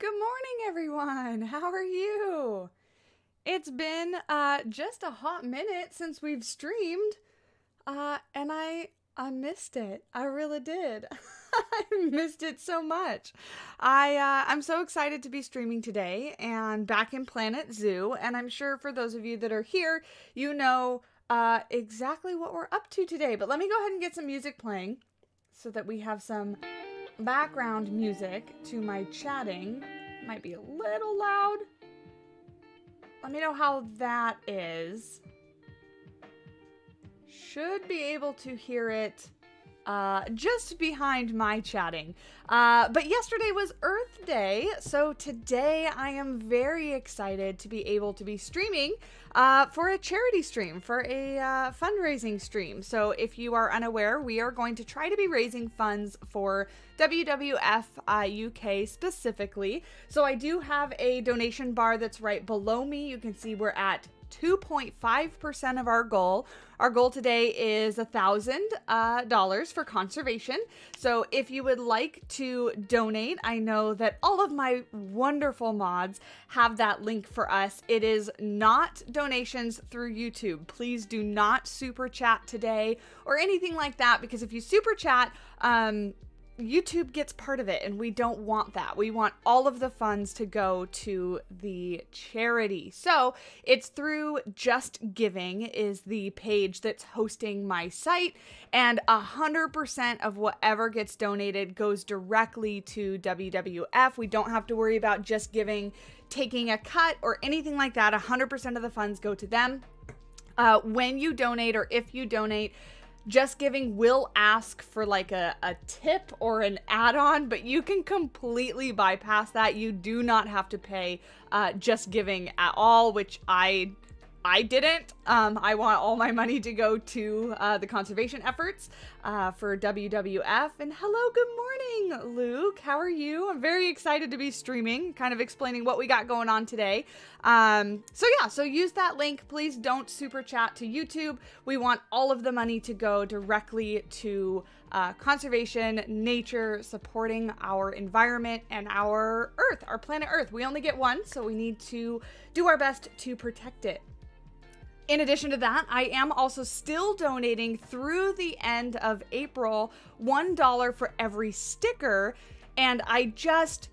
Good morning, everyone. How are you? It's been just a hot minute since we've streamed, and I missed it. I really did. I missed it so much. I'm so excited to be streaming today and back in Planet Zoo, and I'm sure for those of you that are here, you know exactly what we're up to today. But let me go ahead and get some music playing so that we have some background music to my chatting. Might be a little loud. Let me know how that is. Should be able to hear it just behind my chatting. But yesterday was Earth Day, so today I am very excited to be able to be streaming for a charity stream, for a fundraising stream. So if you are unaware, we are going to try to be raising funds for WWF UK specifically. So I do have a donation bar that's right below me. You can see we're at 2.5% of our goal. Our goal today is $1,000 for conservation. So if you would like to donate, I know that all of my wonderful mods have that link for us. It is not donations through YouTube. Please do not super chat today or anything like that, because if you super chat, YouTube gets part of it, and we don't want that. We want all of the funds to go to the charity. So it's through Just Giving is the page that's hosting my site, and 100% of whatever gets donated goes directly to WWF. We don't have to worry about Just Giving taking a cut or anything like that. 100% of the funds go to them. When you donate, or if you donate, Just Giving will ask for like a tip or an add-on, but you can completely bypass that. You do not have to pay Just Giving at all, which I didn't. I want all my money to go to the conservation efforts for WWF. And hello, good morning, Luke. How are you? I'm very excited to be streaming, kind of explaining what we got going on today. So use that link. Please don't super chat to YouTube. We want all of the money to go directly to conservation, nature, supporting our environment and our Earth, our planet Earth. We only get one, so we need to do our best to protect it. In addition to that, I am also still donating through the end of April, $1 for every sticker, and I just,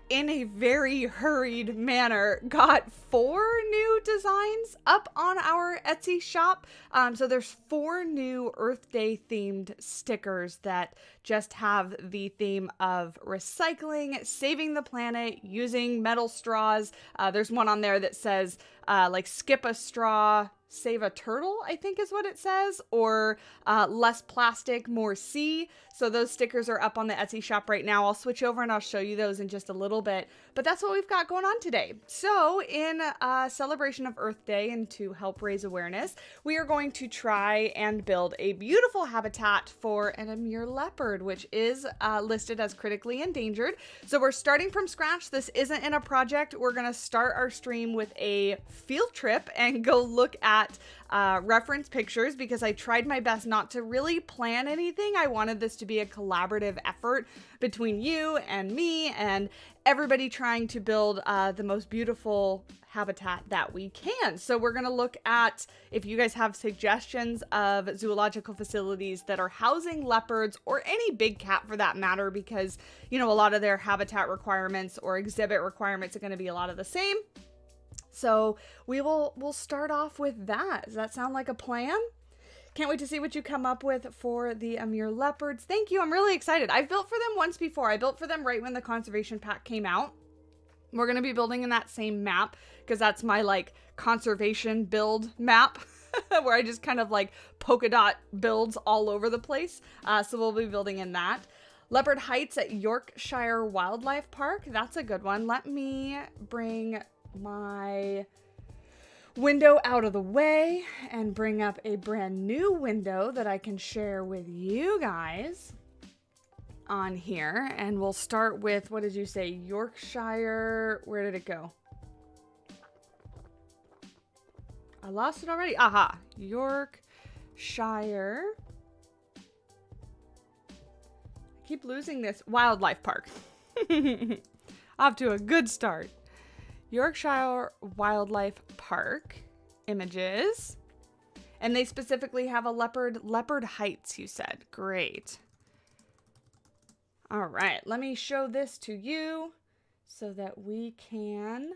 in a very hurried manner, got 4 new designs up on our Etsy shop. So there's 4 new Earth Day themed stickers that just have the theme of recycling, saving the planet, using metal straws. There's one on there that says, like skip a straw, save a turtle, I think is what it says, or less plastic, more sea. So those stickers are up on the Etsy shop right now. I'll switch over and I'll show you those in just a little bit. But that's what we've got going on today. So in celebration of Earth Day and to help raise awareness, we are going to try and build a beautiful habitat for an Amur leopard, which is listed as critically endangered. So we're starting from scratch. This isn't in a project. We're going to start our stream with a field trip and go look at reference pictures because I tried my best not to really plan anything. I wanted this to be a collaborative effort between you and me and everybody trying to build the most beautiful habitat that we can. So we're going to look at if you guys have suggestions of zoological facilities that are housing leopards or any big cat for that matter, because, you know, a lot of their habitat requirements or exhibit requirements are going to be a lot of the same. So we'll start off with that. Does that sound like a plan? Can't wait to see what you come up with for the Amur leopards. Thank you. I'm really excited. I've built for them once before. I built for them right when the conservation pack came out. We're going to be building in that same map because that's my like conservation build map where I just kind of like polka dot builds all over the place. So we'll be building in that. Leopard Heights at Yorkshire Wildlife Park. That's a good one. Let me bring my window out of the way and bring up a brand new window that I can share with you guys on here. And we'll start with, what did you say? Yorkshire. Where did it go? I lost it already. Aha. Yorkshire. I keep losing this. Wildlife Park. Off to a good start. Yorkshire Wildlife Park images. And they specifically have a Leopard Heights, you said. Great. All right, let me show this to you so that we can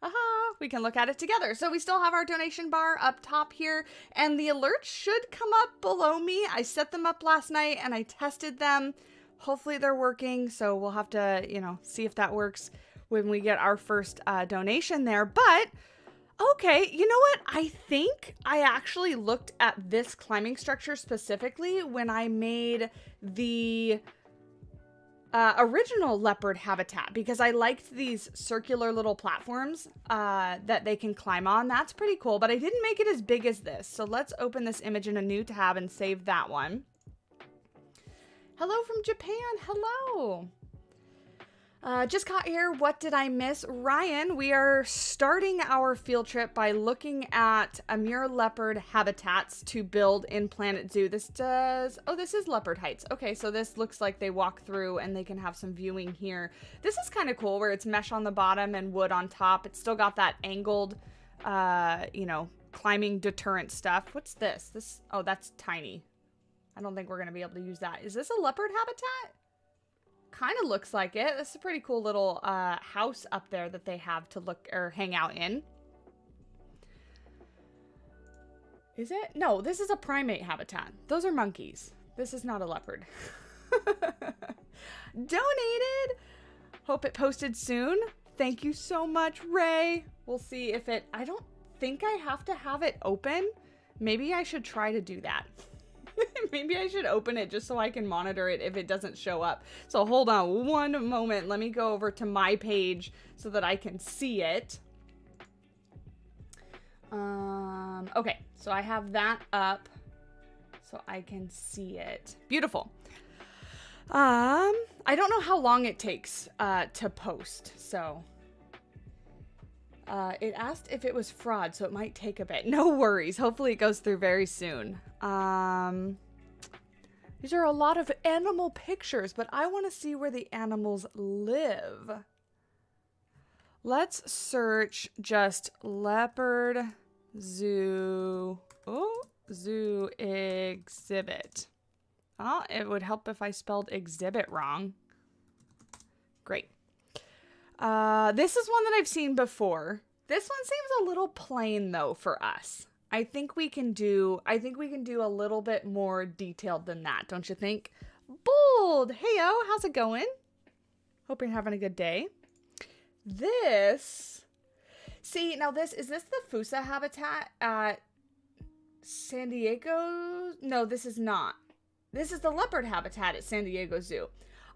look at it together. So we still have our donation bar up top here, and the alerts should come up below me. I set them up last night and I tested them. Hopefully they're working, so we'll have to, you know, see if that works when we get our first donation there. But okay, you know what? I think I actually looked at this climbing structure specifically when I made the original leopard habitat, because I liked these circular little platforms that they can climb on. That's pretty cool, but I didn't make it as big as this. So let's open this image in a new tab and save that one. Hello from Japan. Hello. Just got here. What did I miss? Ryan, we are starting our field trip by looking at Amur leopard habitats to build in Planet Zoo. This is Leopard Heights. Okay, so this looks like they walk through and they can have some viewing here. This is kind of cool where it's mesh on the bottom and wood on top. It's still got that angled, you know, climbing deterrent stuff. What's this? Oh, that's tiny. I don't think we're going to be able to use that. Is this a leopard habitat? Kind of looks like it. This is a pretty cool little house up there that they have to look or hang out in. Is it? No, this is a primate habitat. Those are monkeys. This is not a leopard. Donated. Hope it posted soon. Thank you so much, Ray. We'll see if it... I don't think I have to have it open. Maybe I should try to do that. Maybe I should open it just so I can monitor it if it doesn't show up. So hold on one moment. Let me go over to my page so that I can see it. Okay, so I have that up so I can see it. Beautiful. I don't know how long it takes to post, so... it asked if it was fraud, so it might take a bit. No worries. Hopefully it goes through very soon. These are a lot of animal pictures, but I want to see where the animals live. Let's search just leopard zoo. Oh, zoo exhibit. Oh, it would help if I spelled exhibit wrong. Great. This is one that I've seen before. This one seems a little plain though for us. I think we can do a little bit more detailed than that, don't you think? Bold! Heyo, how's it going? Hope you're having a good day. This See, now is this the Fusa habitat at San Diego? No, this is not. This is the leopard habitat at San Diego Zoo.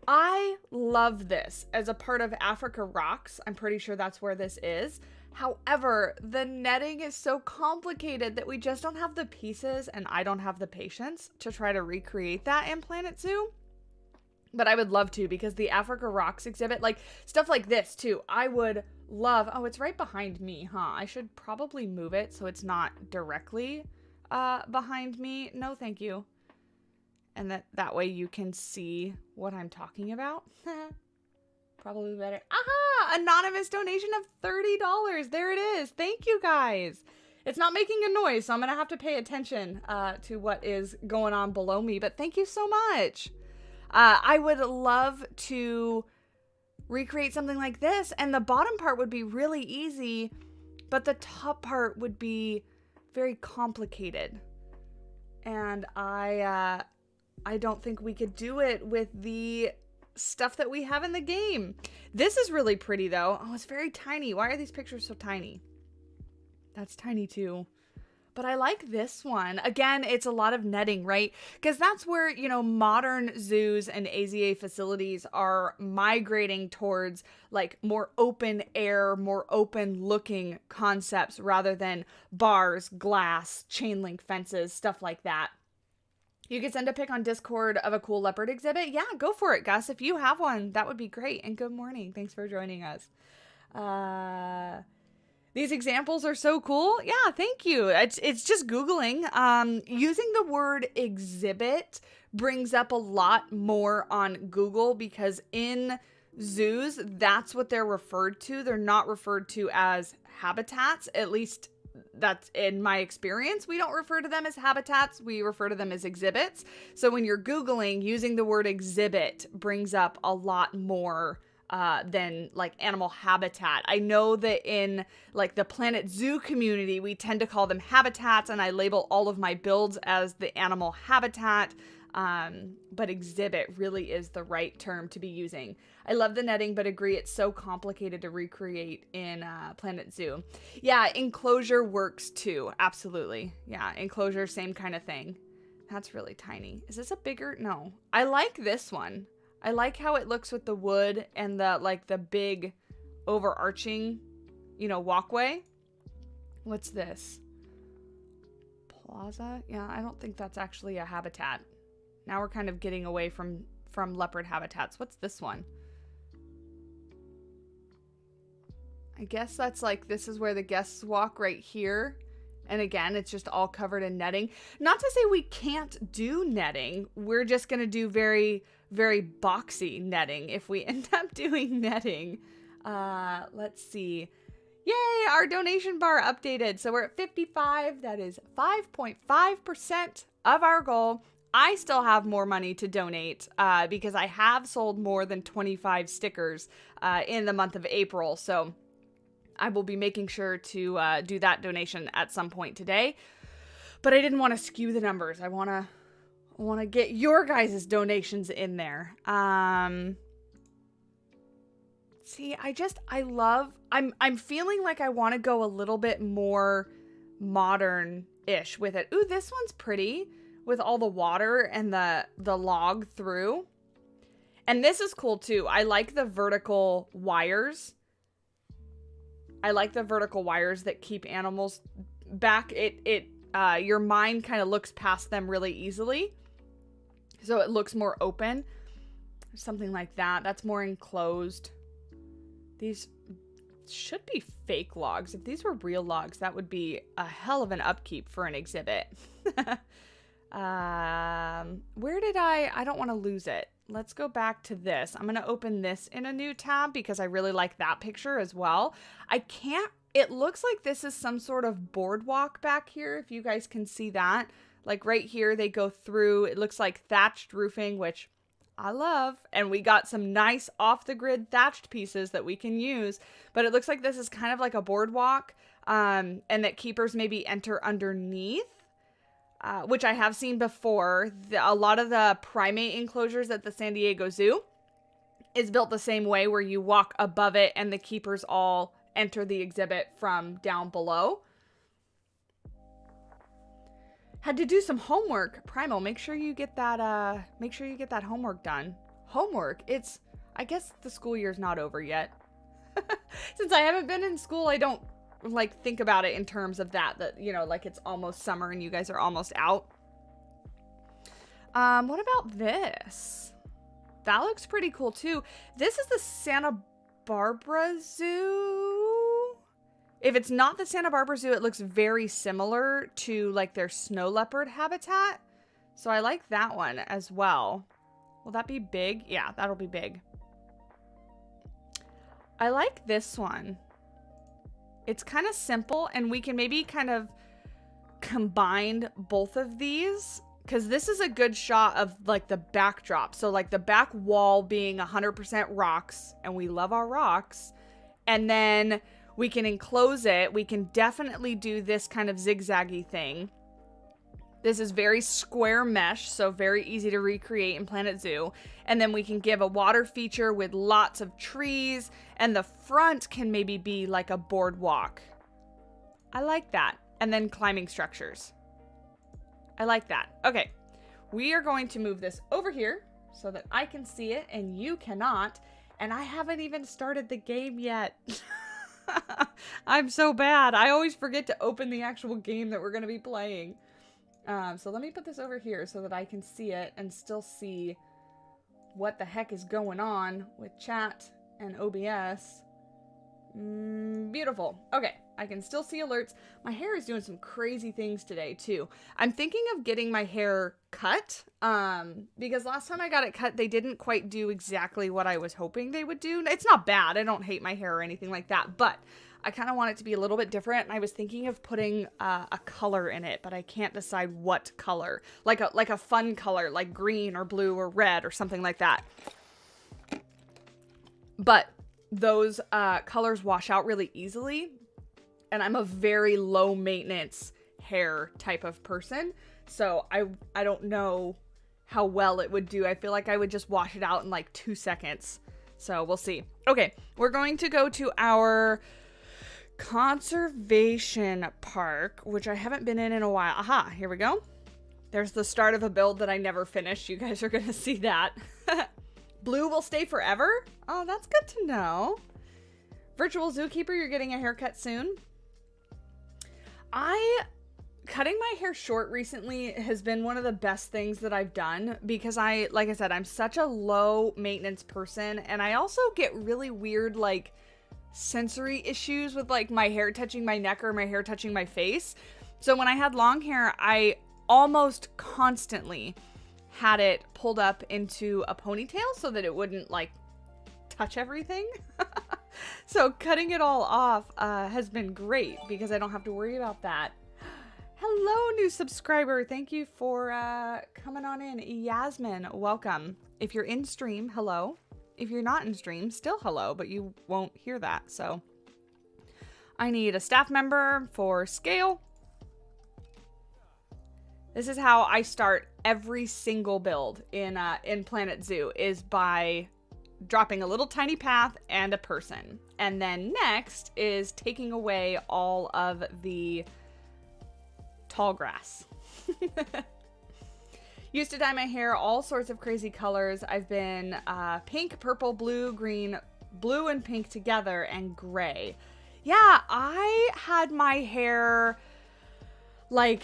I love this as a part of Africa Rocks. I'm pretty sure that's where this is. However, the netting is so complicated that we just don't have the pieces, and I don't have the patience to try to recreate that in Planet Zoo. But I would love to, because the Africa Rocks exhibit, like stuff like this too, I would love. Oh, it's right behind me, huh? I should probably move it so it's not directly behind me. No, thank you. And that way you can see what I'm talking about. Probably better. Aha! Anonymous donation of $30. There it is. Thank you, guys. It's not making a noise, so I'm going to have to pay attention to what is going on below me. But thank you so much. I would love to recreate something like this. And the bottom part would be really easy, but the top part would be very complicated. And I don't think we could do it with the stuff that we have in the game. This is really pretty though. Oh, it's very tiny. Why are these pictures so tiny? That's tiny too. But I like this one. Again, it's a lot of netting, right? Because that's where, you know, modern zoos and AZA facilities are migrating towards like more open air, more open looking concepts rather than bars, glass, chain link fences, stuff like that. You could send a pic on Discord of a cool leopard exhibit. Yeah, go for it, Gus. If you have one, that would be great. And good morning. Thanks for joining us. These examples are so cool. Yeah, thank you. It's just Googling. Using the word exhibit brings up a lot more on Google because in zoos, that's what they're referred to. They're not referred to as habitats, at least that's in my experience. We don't refer to them as habitats. We refer to them as exhibits. So when you're Googling, using the word exhibit brings up a lot more than like animal habitat. I know that in like the Planet Zoo community, we tend to call them habitats, and I label all of my builds as the animal habitat. But exhibit really is the right term to be using. I love the netting, but agree it's so complicated to recreate in Planet Zoo. Yeah, enclosure works too. Absolutely. Yeah, enclosure, same kind of thing. That's really tiny. Is this a bigger? No. I like this one. I like how it looks with the wood and the big overarching, you know, walkway. What's this? Plaza? Yeah, I don't think that's actually a habitat. Now we're kind of getting away from leopard habitats. What's this one? I guess that's like, this is where the guests walk right here. And again, it's just all covered in netting. Not to say we can't do netting. We're just going to do very, very boxy netting if we end up doing netting. Let's see. Yay, our donation bar updated. So we're at 55. That is 5.5% of our goal. I still have more money to donate because I have sold more than 25 stickers in the month of April. So I will be making sure to do that donation at some point today. But I didn't want to skew the numbers. I want to get your guys' donations in there. See, I'm feeling like I want to go a little bit more modern-ish with it. Ooh, this one's pretty with all the water and the log through. And this is cool too. I like the vertical wires. I like the vertical wires that keep animals back. Your mind kind of looks past them really easily. So it looks more open. Something like that. That's more enclosed. These should be fake logs. If these were real logs, that would be a hell of an upkeep for an exhibit. Where did I don't want to lose it. Let's go back to this. I'm going to open this in a new tab because I really like that picture as well. It looks like this is some sort of boardwalk back here. If you guys can see that, like right here, they go through, it looks like thatched roofing, which I love. And we got some nice off the grid thatched pieces that we can use, but it looks like this is kind of like a boardwalk, and that keepers maybe enter underneath. Which I have seen before. A lot of the primate enclosures at the San Diego Zoo is built the same way, where you walk above it and the keepers all enter the exhibit from down below. Had to do some homework. Primal, make sure you get that homework done. Homework? I guess the school year's not over yet. Since I haven't been in school, I don't like think about it in terms of that, you know, like it's almost summer and you guys are almost out. What about this? That looks pretty cool too. This is the Santa Barbara Zoo. If it's not the Santa Barbara Zoo, it looks very similar to like their snow leopard habitat. So I like that one as well. Will that be big? Yeah, that'll be big. I like this one. It's kind of simple, and we can maybe kind of combine both of these, because this is a good shot of like the backdrop. So like the back wall being 100% rocks, and we love our rocks. And then we can enclose it. We can definitely do this kind of zigzaggy thing. This is very square mesh, so very easy to recreate in Planet Zoo. And then we can give a water feature with lots of trees, and the front can maybe be like a boardwalk. I like that. And then climbing structures. I like that. Okay, we are going to move this over here so that I can see it and you cannot. And I haven't even started the game yet. I'm so bad. I always forget to open the actual game that we're going to be playing. So let me put this over here so that I can see it and still see what the heck is going on with chat and OBS. Beautiful. Okay, I can still see alerts. My hair is doing some crazy things today too. I'm thinking of getting my hair cut, because last time I got it cut, they didn't quite do exactly what I was hoping they would do. It's not bad. I don't hate my hair or anything like that, but I kind of want it to be a little bit different, and I was thinking of putting a color in it, but I can't decide what color. Like a fun color, like green or blue or red or something like that. But those colors wash out really easily, and I'm a very low maintenance hair type of person, so I don't know how well it would do. I feel like I would just wash it out in like 2 seconds, so we'll see. Okay, we're going to go to our conservation park, which I haven't been in a while. Aha, here we go. There's the start of a build that I never finished. You guys are gonna see that. Blue will stay forever? Oh, that's good to know. Virtual Zookeeper, you're getting a haircut soon. Cutting my hair short recently has been one of the best things that I've done, because like I said, I'm such a low maintenance person, and I also get really weird, like, sensory issues with like my hair touching my neck or my hair touching my face. So when I had long hair, I almost constantly had it pulled up into a ponytail so that it wouldn't like touch everything. So cutting it all off has been great because I don't have to worry about that. Hello, new subscriber. Thank you for coming on in. Yasmin, welcome. If you're in stream, hello. If you're not in stream, still hello, but you won't hear that. So I need a staff member for scale. This is how I start every single build in Planet Zoo, is by dropping a little tiny path and a person. And then next is taking away all of the tall grass. Used to dye my hair all sorts of crazy colors. I've been pink, purple, blue, green, blue and pink together, and gray. Yeah, I had my hair like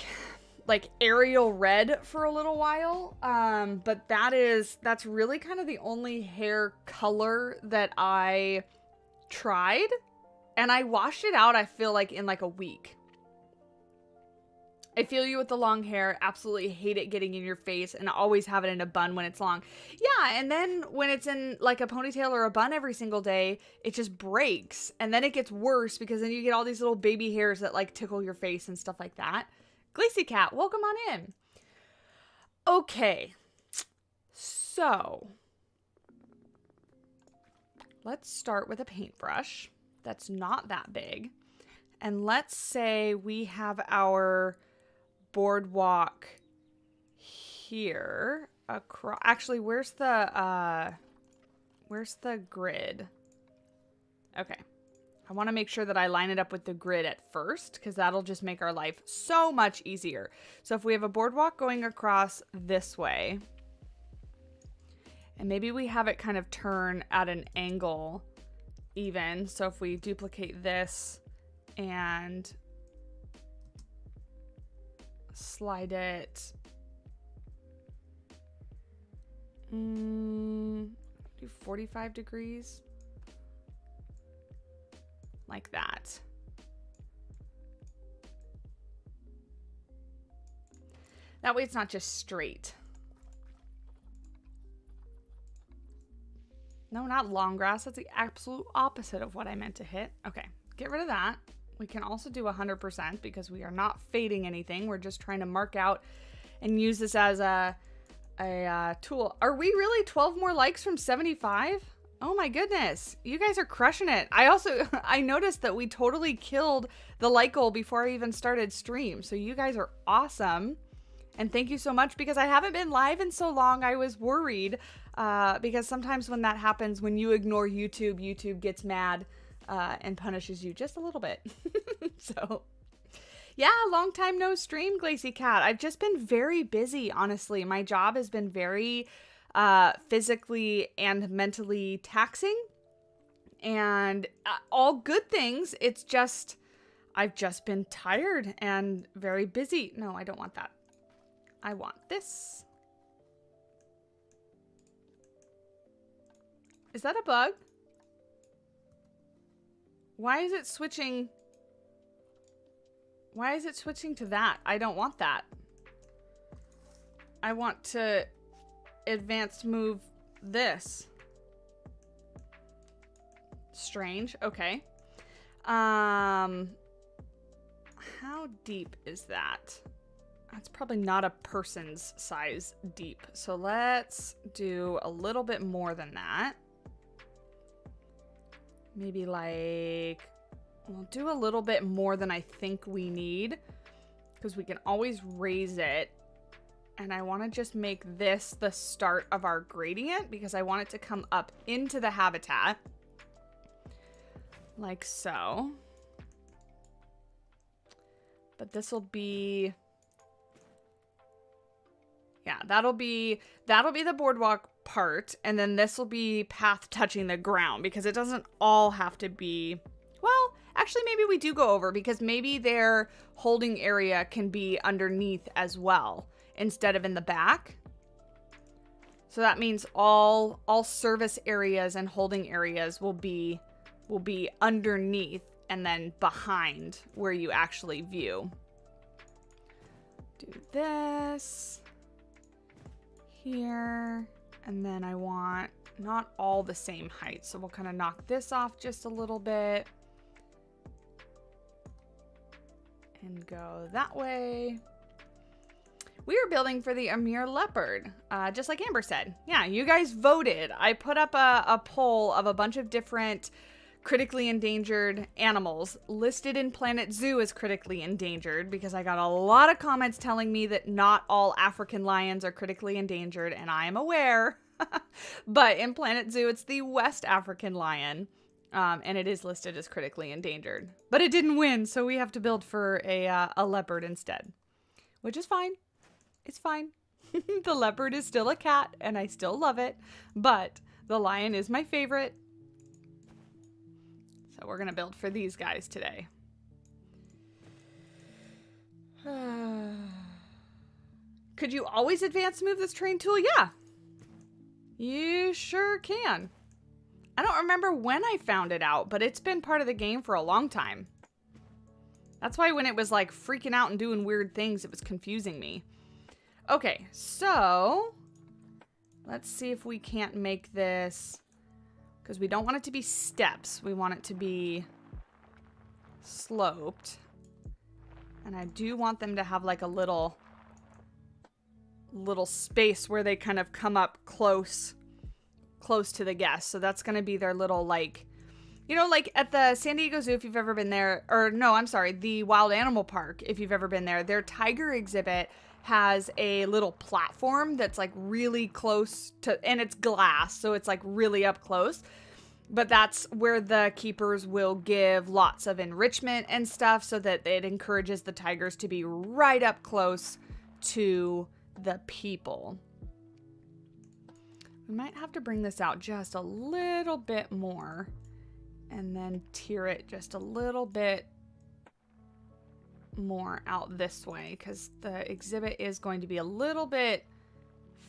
Ariel red for a little while. But that's really kind of the only hair color that I tried. And I washed it out, I feel like, in like a week. I feel you with the long hair. Absolutely hate it getting in your face, and always have it in a bun when it's long. Yeah, and then when it's in like a ponytail or a bun every single day, it just breaks. And then it gets worse because then you get all these little baby hairs that like tickle your face and stuff like that. Glacy Cat, welcome on in. Okay. So, let's start with a paintbrush that's not that big. And let's say we have our boardwalk here across. Actually, where's the grid? Okay, I want to make sure that I line it up with the grid at first, because that'll just make our life so much easier. So if we have a boardwalk going across this way, and maybe we have it kind of turn at an angle even. So if we duplicate this and slide it, do 45 degrees. Like that. That way it's not just straight. No, not long grass. That's the absolute opposite of what I meant to hit. Okay, get rid of that. We can also do 100% because we are not fading anything. We're just trying to mark out and use this as a tool. Are we really 12 more likes from 75? Oh my goodness, you guys are crushing it. I noticed that we totally killed the like goal before I even started stream. So you guys are awesome. And thank you so much, because I haven't been live in so long. I was worried because sometimes when that happens, when you ignore YouTube, YouTube gets mad and punishes you just a little bit. So yeah, long time no stream, Glacy Cat. I've just been very busy, honestly. My job has been very physically and mentally taxing, and all good things. It's just, I've just been tired and very busy. No, I don't want that. I want this. Is that a bug? Why is it switching? Why is it switching to that? I don't want that. I want to advanced move this. Strange. Okay. How deep is that? That's probably not a person's size deep. So let's do a little bit more than that. Maybe like, we'll do a little bit more than I think we need, because we can always raise it. And I want to just make this the start of our gradient, because I want it to come up into the habitat. Like so. But this will be, yeah, that'll be the boardwalk part, and then this will be path touching the ground, because it doesn't all have to be, well, actually maybe we do go over, because maybe their holding area can be underneath as well instead of in the back. So that means all service areas and holding areas will be underneath and then behind where you actually view. Do this here, and then I want not all the same height, so we'll kind of knock this off just a little bit and go that way. We are building for the Amur Leopard, just like Amber said. Yeah, you guys voted. I put up a poll of a bunch of different critically endangered animals listed in Planet Zoo as critically endangered, because I got a lot of comments telling me that not all African lions are critically endangered, and I am aware. But in Planet Zoo, it's the West African lion, and it is listed as critically endangered. But it didn't win, so we have to build for a leopard instead, which is fine. It's fine. The leopard is still a cat, and I still love it, but the lion is my favorite. So we're going to build for these guys today. Could you always advance move this terrain tool? Yeah. You sure can. I don't remember when I found it out, but it's been part of the game for a long time. That's why when it was like freaking out and doing weird things, it was confusing me. Okay, so let's see if we can't make this, because we don't want it to be steps. We want it to be sloped. And I do want them to have like a little space where they kind of come up close to the guests. So that's going to be their little, like, you know, like at the San Diego Zoo, if you've ever been there, or no, I'm sorry, the Wild Animal Park, if you've ever been there, their tiger exhibit has a little platform that's like really close to, and it's glass, so it's like really up close. But that's where the keepers will give lots of enrichment and stuff so that it encourages the tigers to be right up close to the people. We might have to bring this out just a little bit more and then tier it just a little bit more out this way because the exhibit is going to be a little bit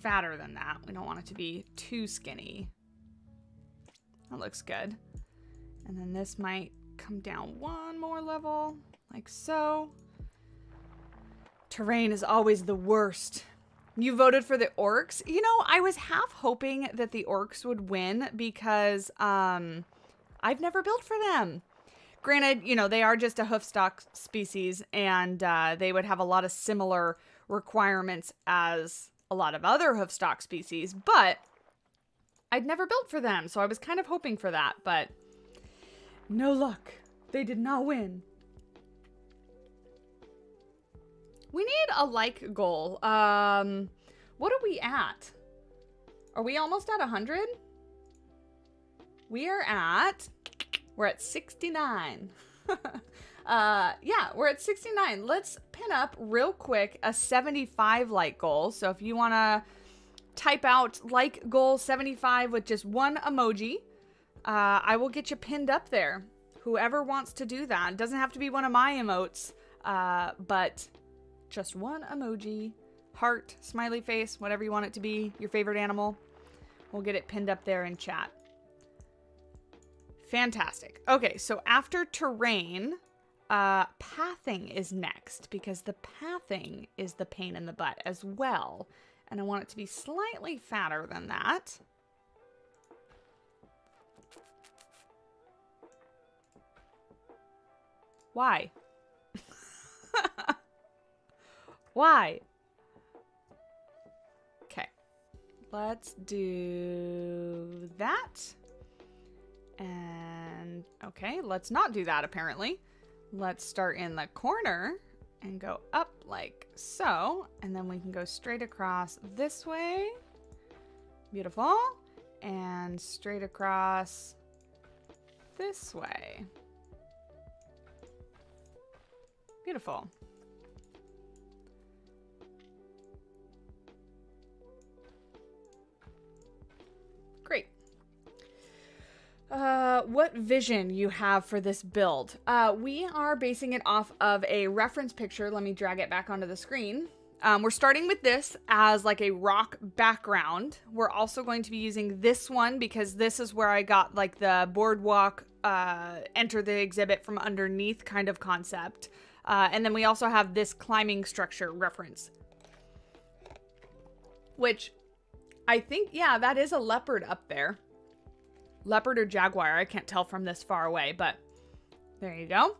fatter than that. We don't want it to be too skinny. That looks good. And then this might come down one more level like so. Terrain is always the worst. You voted for the orcs? You know, I was half hoping that the orcs would win because I've never built for them. Granted, you know, they are just a hoofstock species and they would have a lot of similar requirements as a lot of other hoofstock species, but I'd never built for them, so I was kind of hoping for that, but no luck. They did not win. We need a like goal. What are we at? Are we almost at 100? We're at 69. Yeah, we're at 69. Let's pin up real quick a 75 like goal. So if you want to type out like goal 75 with just one emoji, I will get you pinned up there. Whoever wants to do that. It doesn't have to be one of my emotes, but just one emoji, heart, smiley face, whatever you want it to be, your favorite animal. We'll get it pinned up there in chat. Fantastic. Okay, so after terrain, pathing is next because the pathing is the pain in the butt as well. And I want it to be slightly fatter than that. Why? Why? Okay. Let's do that. And okay, let's not do that apparently. Let's start in the corner and go up like so. And then we can go straight across this way. Beautiful. And straight across this way. Beautiful. Great. What vision you have for this build? We are basing it off of a reference picture. Let me drag it back onto the screen. We're starting with this as like a rock background. We're also going to be using this one because this is where I got like the boardwalk, enter the exhibit from underneath kind of concept. And then we also have this climbing structure reference, which I think, yeah, that is a leopard up there. Leopard or jaguar, I can't tell from this far away, but there you go.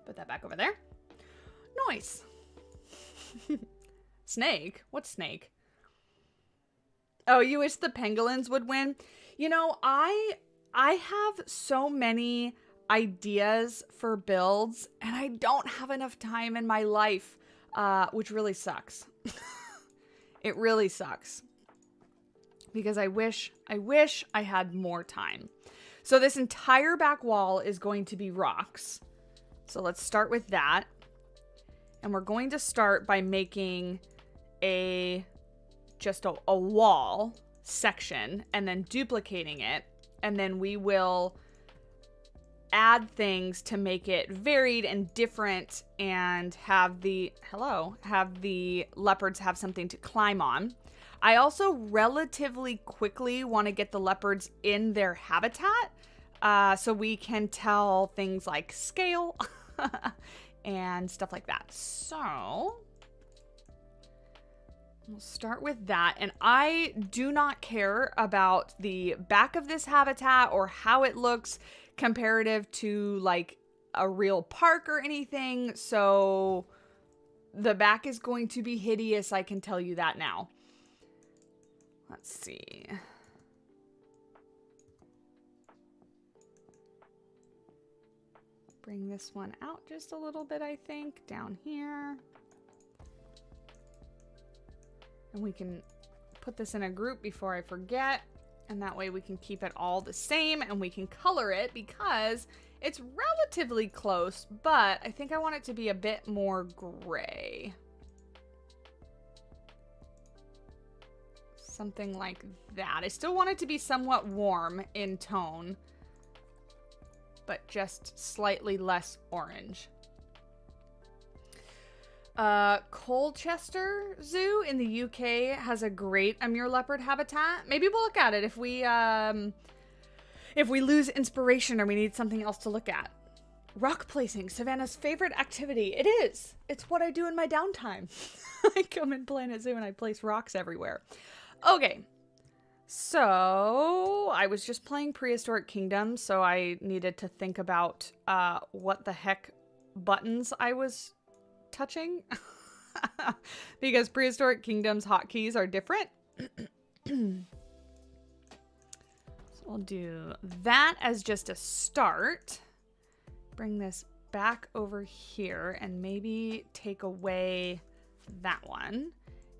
Put that back over there. Nice. Snake? What snake? Oh, you wish the pangolins would win? You know, I have so many ideas for builds and I don't have enough time in my life, which really sucks. It really sucks. Because I wish I had more time. So this entire back wall is going to be rocks. So let's start with that. And we're going to start by making just a wall section and then duplicating it. And then we will add things to make it varied and different and have the leopards have something to climb on. I also relatively quickly want to get the leopards in their habitat so we can tell things like scale and stuff like that. So we'll start with that. And I do not care about the back of this habitat or how it looks comparative to like a real park or anything. So the back is going to be hideous. I can tell you that now. Let's see. Bring this one out just a little bit, I think, down here. And we can put this in a group before I forget. And that way we can keep it all the same and we can color it because it's relatively close, but I think I want it to be a bit more gray. Something like that. I still want it to be somewhat warm in tone, but just slightly less orange. Colchester Zoo in the UK has a great Amur Leopard habitat. Maybe we'll look at it if we lose inspiration or we need something else to look at. Rock placing, Savannah's favorite activity. It is. It's what I do in my downtime. I come in Planet Zoo and I place rocks everywhere. Okay. So I was just playing Prehistoric Kingdom, so I needed to think about what the heck buttons I was touching because Prehistoric Kingdom's hotkeys are different. So we'll do that as just a start. Bring this back over here and maybe take away that one.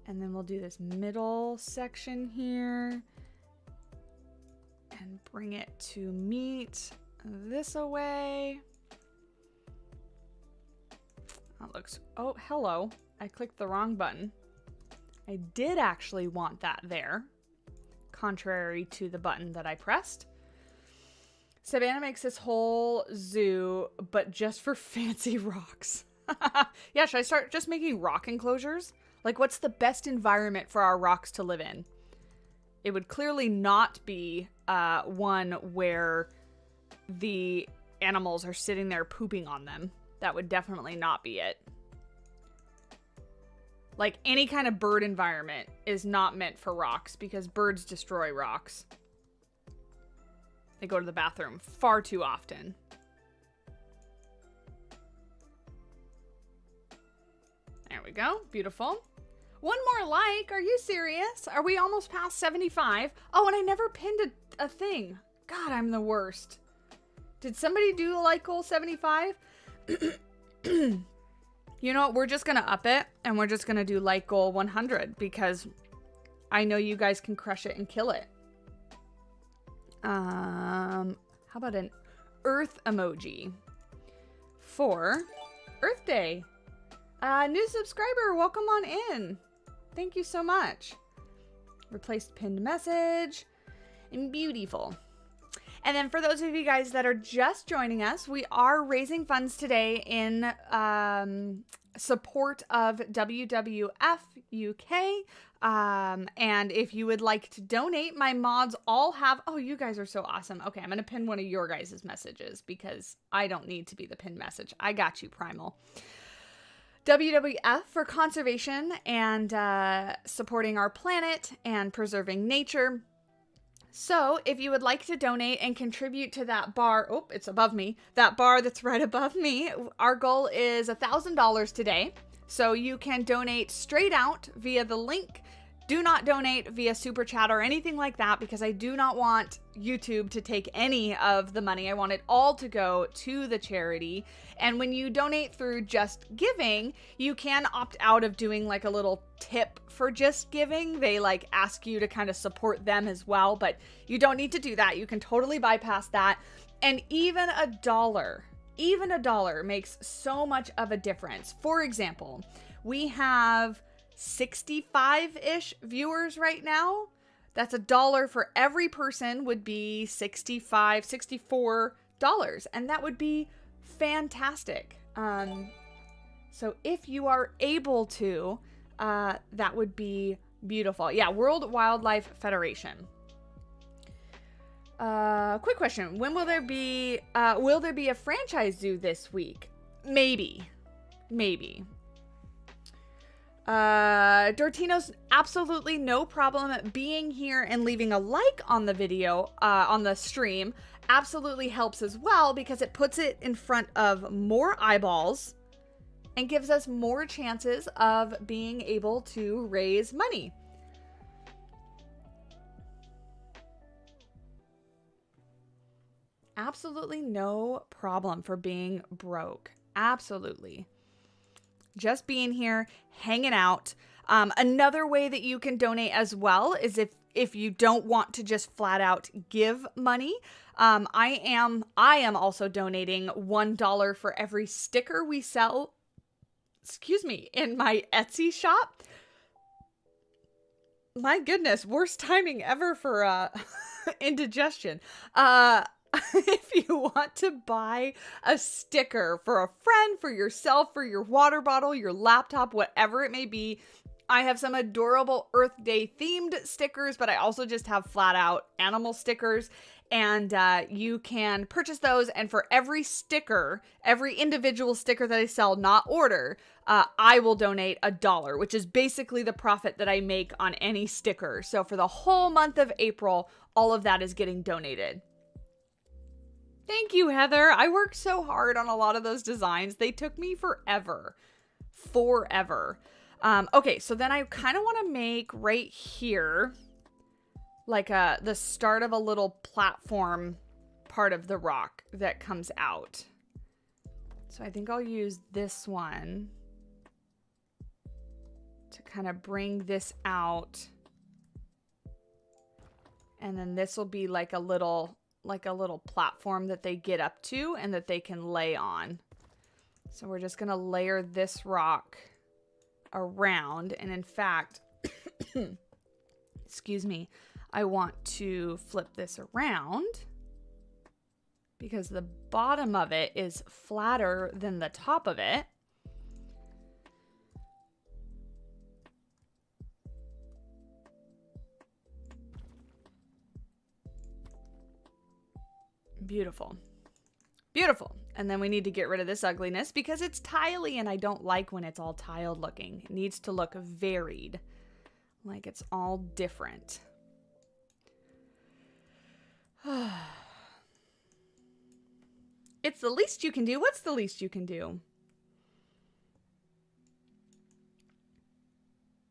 And then we'll do this middle section here and bring it to meet this away. That looks, oh, hello. I clicked the wrong button. I did actually want that there, contrary to the button that I pressed. Savannah makes this whole zoo, but just for fancy rocks. Yeah, should I start just making rock enclosures? Like, what's the best environment for our rocks to live in? It would clearly not be one where the animals are sitting there pooping on them. That would definitely not be it. Like, any kind of bird environment is not meant for rocks because birds destroy rocks. They go to the bathroom far too often. There we go. Beautiful. One more like. Are you serious? Are we almost past 75? Oh, and I never pinned a thing. God, I'm the worst. Did somebody do a like goal 75? You know what? We're just going to up it and we're just going to do like goal 100 because I know you guys can crush it and kill it. How about an earth emoji for Earth Day? New subscriber, welcome on in. Thank you so much. Replaced pinned message and beautiful. And then for those of you guys that are just joining us, we are raising funds today in support of WWF UK. And if you would like to donate, my mods all have... Oh, you guys are so awesome. Okay, I'm going to pin one of your guys' messages because I don't need to be the pinned message. I got you, Primal. WWF for conservation and supporting our planet and preserving nature. So if you would like to donate and contribute to that bar, oh, it's above me, that bar that's right above me, our goal is $1,000 today. So you can donate straight out via the link. Do not donate via Super Chat or anything like that because I do not want YouTube to take any of the money. I want it all to go to the charity. And when you donate through Just Giving, you can opt out of doing like a little tip for Just Giving. They like ask you to kind of support them as well, but you don't need to do that. You can totally bypass that. And even a dollar makes so much of a difference. For example, we have 65-ish viewers right now. That's $1 for every person would be $64, and that would be fantastic. So if you are able to, that would be beautiful. Yeah, World Wildlife Federation. Quick question. When will there be a franchise zoo this week? Maybe. Dortino's absolutely no problem being here and leaving a like on the video, on the stream absolutely helps as well because it puts it in front of more eyeballs and gives us more chances of being able to raise money. Absolutely no problem for being broke. Absolutely. Just being here, hanging out. Another way that you can donate as well is if you don't want to just flat out give money. I am also donating $1 for every sticker we sell, in my Etsy shop. My goodness, worst timing ever for indigestion. If you want to buy a sticker for a friend, for yourself, for your water bottle, your laptop, whatever it may be, I have some adorable Earth Day themed stickers, but I also just have flat out animal stickers. And you can purchase those. And for every sticker, every individual sticker that I sell, not order, I will donate $1, which is basically the profit that I make on any sticker. So for the whole month of April, all of that is getting donated. Thank you, Heather. I worked so hard on a lot of those designs. They took me forever. Okay, so then I kind of want to make right here like the start of a little platform part of the rock that comes out. So I think I'll use this one to kind of bring this out. And then this will be like a little platform that they get up to and that they can lay on. So we're just going to layer this rock around. And in fact, excuse me, I want to flip this around because the bottom of it is flatter than the top of it. Beautiful. Beautiful. And then we need to get rid of this ugliness because it's tiley and I don't like when it's all tiled looking. It needs to look varied, like it's all different. It's the least you can do. What's the least you can do?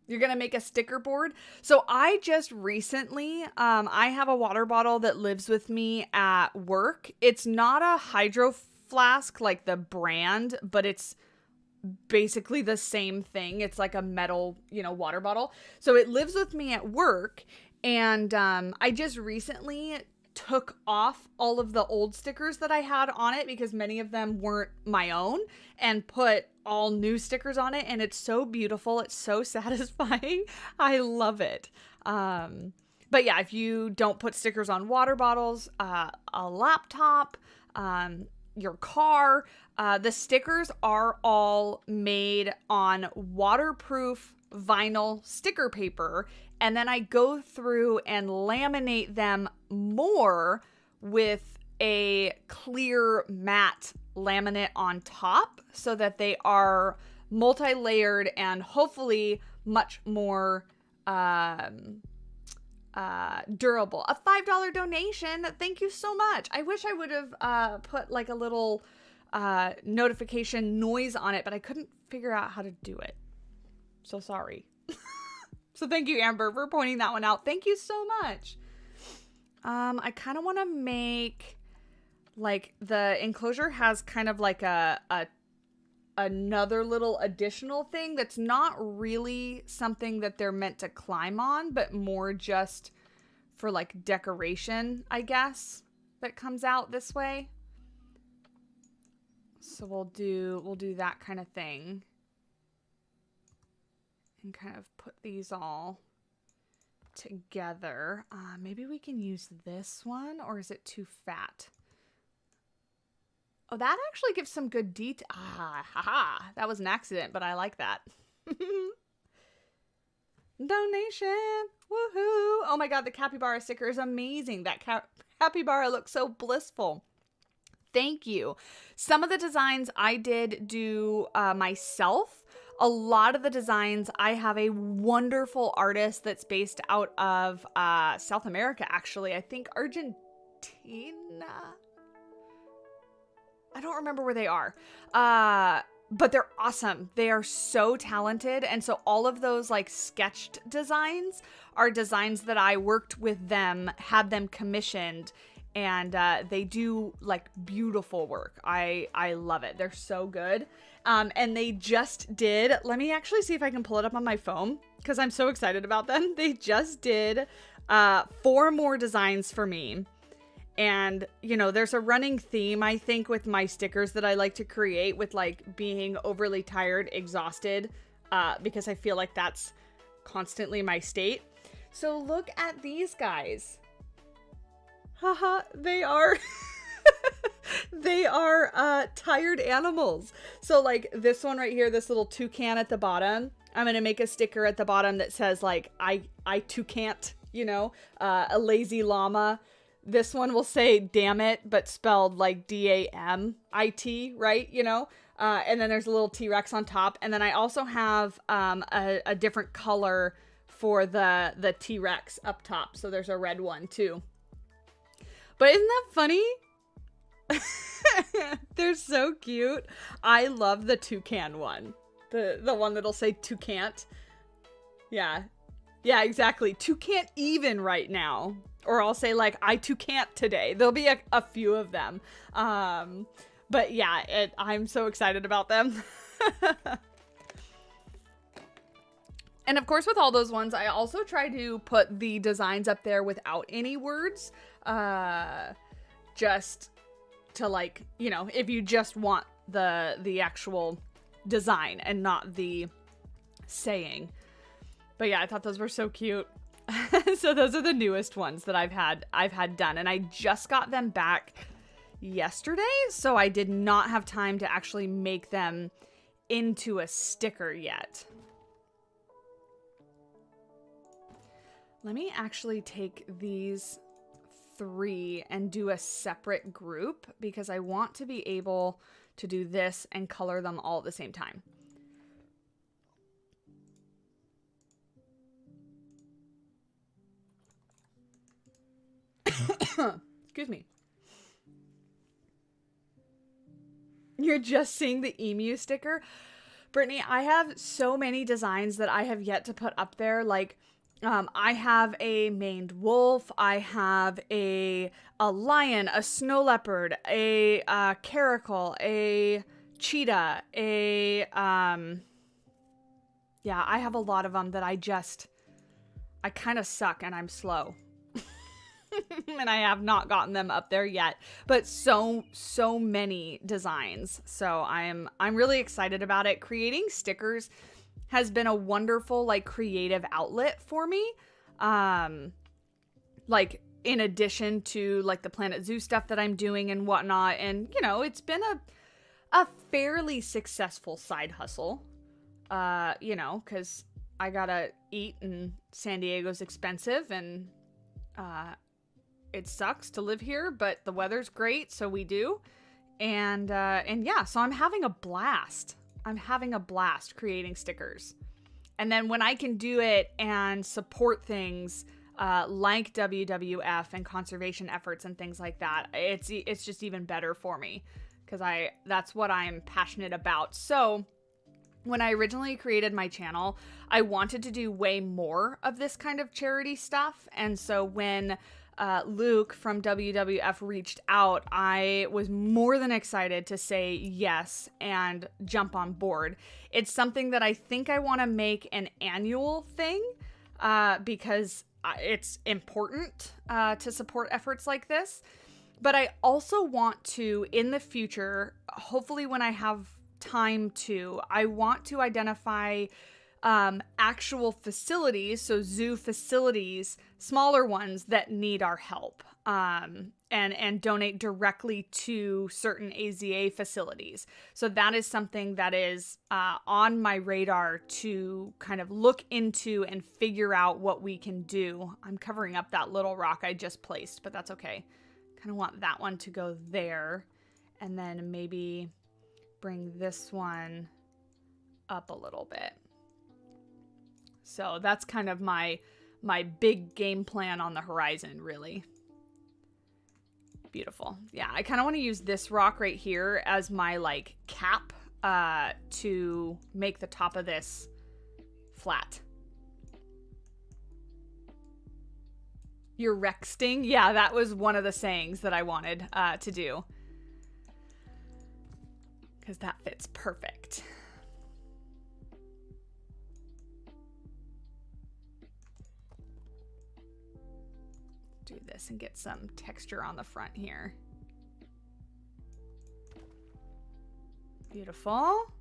You're going to make a sticker board. So I just recently, I have a water bottle that lives with me at work. It's not a hydro flask like the brand, but it's basically the same thing. It's like a metal, water bottle. So it lives with me at work. And I just recently took off all of the old stickers that I had on it because many of them weren't my own and put all new stickers on it. And it's so beautiful. It's so satisfying. I love it. But yeah, if you don't put stickers on water bottles, a laptop, your car, the stickers are all made on waterproof vinyl sticker paper. And then I go through and laminate them more with a clear matte laminate on top so that they are multi-layered and hopefully much more durable. A $5 donation. Thank you so much. I wish I would have put like a little notification noise on it, but I couldn't figure out how to do it. So sorry. So thank you, Amber, for pointing that one out. Thank you so much. I kind of want to make like the enclosure has kind of like another little additional thing that's not really something that they're meant to climb on, but more just for like decoration, I guess, that comes out this way. So we'll do that kind of thing. And kind of put these all together. Maybe we can use this one, or is it too fat? Oh, that actually gives some good detail. That was an accident, but I like that. Donation. Woohoo. Oh my God, the capybara sticker is amazing. That capybara looks so blissful. Thank you. Some of the designs I did do myself. A lot of the designs, I have a wonderful artist that's based out of South America, actually. I think Argentina. I don't remember where they are. But they're awesome. They are so talented. And so all of those like sketched designs are designs that I worked with them, had them commissioned, and they do like beautiful work. I love it. They're so good. And they just did, let me actually see if I can pull it up on my phone because I'm so excited about them. They just did 4 more designs for me. And, you know, there's a running theme, I think, with my stickers that I like to create with, like, being overly tired, exhausted, because I feel like that's constantly my state. So look at these guys. Haha, they are... they are tired animals. So, like, this one right here, this little toucan at the bottom, I'm going to make a sticker at the bottom that says, like, I too can't, you know, a lazy llama. This one will say damn it, but spelled like D-A-M-I-T, right? You know, and then there's a little T-Rex on top. And then I also have a different color for the T-Rex up top. So there's a red one too. But isn't that funny? They're so cute. I love the toucan one. The one that'll say toucan. Yeah. Yeah, exactly. Toucan even right now. Or I'll say, like, I too can't today. There'll be a few of them. But yeah, I'm so excited about them. And of course, with all those ones, I also try to put the designs up there without any words. Just to, like, you know, if you just want the actual design and not the saying. But yeah, I thought those were so cute. So those are the newest ones that I've had done, and I just got them back yesterday, so I did not have time to actually make them into a sticker yet. Let me actually take these 3 and do a separate group because I want to be able to do this and color them all at the same time. Excuse me. You're just seeing the emu sticker? Brittany, I have so many designs that I have yet to put up there. Like, I have a maned wolf. I have a lion, a snow leopard, a caracal, a cheetah, yeah, I have a lot of them that I kind of suck and I'm slow. And I have not gotten them up there yet, but so many designs. So I'm really excited about it. Creating stickers has been a wonderful, like, creative outlet for me. Like, in addition to, like, the Planet Zoo stuff that I'm doing and whatnot. And, you know, it's been a fairly successful side hustle, you know, because I gotta eat and San Diego's expensive and, it sucks to live here, but the weather's great, so we do. And yeah, so I'm having a blast. I'm having a blast creating stickers. And then when I can do it and support things like WWF and conservation efforts and things like that, it's just even better for me because that's what I'm passionate about. So when I originally created my channel, I wanted to do way more of this kind of charity stuff. And so when Luke from WWF reached out, I was more than excited to say yes and jump on board. It's something that I think I want to make an annual thing because it's important to support efforts like this. But I also want to, in the future, hopefully when I have time to, I want to identify actual facilities, so zoo facilities, smaller ones that need our help, and donate directly to certain AZA facilities. So that is something that is on my radar to kind of look into and figure out what we can do. I'm covering up that little rock I just placed, but that's okay. Kind of want that one to go there, and then maybe bring this one up a little bit. So that's kind of my big game plan on the horizon, really. Beautiful. Yeah, I kind of want to use this rock right here as my, like, cap to make the top of this flat. You're rexting? Yeah, that was one of the sayings that I wanted to do. because that fits perfect. Do this and get some texture on the front here. Beautiful.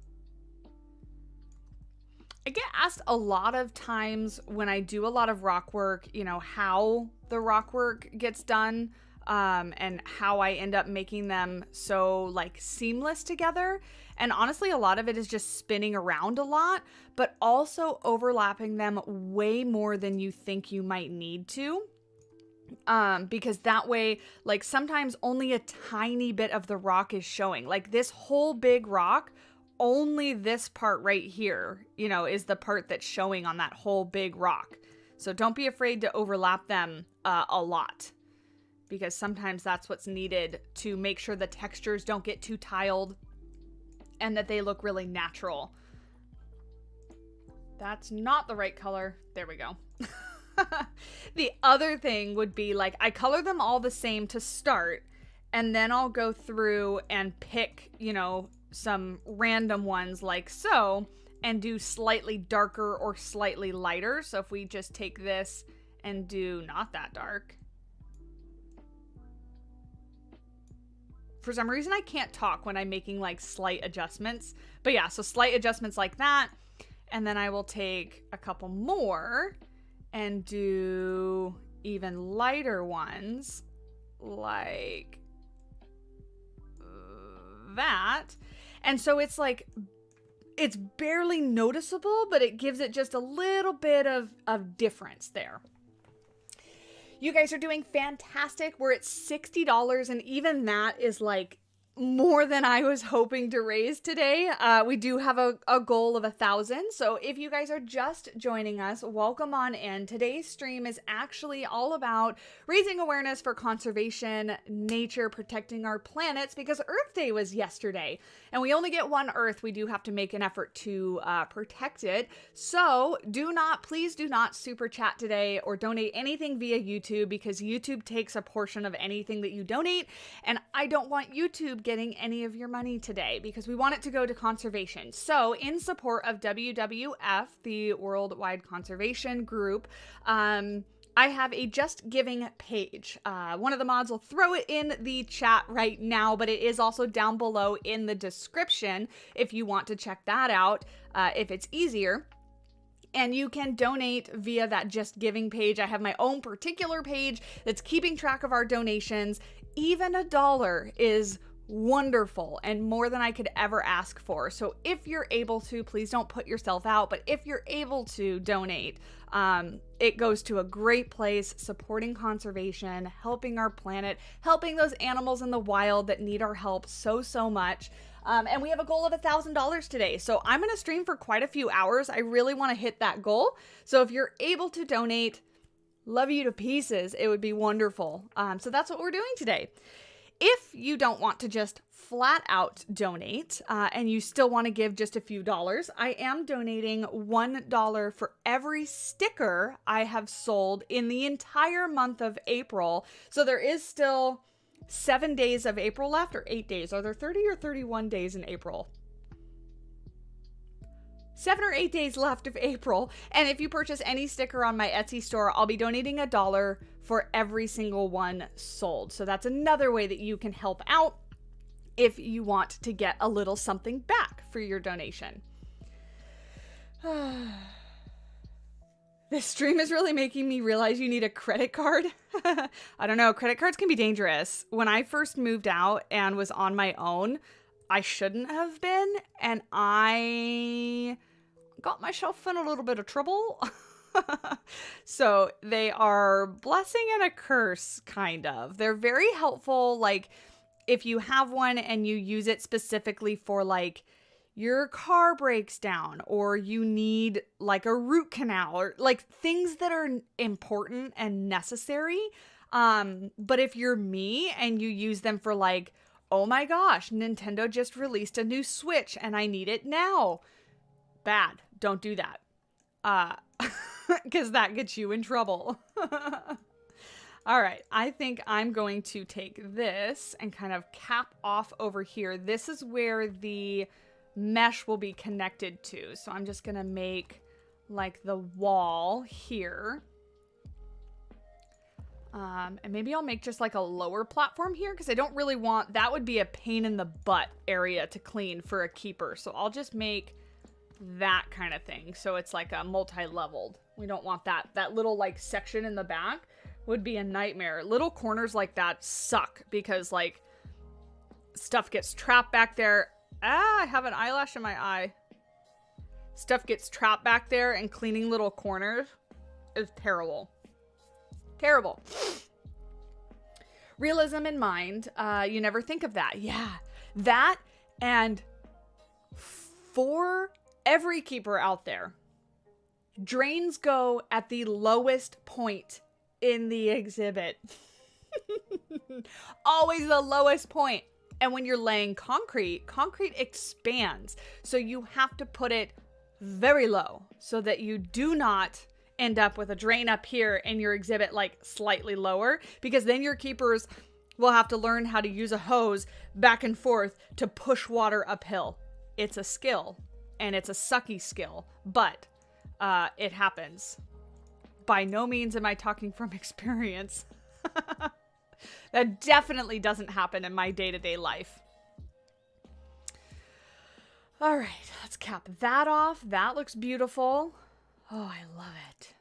I get asked a lot of times when I do a lot of rock work, you know, how the rock work gets done, and how I end up making them so like seamless together. And honestly, a lot of it is just spinning around a lot, but also overlapping them way more than you think you might need to. Because that way, like sometimes only a tiny bit of the rock is showing. Like this whole big rock, only this part right here, you know, is the part that's showing on that whole big rock. So don't be afraid to overlap them a lot, because sometimes that's what's needed to make sure the textures don't get too tiled and that they look really natural. That's not the right color. There we go. The other thing would be like, I color them all the same to start, and then I'll go through and pick, you know, some random ones like so, and do slightly darker or slightly lighter. So if we just take this and do not that dark. For some reason, I can't talk when I'm making like slight adjustments. But yeah, so slight adjustments like that. And then I will take a couple more and do even lighter ones like that. And so it's like, it's barely noticeable, but it gives it just a little bit of difference there. You guys are doing fantastic. We're at $60, and even that is like more than I was hoping to raise today. We do have a goal of 1,000. So if you guys are just joining us, welcome on in. Today's stream is actually all about raising awareness for conservation, nature, protecting our planets, because Earth Day was yesterday and we only get one Earth. We do have to make an effort to protect it. So please do not super chat today or donate anything via YouTube, because YouTube takes a portion of anything that you donate. And I don't want YouTube getting any of your money today, because we want it to go to conservation. So in support of WWF, the Worldwide Conservation Group, I have a Just Giving page. One of the mods will throw it in the chat right now, but it is also down below in the description if you want to check that out, if it's easier. And you can donate via that Just Giving page. I have my own particular page that's keeping track of our donations. Even $1 is wonderful and more than I could ever ask for. So if you're able to, please don't put yourself out, but if you're able to donate, it goes to a great place, supporting conservation, helping our planet, helping those animals in the wild that need our help so much. And we have a goal of $1,000 today. So I'm going to stream for quite a few hours. I really want to hit that goal. So if you're able to donate, love you to pieces. It would be wonderful. So that's what we're doing today. If you don't want to just flat out donate, and you still want to give just a few dollars, I am donating $1 for every sticker I have sold in the entire month of April. So there is still 7 days of April left, or 8 days. Are there 30 or 31 days in April? 7 or 8 days left of April. And if you purchase any sticker on my Etsy store, I'll be donating $1 for every single one sold. So that's another way that you can help out if you want to get a little something back for your donation. This stream is really making me realize you need a credit card. I don't know, credit cards can be dangerous. When I first moved out and was on my own, I shouldn't have been, and I got myself in a little bit of trouble. So they are blessing and a curse, kind of. They're very helpful, like if you have one and you use it specifically for like your car breaks down, or you need like a root canal, or like things that are important and necessary. But if you're me and you use them for like, oh my gosh, Nintendo just released a new Switch and I need it now. Bad. Don't do that. Because that gets you in trouble. All right, I think I'm going to take this and kind of cap off over here. This is where the mesh will be connected to. So I'm just gonna make like the wall here. And maybe I'll make just like a lower platform here because I don't really want, that would be a pain in the butt area to clean for a keeper. So I'll just make that kind of thing. So it's like a multi-leveled. We don't want that. That little like section in the back would be a nightmare. Little corners like that suck because like stuff gets trapped back there. Ah, I have an eyelash in my eye. Stuff gets trapped back there and cleaning little corners is terrible. Terrible. Realism in mind, you never think of that. Yeah, that, and for every keeper out there, drains go at the lowest point in the exhibit. Always the lowest point. And when you're laying concrete, concrete expands. So you have to put it very low so that you do not end up with a drain up here and your exhibit like slightly lower, because then your keepers will have to learn how to use a hose back and forth to push water uphill. It's a skill, and it's a sucky skill, but it happens. By no means am I talking from experience. That definitely doesn't happen in my day-to-day life. All right, let's cap that off. That looks beautiful. Oh, I love it.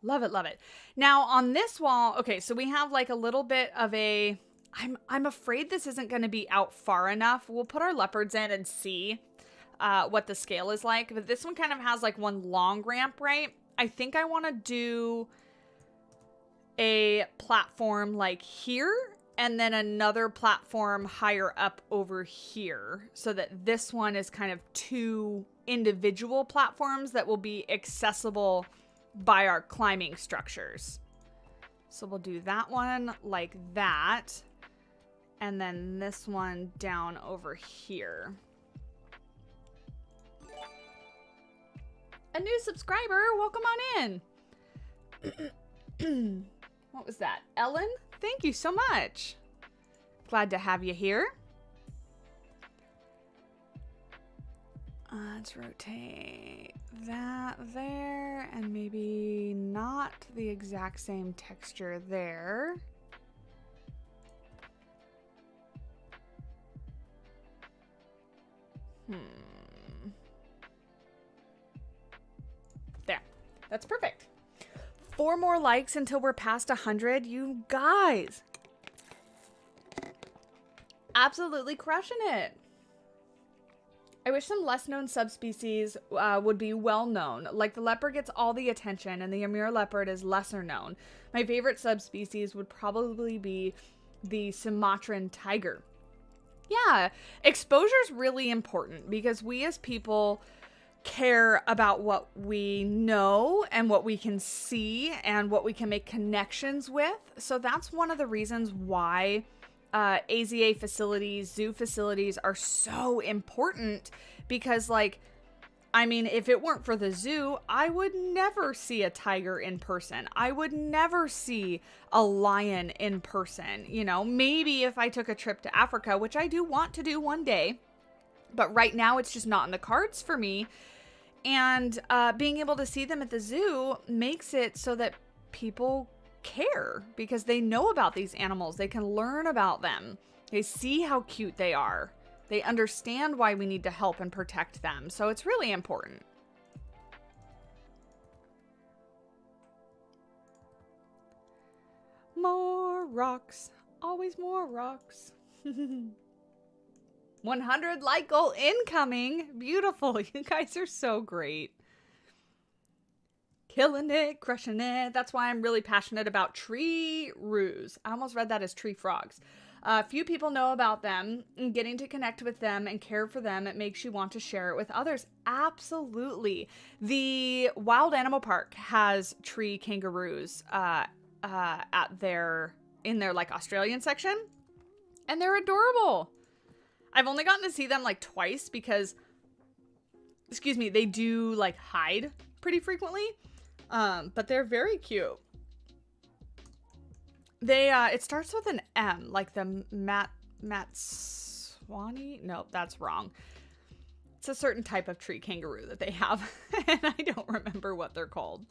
Love it, love it. Now on this wall, okay, so we have like a little bit of a, I'm afraid this isn't going to be out far enough. We'll put our leopards in and see what the scale is like. But this one kind of has like one long ramp, right? I think I want to do a platform like here and then another platform higher up over here so that this one is kind of two individual platforms that will be accessible by our climbing structures. So we'll do that one like that, and then this one down over here. A new subscriber, welcome on in. What was that? Ellen? Thank you so much. Glad to have you here. Let's rotate that there, and maybe not the exact same texture there. There. That's perfect. 4 more likes until we're past 100. You guys. Absolutely crushing it. I wish some less known subspecies would be well known. Like the leopard gets all the attention and the Amur Leopard is lesser known. My favorite subspecies would probably be the Sumatran tiger. Yeah, exposure is really important because we as people care about what we know and what we can see and what we can make connections with. So that's one of the reasons why AZA facilities, zoo facilities are so important, because like, I mean, if it weren't for the zoo, I would never see a tiger in person. I would never see a lion in person. You know, maybe if I took a trip to Africa, which I do want to do one day, but right now it's just not in the cards for me. And being able to see them at the zoo makes it so that people care because they know about these animals. They can learn about them. They see how cute they are. They understand why we need to help and protect them. So it's really important. More rocks. Always more rocks. 100 like goal incoming. Beautiful. You guys are so great. Killing it, crushing it. That's why I'm really passionate about tree roos. I almost read that as tree frogs. Few people know about them, and getting to connect with them and care for them, it makes you want to share it with others. Absolutely. The Wild Animal Park has tree kangaroos in their like Australian section, and they're adorable. I've only gotten to see them like twice because, excuse me, they do like hide pretty frequently. But they're very cute. They, it starts with an M, like the Matswani? No, that's wrong. It's a certain type of tree kangaroo that they have, and I don't remember what they're called.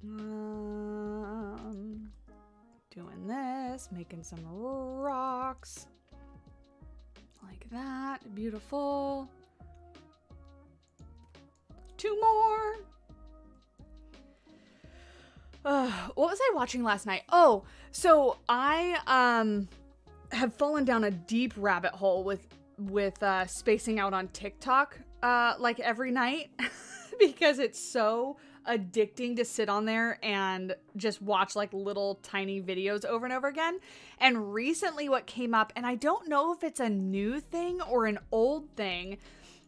Doing this, making some rocks. Like that, beautiful. 2 more. What was I watching last night? Oh, so I have fallen down a deep rabbit hole with spacing out on TikTok like every night because it's so addicting to sit on there and just watch like little tiny videos over and over again. And recently what came up, and I don't know if it's a new thing or an old thing,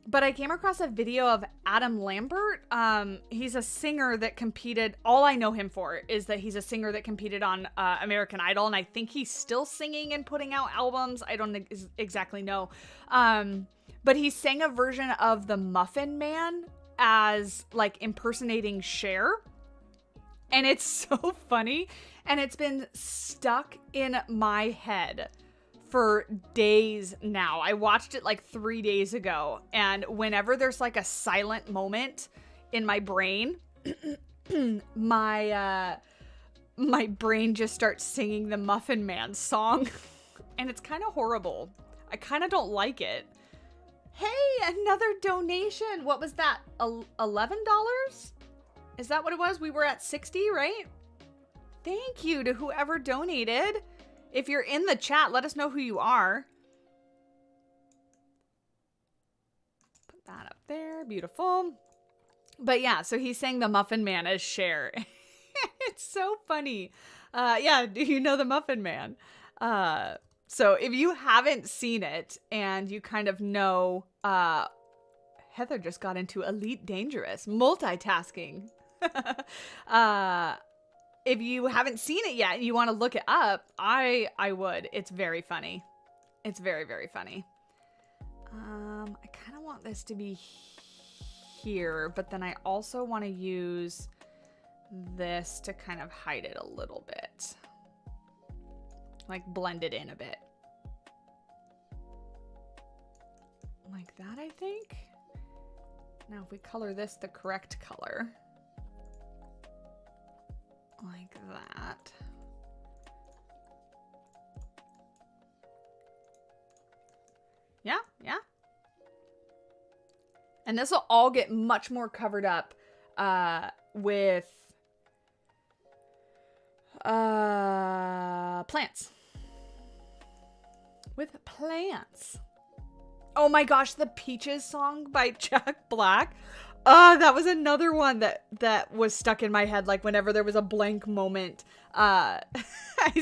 but I came across a video of Adam Lambert. He's a singer that competed. All I know him for is that he's a singer that competed on American Idol. And I think he's still singing and putting out albums. I don't exactly know. But he sang a version of the Muffin Man as like impersonating Cher. And it's so funny. And it's been stuck in my head for days now. I watched it like 3 days ago, and whenever there's like a silent moment in my brain, my brain just starts singing the Muffin Man song, and it's kind of horrible. I kind of don't like it. Hey, another donation. What was that? $11? Is that what it was? We were at 60, right? Thank you to whoever donated. If you're in the chat, let us know who you are. Put that up there. Beautiful. But yeah, so he sang the Muffin Man as Cher. It's so funny. Yeah, do you know the Muffin Man? So if you haven't seen it and you kind of know, Heather just got into Elite Dangerous, multitasking. If you haven't seen it yet and you want to look it up, I would. It's very funny. It's very, very funny. I kind of want this to be here, but then I also want to use this to kind of hide it a little bit. Like blend it in a bit. Like that, I think. Now if we color this the correct color. Like that. Yeah, yeah. And this will all get much more covered up with plants. With plants. Oh my gosh, the Peaches song by Jack Black. That was another one that was stuck in my head. Like whenever there was a blank moment, I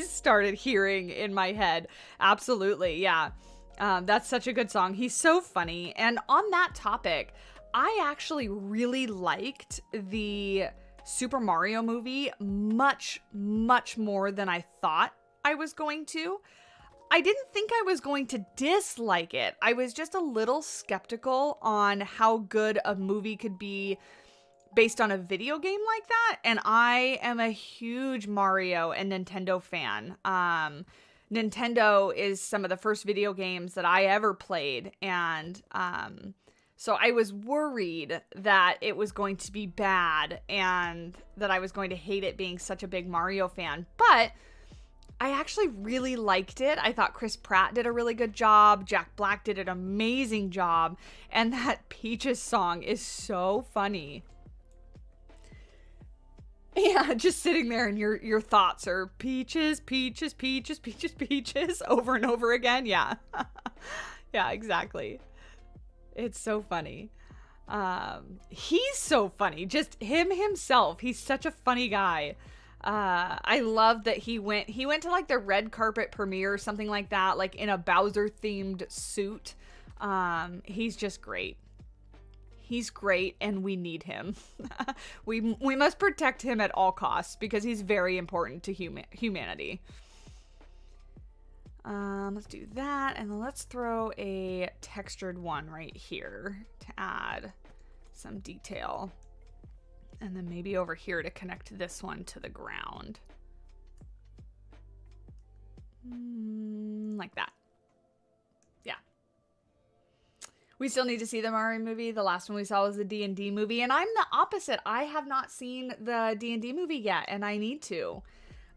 started hearing in my head. Absolutely. Yeah. That's such a good song. He's so funny. And on that topic, I actually really liked the Super Mario movie much, much more than I thought I was going to. I didn't think I was going to dislike it. I was just a little skeptical on how good a movie could be based on a video game like that. And I am a huge Mario and Nintendo fan. Nintendo is some of the first video games that I ever played. And so I was worried that it was going to be bad and that I was going to hate it being such a big Mario fan. But I actually really liked it. I thought Chris Pratt did a really good job. Jack Black did an amazing job. And that Peaches song is so funny. Yeah, just sitting there and your thoughts are Peaches, Peaches, Peaches, Peaches, Peaches over and over again. Yeah. Yeah, exactly. It's so funny. He's so funny. Just himself. He's such a funny guy. I love that he went to like the red carpet premiere or something like that, like in a Bowser themed suit. He's just great. He's great and we need him. We must protect him at all costs because he's very important to humanity. Let's do that. And then let's throw a textured one right here to add some detail. And then maybe over here to connect this one to the ground. Like that. Yeah. We still need to see the Mario movie. The last one we saw was the D&D movie, and I'm the opposite. I have not seen the D&D movie yet, and I need to.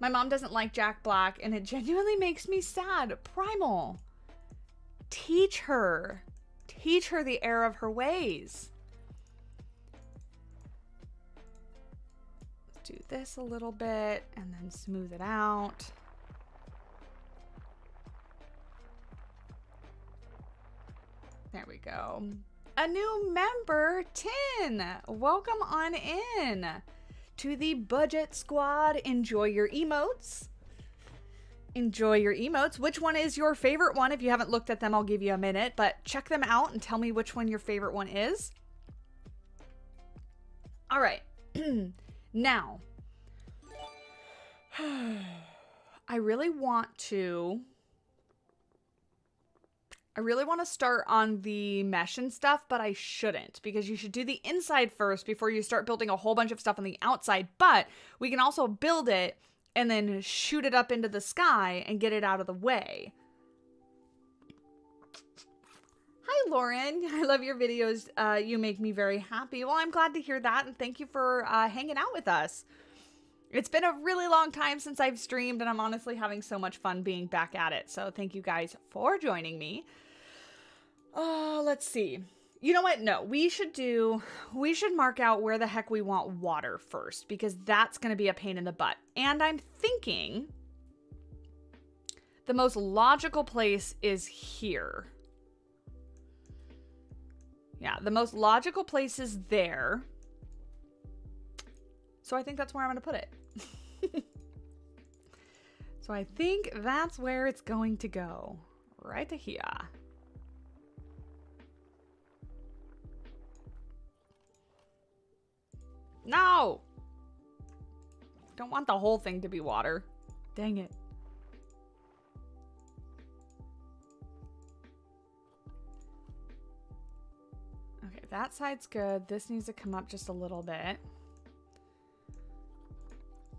My mom doesn't like Jack Black, and it genuinely makes me sad. Primal. Teach her. Teach her the error of her ways. Let's do this a little bit, and then smooth it out. There we go. A new member, Tin. Welcome on in to the Budget Squad. Enjoy your emotes. Enjoy your emotes. Which one is your favorite one? If you haven't looked at them, I'll give you a minute, but check them out and tell me which one your favorite one is. All right. Now, I really want to start on the mesh and stuff, but I shouldn't, because you should do the inside first before you start building a whole bunch of stuff on the outside. But we can also build it and then shoot it up into the sky and get it out of the way. Hi, Lauren. I love your videos. You make me very happy. Well, I'm glad to hear that, and thank you for hanging out with us. It's been a really long time since I've streamed, and I'm honestly having so much fun being back at it. So thank you guys for joining me. Let's see. You know what? No, we should mark out where the heck we want water first, because that's going to be a pain in the butt. And I'm thinking the most logical place is here. Yeah, the most logical place is there. So I think that's where I'm going to put it. So I think that's where it's going to go. Right to here. No! Don't want the whole thing to be water. Dang it. Okay, that side's good. This needs to come up just a little bit.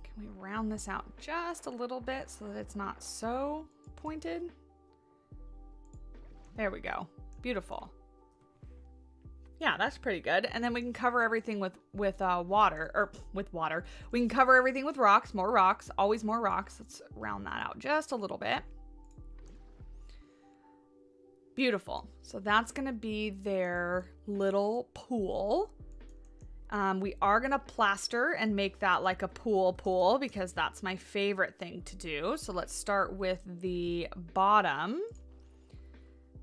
Can we round this out just a little bit so that it's not so pointed? There we go. Beautiful. Yeah, that's pretty good. And then we can cover everything with water. We can cover everything with rocks. More rocks. Always more rocks. Let's round that out just a little bit. Beautiful. So that's going to be their little pool. We are going to plaster and make that like a pool because that's my favorite thing to do. So let's start with the bottom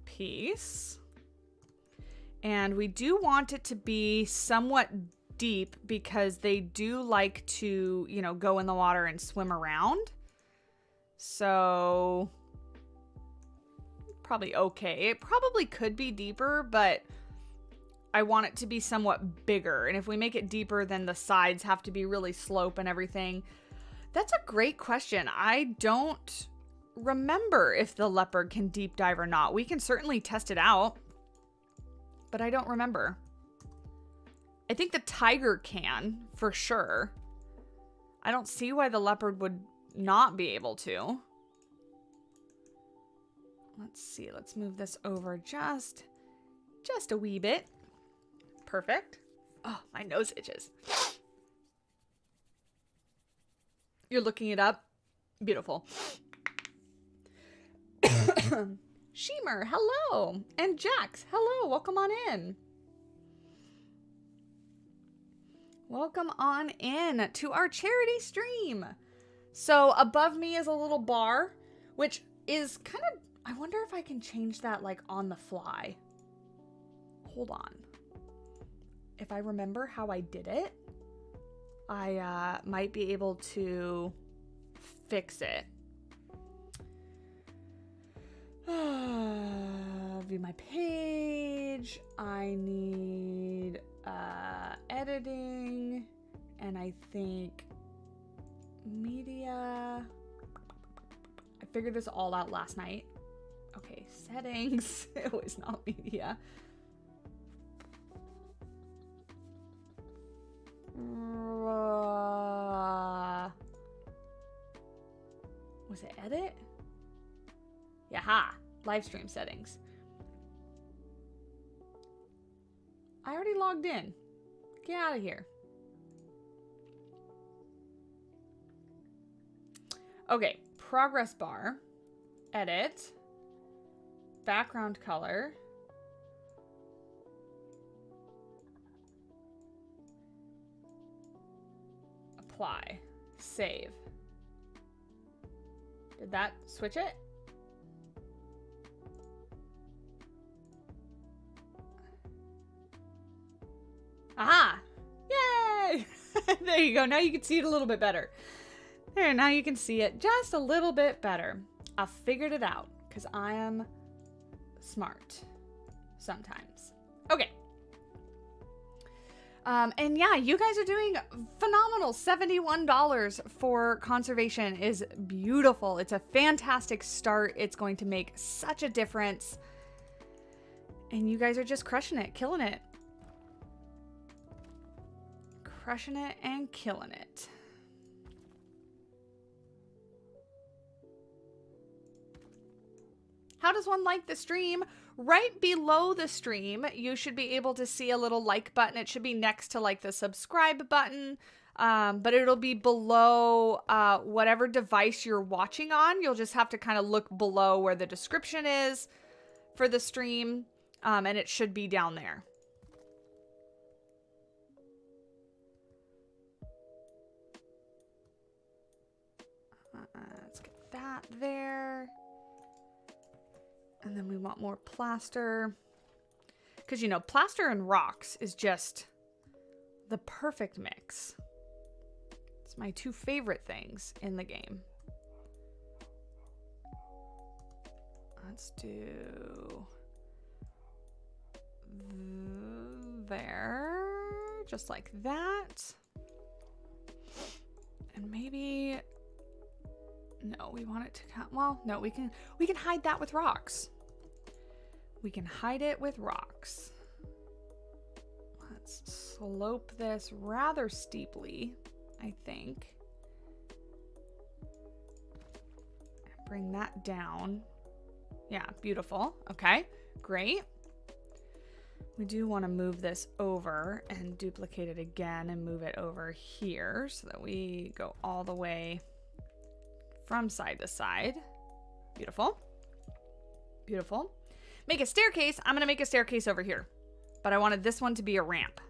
piece. And we do want it to be somewhat deep because they do like to, you know, go in the water and swim around. So probably okay. It probably could be deeper, but I want it to be somewhat bigger. And if we make it deeper, then the sides have to be really slope and everything. That's a great question. I don't remember if the leopard can deep dive or not. We can certainly test it out, but I don't remember. I think the tiger can, for sure. I don't see why the leopard would not be able to. Let's see. Let's move this over just a wee bit. Perfect. Oh, my nose itches. You're looking it up? Beautiful. Shemer, hello. And Jax, hello. Welcome on in. Welcome on in to our charity stream. So above me is a little bar, which is kind of, I wonder if I can change that like on the fly. Hold on. If I remember how I did it, I might be able to fix it. View my page. I need editing, and I think media. I figured this all out last night. Okay, settings. It was not media. Was it edit? Yaha. Livestream settings. I already logged in. Get out of here. Okay. Progress bar. Edit. Background color. Apply. Save. Did that switch it? Aha! Yay! There you go. Now you can see it a little bit better. There, now you can see it just a little bit better. I figured it out because I am smart sometimes. Okay. And yeah, you guys are doing phenomenal. $71 for conservation is beautiful. It's a fantastic start. It's going to make such a difference. And you guys are just crushing it, killing it. Crushing it and killing it. How does one like the stream? Right below the stream, you should be able to see a little like button. It should be next to like the subscribe button, but it'll be below whatever device you're watching on. You'll just have to kind of look below where the description is for the stream, and it should be down there. Let's get that there. And then we want more plaster. Because, you know, plaster and rocks is just the perfect mix. It's my two favorite things in the game. Let's do there. Just like that. And maybe... No, we want it to come. Well, no, we can hide that with rocks. We can hide it with rocks. Let's slope this rather steeply, I think. Bring that down. Yeah, beautiful. Okay, great. We do want to move this over and duplicate it again and move it over here so that we go all the way from side to side. Beautiful. Beautiful. Make a staircase. I'm going to make a staircase over here. But I wanted this one to be a ramp.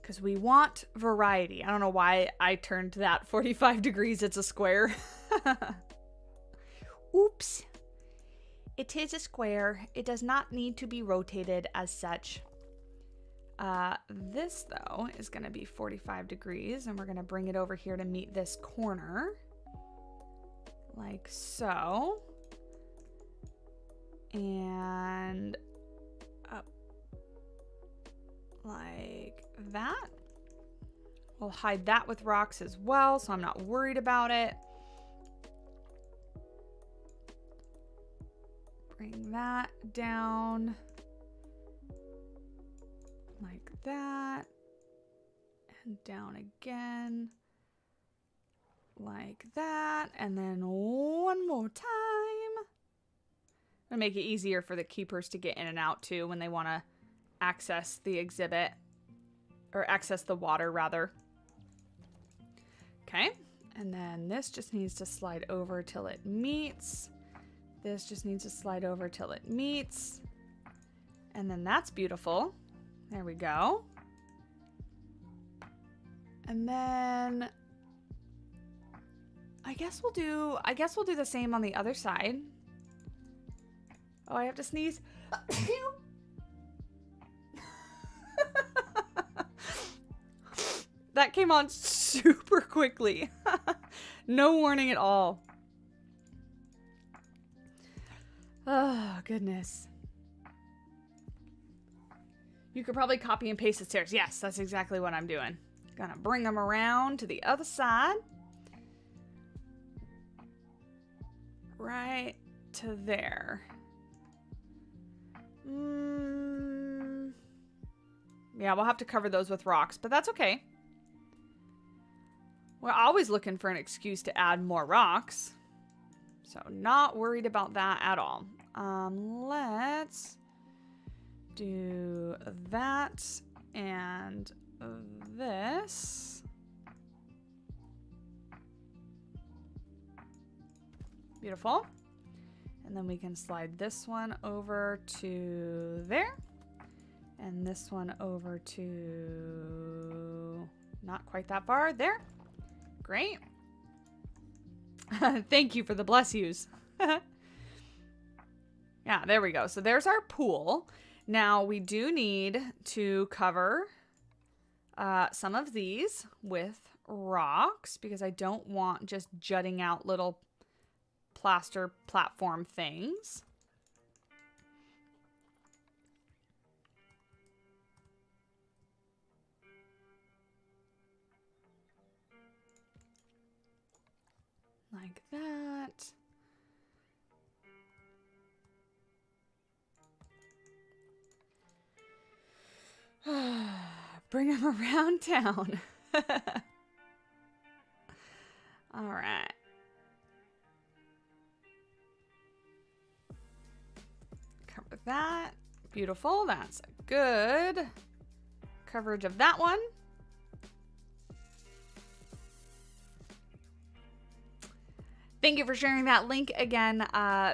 Because we want variety. I don't know why I turned that 45 degrees. It's a square. Oops. It is a square. It does not need to be rotated as such. This, though, is going to be 45 degrees, and we're going to bring it over here to meet this corner. Like so. And up like that. We'll hide that with rocks as well, so I'm not worried about it. Bring that down. Like that. And down again. Like that. And then one more time. It'll make it easier for the keepers to get in and out too when they want to access the exhibit. Or access the water, rather. Okay. And then this just needs to slide over till it meets. This just needs to slide over till it meets. And then that's beautiful. There we go. And then I guess we'll do the same on the other side. Oh, I have to sneeze. That came on super quickly. No warning at all. Oh, goodness. You could probably copy and paste the stairs. Yes, that's exactly what I'm doing. Gonna bring them around to the other side. Right to there. Yeah, we'll have to cover those with rocks, but that's okay. We're always looking for an excuse to add more rocks. So not worried about that at all. Let's do that and this. Beautiful. And then we can slide this one over to there. And this one over to not quite that far there. Great. Thank you for the bless yous. Yeah, there we go. So there's our pool. Now we do need to cover some of these with rocks because I don't want just jutting out little plaster platform things. Like that. Bring them around town. All right. Cover that. Beautiful. That's a good coverage of that one. Thank you for sharing that link again,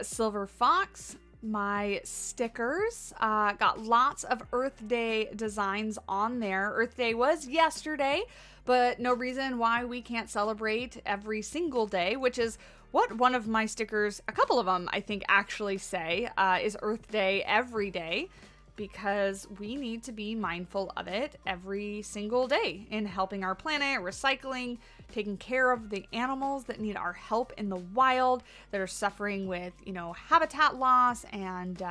Silver Fox. My stickers got lots of Earth Day designs on there. Earth Day was yesterday, but no reason why we can't celebrate every single day, which is what one of my stickers, a couple of them I think actually say, is Earth Day every day, because we need to be mindful of it every single day in helping our planet, recycling, taking care of the animals that need our help in the wild, that are suffering with, you know, habitat loss and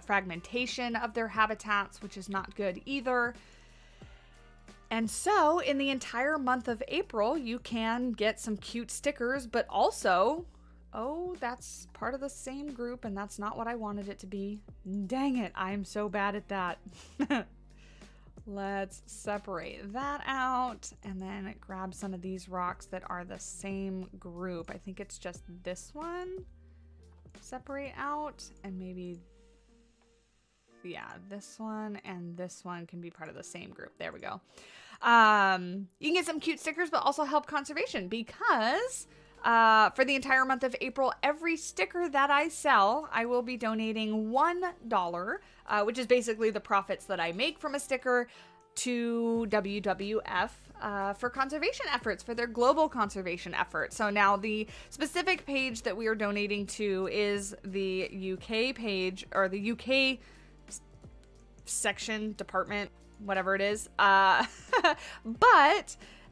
fragmentation of their habitats, which is not good either. And so in the entire month of April, you can get some cute stickers, but also, oh, that's part of the same group and that's not what I wanted it to be. Dang it, I'm so bad at that. Let's separate that out and then grab some of these rocks that are the same group. I think it's just this one. Separate out and maybe, yeah, this one and this one can be part of the same group. There we go. You can get some cute stickers, but also help conservation because for the entire month of April, every sticker that I sell, I will be donating $1, which is basically the profits that I make from a sticker, to WWF for conservation efforts, for their global conservation efforts. So now the specific page that we are donating to is the UK page, or the UK section, department, whatever it is. But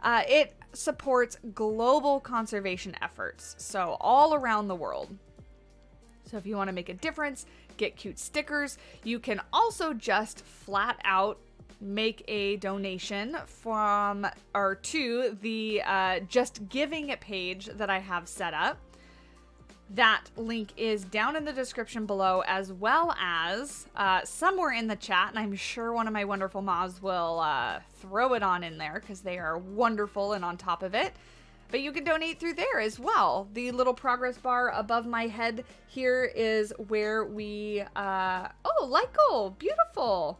it supports global conservation efforts, so all around the world. So if you want to make a difference, get cute stickers. You can also just flat out make a donation from or to the Just Giving page that I have set up. That link is down in the description below, as well as somewhere in the chat, and I'm sure one of my wonderful mods will throw it on in there because they are wonderful and on top of it. But you can donate through there as well. The little progress bar above my head here is where we... oh, Lyko! Beautiful!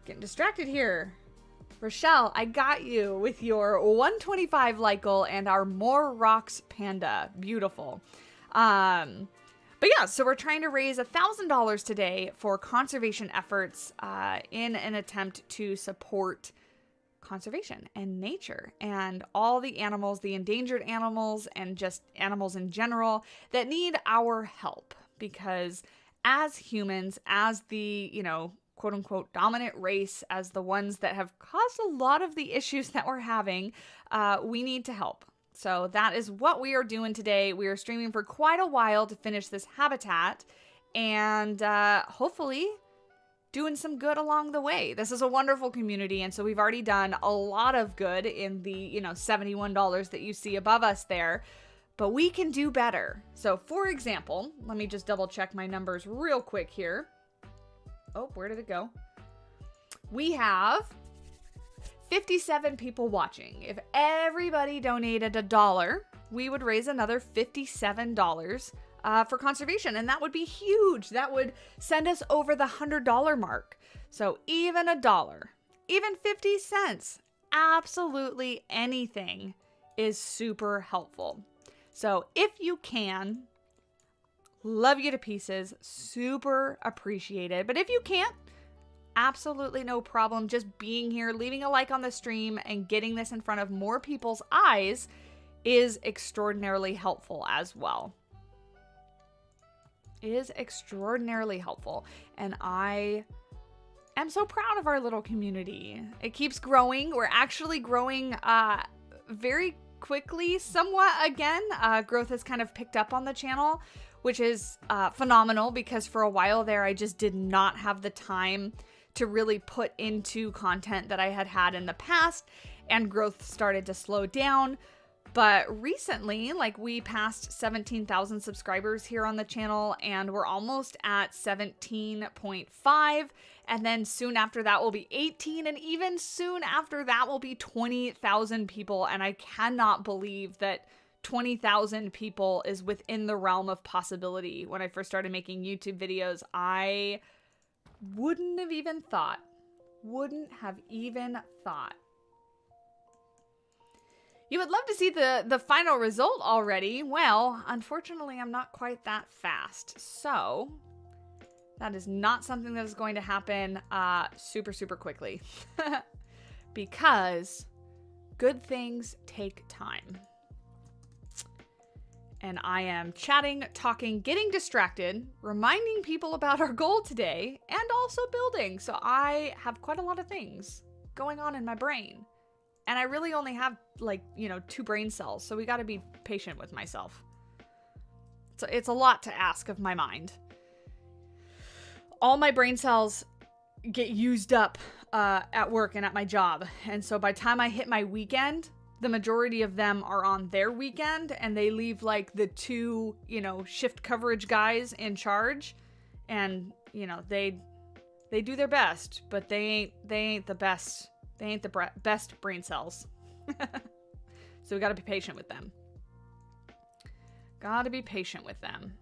Getting distracted here. Rochelle, I got you with your 125 Lyko and our More Rocks Panda. Beautiful. But yeah, so we're trying to raise $1,000 today for conservation efforts in an attempt to support conservation and nature and all the animals, the endangered animals, and just animals in general that need our help. Because as humans, as the, you know, quote unquote dominant race, as the ones that have caused a lot of the issues that we're having, we need to help. So that is what we are doing today. We are streaming for quite a while to finish this habitat and hopefully doing some good along the way. This is a wonderful community, and so we've already done a lot of good in the, you know, $71 that you see above us there, but we can do better. So for example, let me just double check my numbers real quick here. Oh, where did it go? We have 57 people watching. If everybody donated $1, we would raise another $57 for conservation, and that would be huge. That would send us over the $100 mark. So even $1, even 50 cents, absolutely anything is super helpful. So if you can, love you to pieces, super appreciated. But if you can't, absolutely no problem. Just being here, leaving a like on the stream, and getting this in front of more people's eyes is extraordinarily helpful as well. It is extraordinarily helpful. And I am so proud of our little community. It keeps growing. We're actually growing very quickly somewhat again. Growth has kind of picked up on the channel, which is phenomenal, because for a while there I just did not have the time to really put into content that I had had in the past, and growth started to slow down. But recently, like, we passed 17,000 subscribers here on the channel, and we're almost at 17.5, and then soon after that will be 18, and even soon after that will be 20,000 people, and I cannot believe that 20,000 people is within the realm of possibility. When I first started making YouTube videos, I wouldn't have even thought. You would love to see the final result already. Well, unfortunately, I'm not quite that fast. So that is not something that is going to happen super, super quickly. Because good things take time. And I am chatting, talking, getting distracted, reminding people about our goal today, and also building. So I have quite a lot of things going on in my brain. And I really only have, like, 2 brain cells. So we got to be patient with myself. So it's a lot to ask of my mind. All my brain cells get used up at work and at my job. And so by the time I hit my weekend, the majority of them are on their weekend, and they leave, like, the 2, shift coverage guys in charge. And, they do their best, but they ain't the best. They ain't the best brain cells. So we gotta be patient with them. Gotta be patient with them.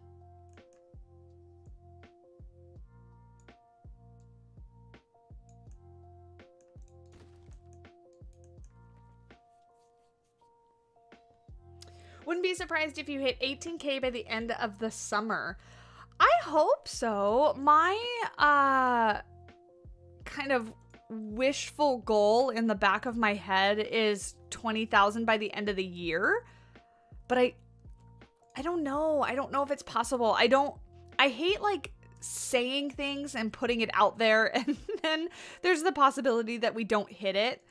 Wouldn't be surprised if you hit 18K by the end of the summer. I hope so. My kind of wishful goal in the back of my head is 20,000 by the end of the year. But I don't know. I don't know if it's possible. I hate, like, saying things and putting it out there, and then there's the possibility that we don't hit it.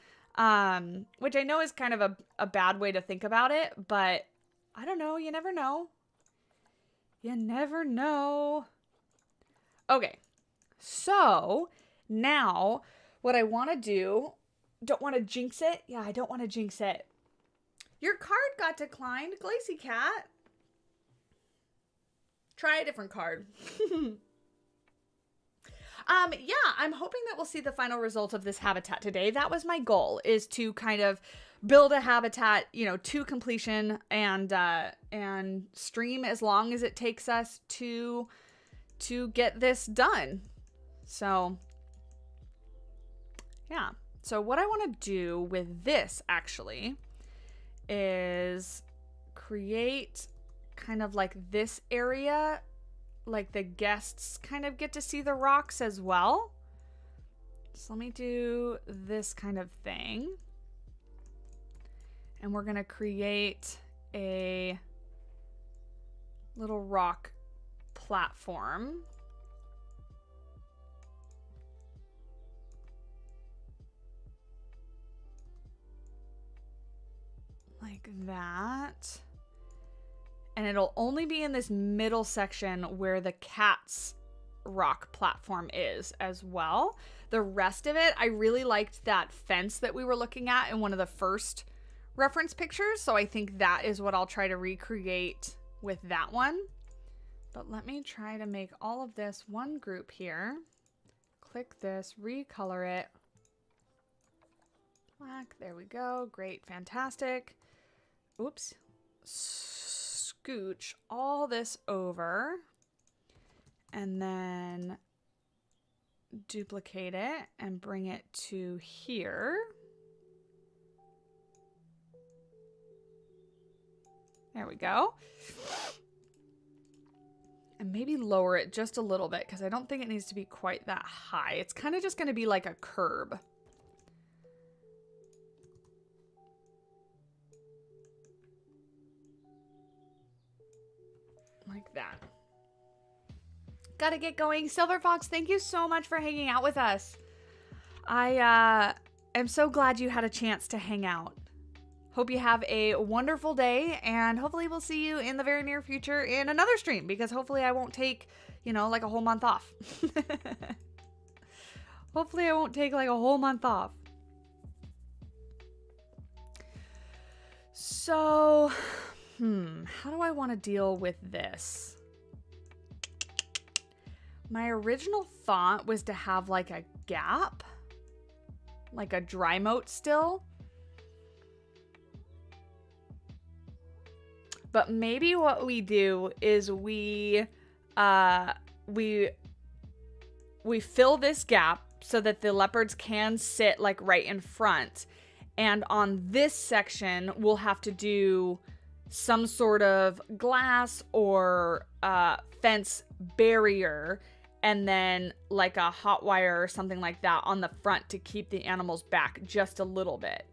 Which I know is kind of a bad way to think about it, but I don't know. You never know. You never know. Okay. So now what I want to do, don't want to jinx it. Yeah, I don't want to jinx it. Your card got declined, Glacy Cat. Try a different card. Yeah, I'm hoping that we'll see the final result of this habitat today. That was my goal, is to kind of build a habitat, to completion, and stream as long as it takes us to get this done. So yeah. So what I want to do with this actually is create kind of like this area, like the guests kind of get to see the rocks as well. So let me do this kind of thing. And we're going to create a little rock platform. Like that. And it'll only be in this middle section where the cat's rock platform is as well. The rest of it, I really liked that fence that we were looking at in one of the first reference pictures. So I think that is what I'll try to recreate with that one. But let me try to make all of this one group here. Click this, recolor it. Black, there we go. Great, fantastic. Oops. Scooch all this over and then duplicate it and bring it to here. There we go. And maybe lower it just a little bit because I don't think it needs to be quite that high. It's kind of just going to be like a curb. Like that. Gotta get going. Silver Fox, thank you so much for hanging out with us. I am so glad you had a chance to hang out. Hope you have a wonderful day, and hopefully we'll see you in the very near future in another stream, because hopefully I won't take, you know, like a whole month off. Hopefully I won't take like a whole month off. So, how do I want to deal with this? My original thought was to have like a gap, like a dry moat still. But maybe what we do is we fill this gap so that the leopards can sit like right in front. And on this section, we'll have to do some sort of glass or fence barrier, and then like a hot wire or something like that on the front to keep the animals back just a little bit.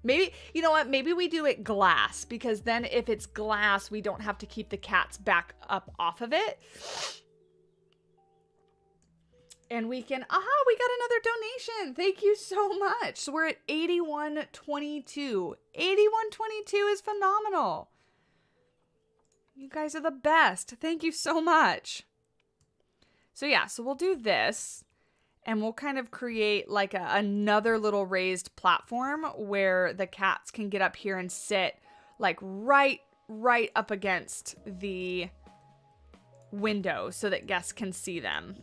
Maybe, you know what, maybe we do it glass, because then if it's glass, we don't have to keep the cats back up off of it. And we can, aha, we got another donation. Thank you so much. So we're at 8122. 8122 is phenomenal. You guys are the best. Thank you so much. So yeah, so we'll do this. And we'll kind of create like another little raised platform where the cats can get up here and sit like right up against the window so that guests can see them.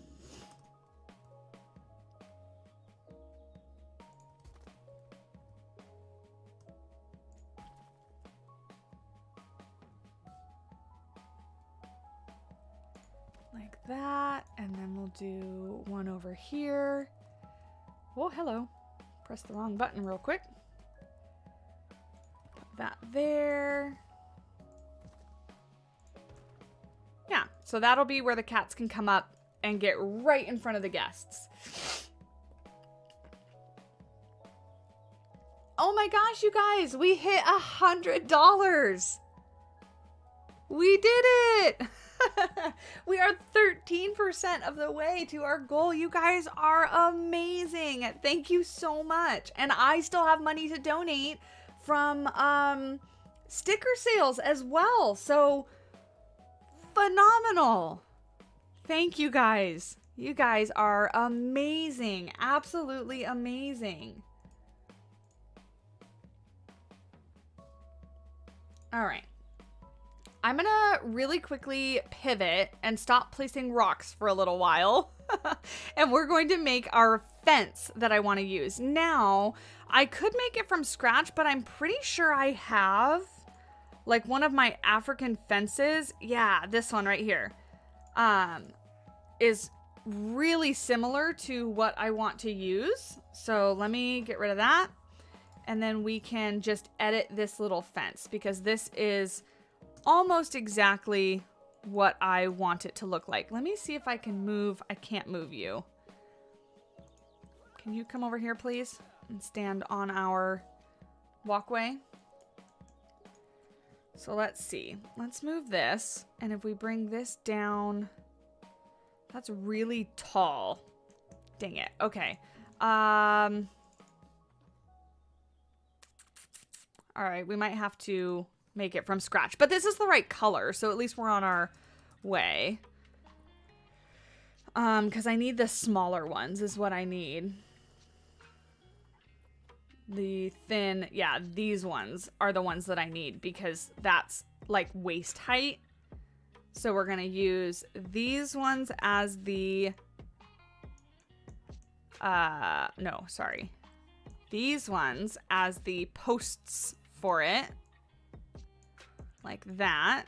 Like that, and then we'll do one over here. Oh, hello. Press the wrong button real quick. Put that there. Yeah, so that'll be where the cats can come up and get right in front of the guests. Oh my gosh, you guys, we hit $100. We did it. We are 13% of the way to our goal. You guys are amazing. Thank you so much. And I still have money to donate from sticker sales as well. So phenomenal. Thank you guys. You guys are amazing. Absolutely amazing. All right. I'm gonna really quickly pivot and stop placing rocks for a little while. And we're going to make our fence that I want to use. Now, I could make it from scratch, but I'm pretty sure I have like one of my African fences. Yeah, this one right here is really similar to what I want to use. So let me get rid of that. And then we can just edit this little fence, because this is almost exactly what I want it to look like. Let me see if I can move. I can't move you. Can you come over here, please, and stand on our walkway? So let's see. Let's move this. And if we bring this down, that's really tall. Dang it. Okay. All right. We might have to make it from scratch, but this is the right color, so at least we're on our way. Because I need the smaller ones is what I need. The thin, yeah, these ones are the ones that I need, because that's like waist height. So we're gonna use these ones as the no, sorry, these ones as the posts for it, like that.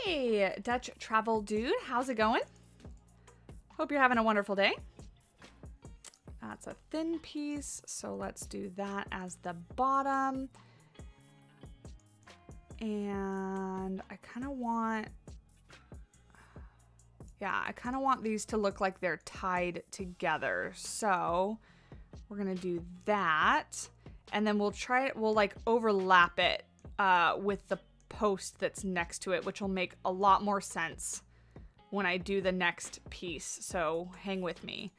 Hey, Dutch Travel Dude, how's it going? Hope you're having a wonderful day. That's a thin piece, so let's do that as the bottom. And I kind of want, yeah, I kind of want these to look like they're tied together. So we're gonna do that, and then we'll try it. We'll like overlap it with the post that's next to it, which will make a lot more sense when I do the next piece. So hang with me.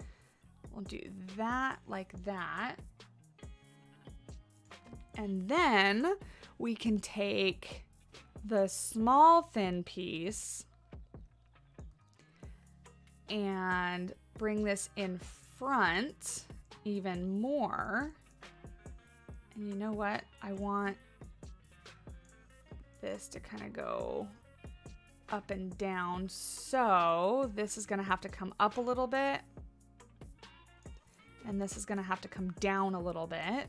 We'll do that like that. And then we can take the small thin piece and bring this in front even more. And you know what? I want this to kind of go up and down. So this is going to have to come up a little bit. And this is going to have to come down a little bit.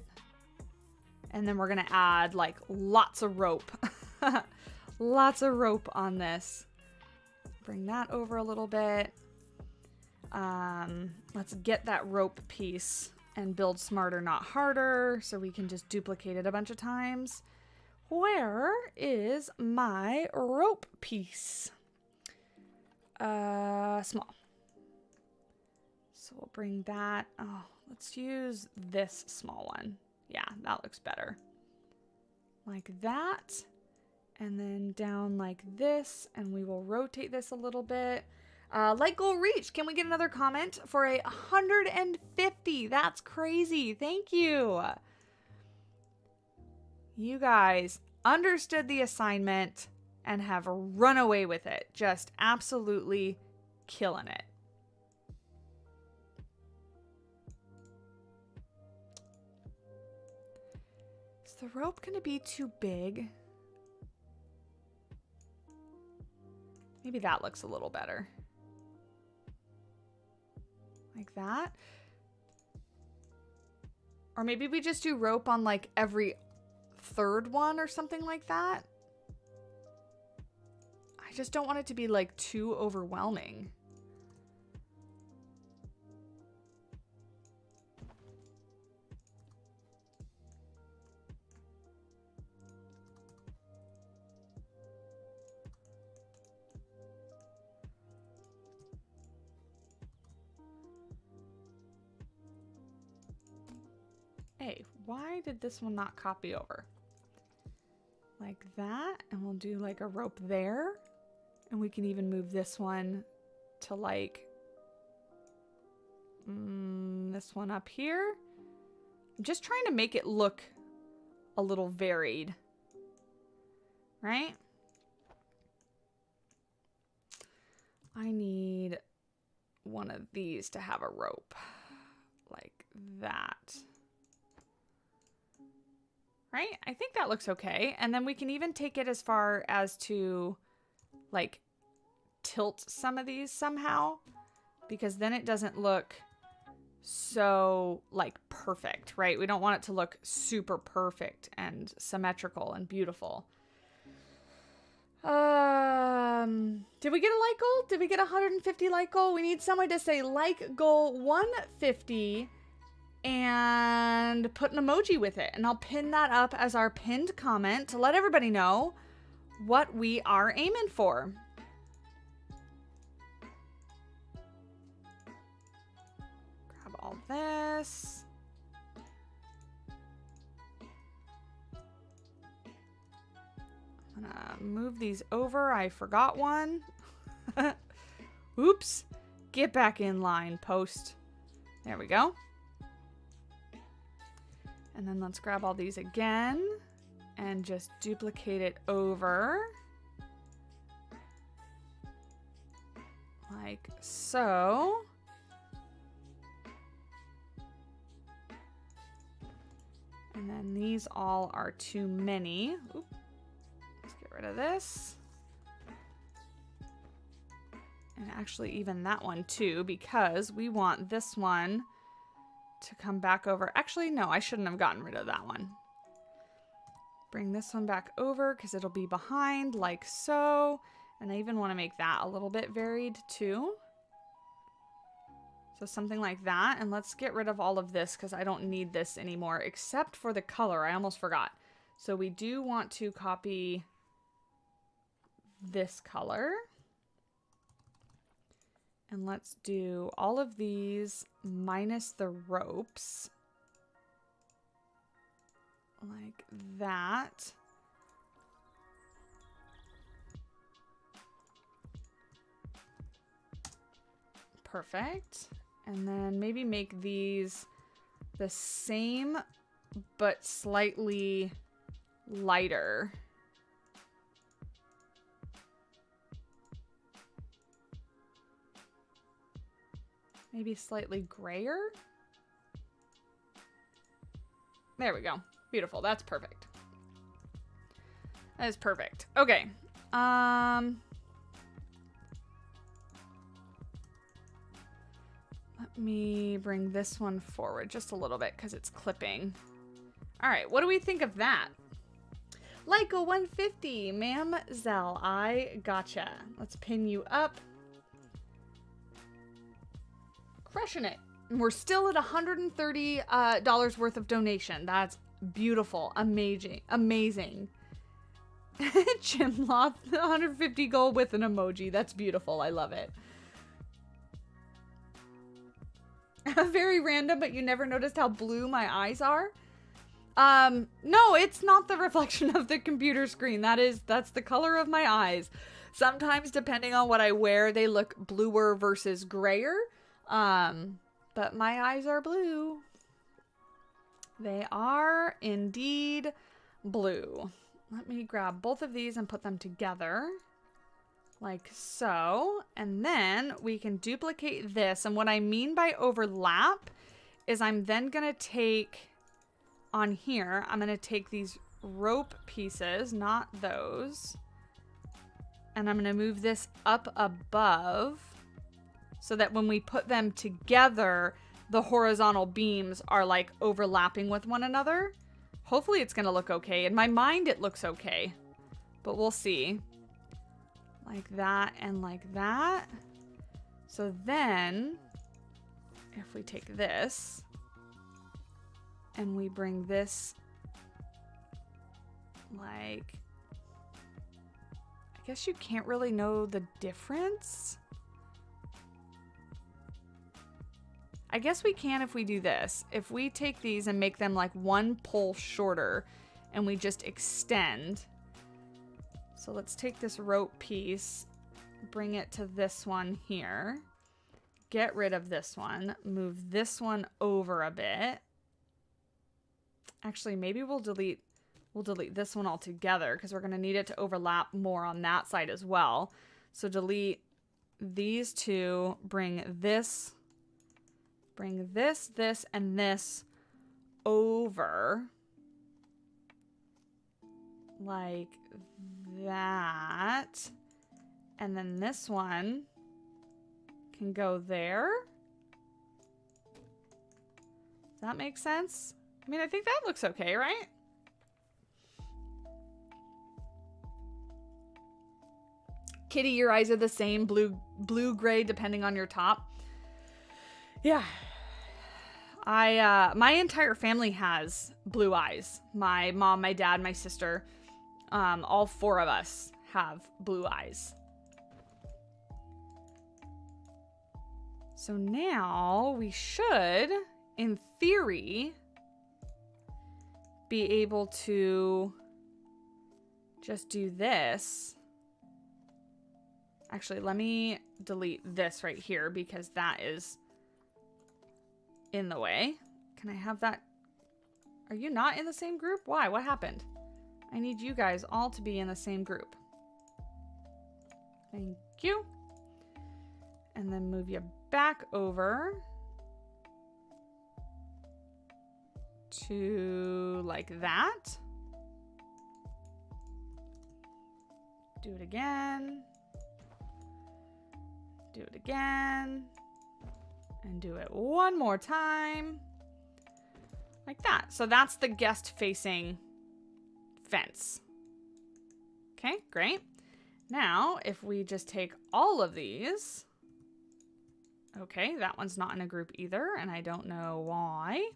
And then we're going to add like lots of rope. Lots of rope on this. Bring that over a little bit. Let's get that rope piece and build smarter, not harder. So we can just duplicate it a bunch of times. Where is my rope piece? Small. So we'll bring that. Oh, let's use this small one. Yeah, that looks better. Like that. And then down like this. And we will rotate this a little bit. Like goal reached. Can we get another comment for a 150? That's crazy. Thank you. You guys understood the assignment and have run away with it. Just absolutely killing it. Is the rope going to be too big? Maybe that looks a little better. Like that. Or maybe we just do rope on like every third one or something like that. I just don't want it to be like too overwhelming. Hey, why did this one not copy over? Like that, and we'll do like a rope there, and we can even move this one to like this one up here. I'm just trying to make it look a little varied, right? I need one of these to have a rope like that. Right? I think that looks okay. And then we can even take it as far as to like tilt some of these somehow, because then it doesn't look so like perfect, right? We don't want it to look super perfect and symmetrical and beautiful. Did we get a like goal? Did we get 150 like goal? We need someone to say like goal 150 and put an emoji with it. And I'll pin that up as our pinned comment to let everybody know what we are aiming for. Grab all this. I'm gonna move these over. I forgot one. Oops. Get back in line, post. There we go. And then let's grab all these again and just duplicate it over. Like so. And then these all are too many. Oop. Let's get rid of this. And actually even that one too, because we want this one to come back over. Actually, no, I shouldn't have gotten rid of that one. Bring this one back over because it'll be behind like so. And I even want to make that a little bit varied too. So something like that. And let's get rid of all of this because I don't need this anymore except for the color. I almost forgot. So we do want to copy this color. And let's do all of these minus the ropes. Like that. Perfect. And then maybe make these the same, but slightly lighter. Maybe slightly grayer. There we go. Beautiful. That's perfect. That is perfect. Okay. Let me bring this one forward just a little bit because it's clipping. All right. What do we think of that? Like a 150, ma'am Zell. I gotcha. Let's pin you up. Crushing it. And we're still at $130 worth of donation. That's beautiful. Amazing. Amazing. Chimloth, 150 gold with an emoji. That's beautiful. I love it. Very random, but you never noticed how blue my eyes are? No, it's not the reflection of the computer screen. That's the color of my eyes. Sometimes, depending on what I wear, they look bluer versus grayer. But my eyes are blue. They are indeed blue. Let me grab both of these and put them together. Like so. And then we can duplicate this. And what I mean by overlap is I'm then going to take on here, I'm going to take these rope pieces, not those. And I'm going to move this up above so that when we put them together, the horizontal beams are like overlapping with one another. Hopefully it's going to look okay. In my mind, it looks okay, but we'll see. Like that and like that. So then if we take this and we bring this like, I guess you can't really know the difference. I guess we can if we do this. If we take these and make them like one pull shorter and we just extend. So let's take this rope piece, bring it to this one here, get rid of this one, move this one over a bit. Actually, maybe we'll delete this one altogether because we're going to need it to overlap more on that side as well. So delete these two, bring this, and this over like that. And then this one can go there. Does that make sense? I mean, I think that looks okay, right? Kitty, your eyes are the same, blue, gray, depending on your top. Yeah. My entire family has blue eyes. My mom, my dad, my sister, all four of us have blue eyes. So now we should, in theory, be able to just do this. Actually, let me delete this right here because that is in the way. Can I have that? Are you not in the same group? Why? What happened? I need you guys all to be in the same group. Thank you. And then move you back over to like that. Do it again. Do it again. And do it one more time. Like that. So that's the guest-facing fence. Okay, great. Now, if we just take all of these. Okay, that one's not in a group either, and I don't know why.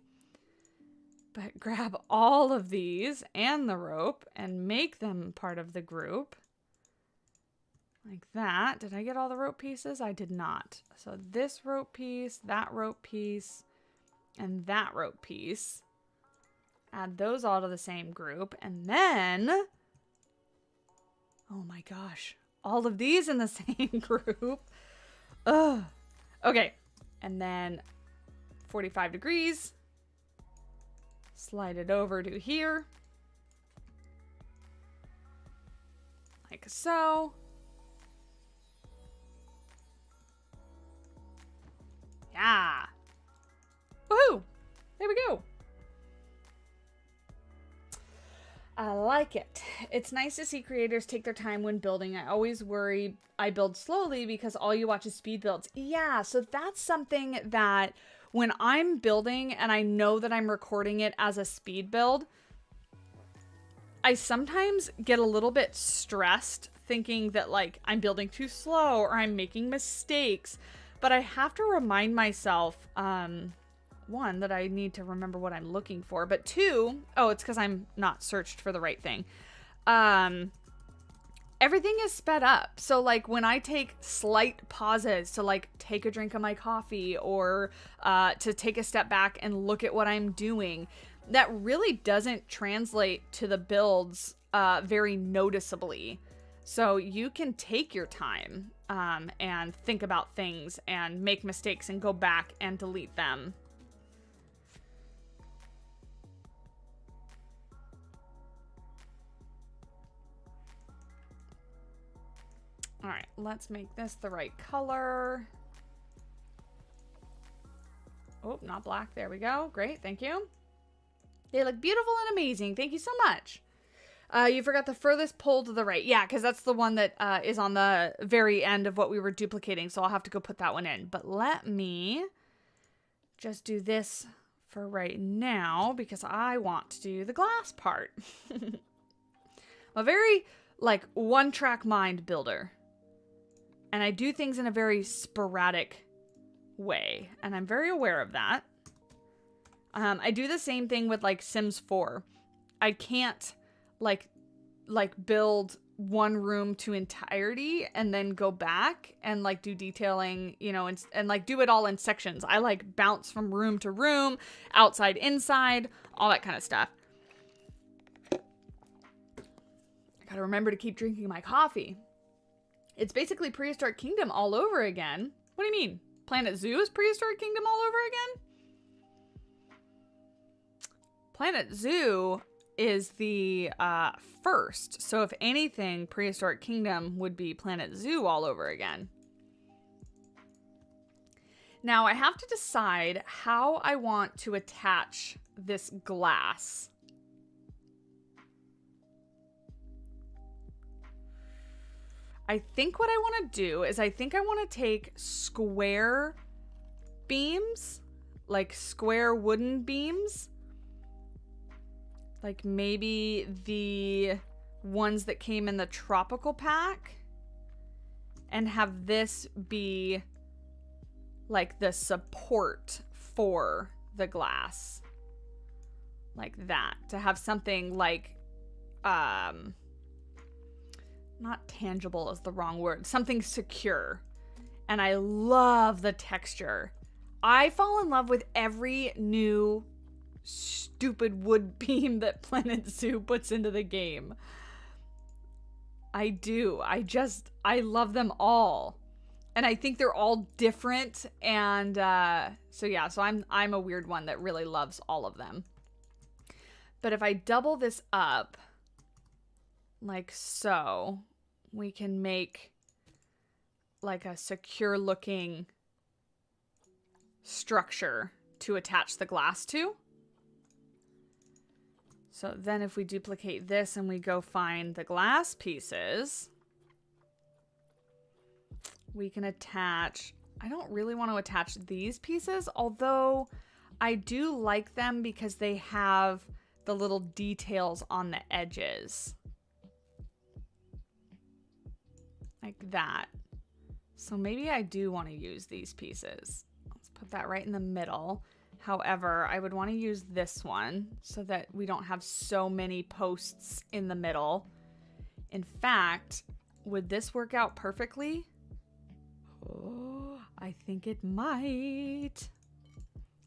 But grab all of these and the rope and make them part of the group. Like that. Did I get all the rope pieces? I did not. So this rope piece, that rope piece, and that rope piece. Add those all to the same group. And then, oh my gosh, all of these in the same group. Ugh. Okay. And then 45 degrees. Slide it over to here. Like so. Yeah. Woohoo! There we go. I like it. It's nice to see creators take their time when building. I always worry I build slowly because all you watch is speed builds. Yeah, so that's something that when I'm building and I know that I'm recording it as a speed build, I sometimes get a little bit stressed thinking that like I'm building too slow or I'm making mistakes. But I have to remind myself, one, that I need to remember what I'm looking for. But two, oh, it's because I'm not searched for the right thing. Everything is sped up. So like when I take slight pauses to like take a drink of my coffee or to take a step back and look at what I'm doing, that really doesn't translate to the builds very noticeably. So you can take your time and think about things and make mistakes and go back and delete them. All right, let's make this the right color. Oh, not black. There we go. Great. Thank you. They look beautiful and amazing. Thank you so much. You forgot the furthest pole to the right. Yeah, because that's the one that is on the very end of what we were duplicating. So I'll have to go put that one in. But let me just do this for right now because I want to do the glass part. A very, like, one-track mind builder. And I do things in a very sporadic way. And I'm very aware of that. I do the same thing with, like, Sims 4. I can't like build one room to entirety and then go back and like do detailing, you know, and like do it all in sections. I like bounce from room to room, outside, inside, all that kind of stuff. I gotta remember to keep drinking my coffee. It's basically Prehistoric Kingdom all over again. What do you mean? Planet Zoo is Prehistoric Kingdom all over again? Planet Zoo is the first. So if anything, Prehistoric Kingdom would be Planet Zoo all over again. Now I have to decide how I want to attach this glass. I think what I want to do is I think I want to take square beams, like square wooden beams. Like maybe the ones that came in the tropical pack and have this be like the support for the glass. Like that. To have something like, not tangible is the wrong word. Something secure. And I love the texture. I fall in love with every new stupid wood beam that Planet Zoo puts into the game. I do. I love them all. And I think they're all different. And so yeah, so I'm a weird one that really loves all of them. But if I double this up like so, we can make like a secure looking structure to attach the glass to. So then if we duplicate this and we go find the glass pieces, we can attach, I don't really want to attach these pieces, although I do like them because they have the little details on the edges. Like that. So maybe I do want to use these pieces. Let's put that right in the middle. However, I would want to use this one so that we don't have so many posts in the middle. In fact, would this work out perfectly? Oh, I think it might.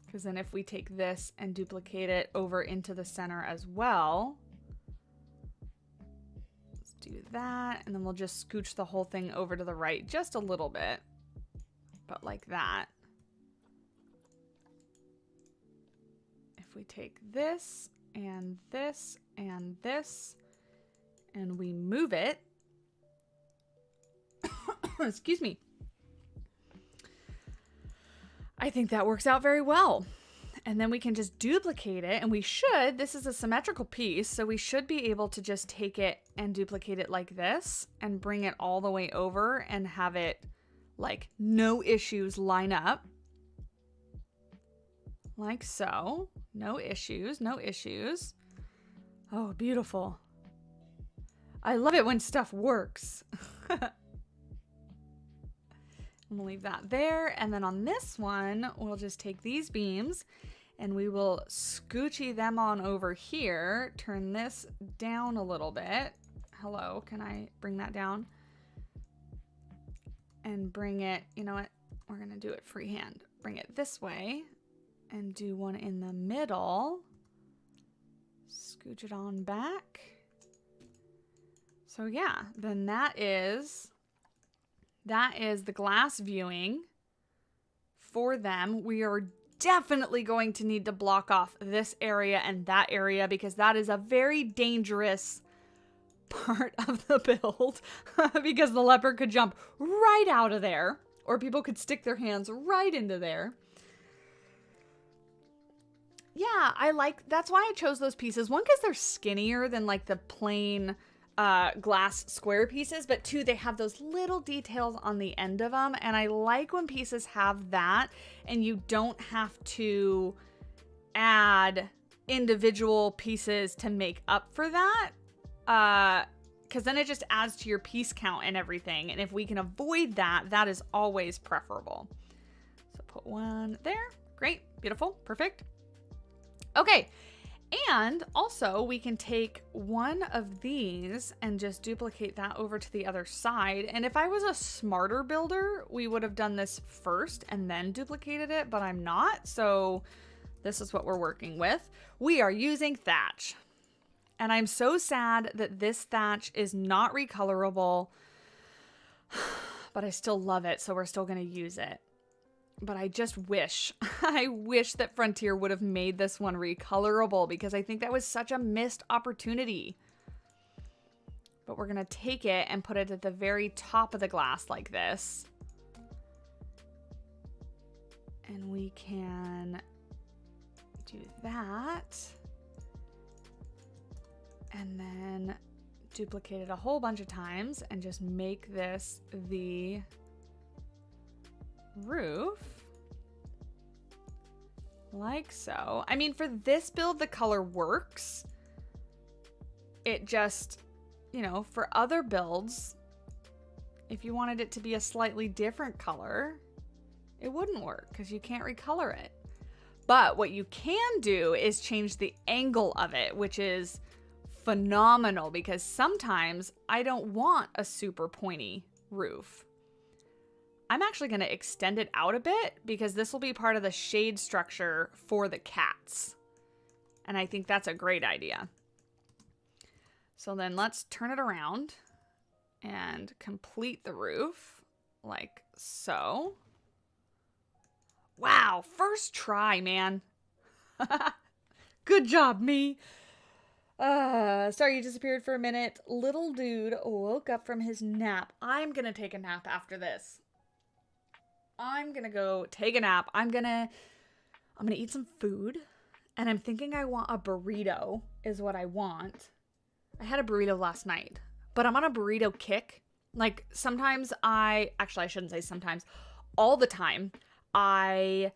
Because then if we take this and duplicate it over into the center as well, let's do that. And then we'll just scooch the whole thing over to the right just a little bit, but like that. If we take this and this and this and we move it, excuse me, I think that works out very well. And then we can just duplicate it, and we should, this is a symmetrical piece, so we should be able to just take it and duplicate it like this and bring it all the way over and have it like no issues line up. Like so. No issues, no issues. Oh, beautiful. I love it when stuff works. We'll leave that there. And then on this one, we'll just take these beams and we will scoochy them on over here. Turn this down a little bit. Hello, can I bring that down? And bring it, you know what? We're gonna do it freehand. Bring it this way and do one in the middle. Scooch it on back. So yeah, then that is the glass viewing for them. We are definitely going to need to block off this area and that area because that is a very dangerous part of the build because the leopard could jump right out of there or people could stick their hands right into there. Yeah, that's why I chose those pieces. One, because they're skinnier than like the plain glass square pieces, but two, they have those little details on the end of them, and I like when pieces have that and you don't have to add individual pieces to make up for that, because then it just adds to your piece count and everything, and if we can avoid that, that is always preferable. So put one there. Great, beautiful, perfect. Okay. And also we can take one of these and just duplicate that over to the other side. And if I was a smarter builder, we would have done this first and then duplicated it, but I'm not. So this is what we're working with. We are using thatch. And I'm so sad that this thatch is not recolorable, but I still love it. So we're still going to use it. But I just wish, I wish that Frontier would have made this one recolorable because I think that was such a missed opportunity. But we're going to take it and put it at the very top of the glass like this. And we can do that. And then duplicate it a whole bunch of times and just make this the roof like so. I mean, for this build the color works. It just, you know, for other builds, if you wanted it to be a slightly different color, it wouldn't work because you can't recolor it. But what you can do is change the angle of it, which is phenomenal because sometimes I don't want a super pointy roof. I'm actually going to extend it out a bit because this will be part of the shade structure for the cats. And I think that's a great idea. So then let's turn it around and complete the roof like so. Wow, first try, man. Good job, me. Sorry you disappeared for a minute. Little dude woke up from his nap. I'm going to take a nap after this. I'm gonna go take a nap. I'm gonna eat some food, and I'm thinking I want a burrito. is what I want. I had a burrito last night, but I'm on a burrito kick. Like sometimes actually I shouldn't say sometimes, all the time I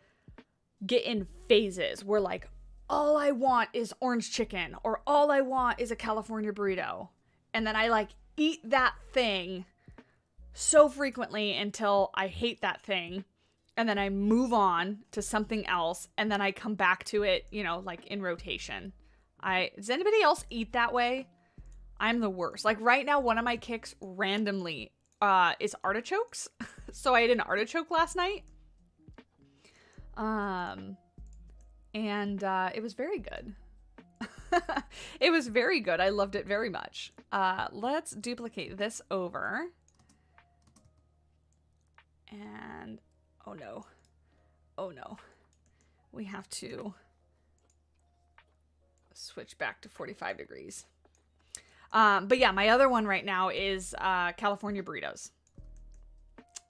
get in phases where like all I want is orange chicken or all I want is a California burrito. And then I like eat that thing so frequently until I hate that thing. And then I move on to something else. And then I come back to it, you know, like in rotation. Does anybody else eat that way? I'm the worst. Like right now, one of my kicks randomly is artichokes. So I ate an artichoke last night. And it was very good. It was very good. I loved it very much. Let's duplicate this over. And, oh no. Oh no. We have to switch back to 45 degrees. But yeah, my other one right now is California burritos.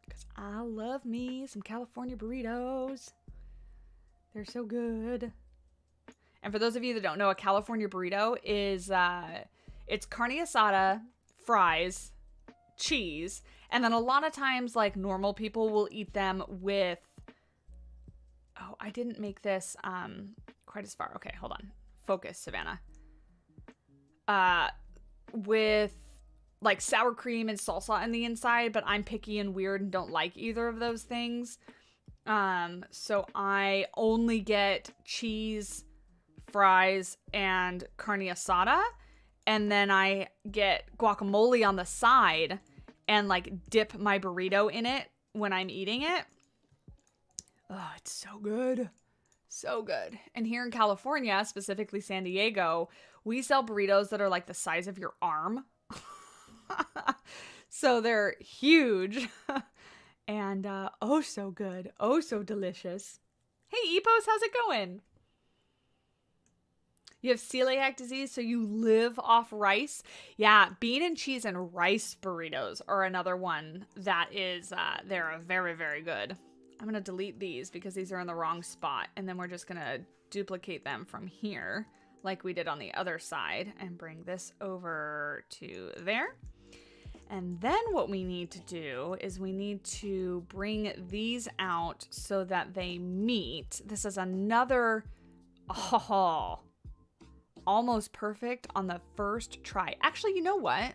Because I love me some California burritos. They're so good. And for those of you that don't know, a California burrito is, it's carne asada, fries, cheese, and then a lot of times, like, normal people will eat them with, oh, I didn't make this, quite as far. Okay, hold on. Focus, Savannah. With, like, sour cream and salsa on the inside, but I'm picky and weird and don't like either of those things. So I only get cheese, fries, and carne asada, and then I get guacamole on the side and like dip my burrito in it when I'm eating it. Oh, it's so good. So good. And here in California, specifically San Diego, we sell burritos that are like the size of your arm. So they're huge. And oh, so good. Oh, so delicious. Hey, Epos, how's it going? You have celiac disease, so you live off rice? Yeah, bean and cheese and rice burritos are another one that is, they're very, very good. I'm going to delete these because these are in the wrong spot. And then we're just going to duplicate them from here like we did on the other side and bring this over to there. And then what we need to do is we need to bring these out so that they meet. This is another, oh, almost perfect on the first try. Actually, you know what?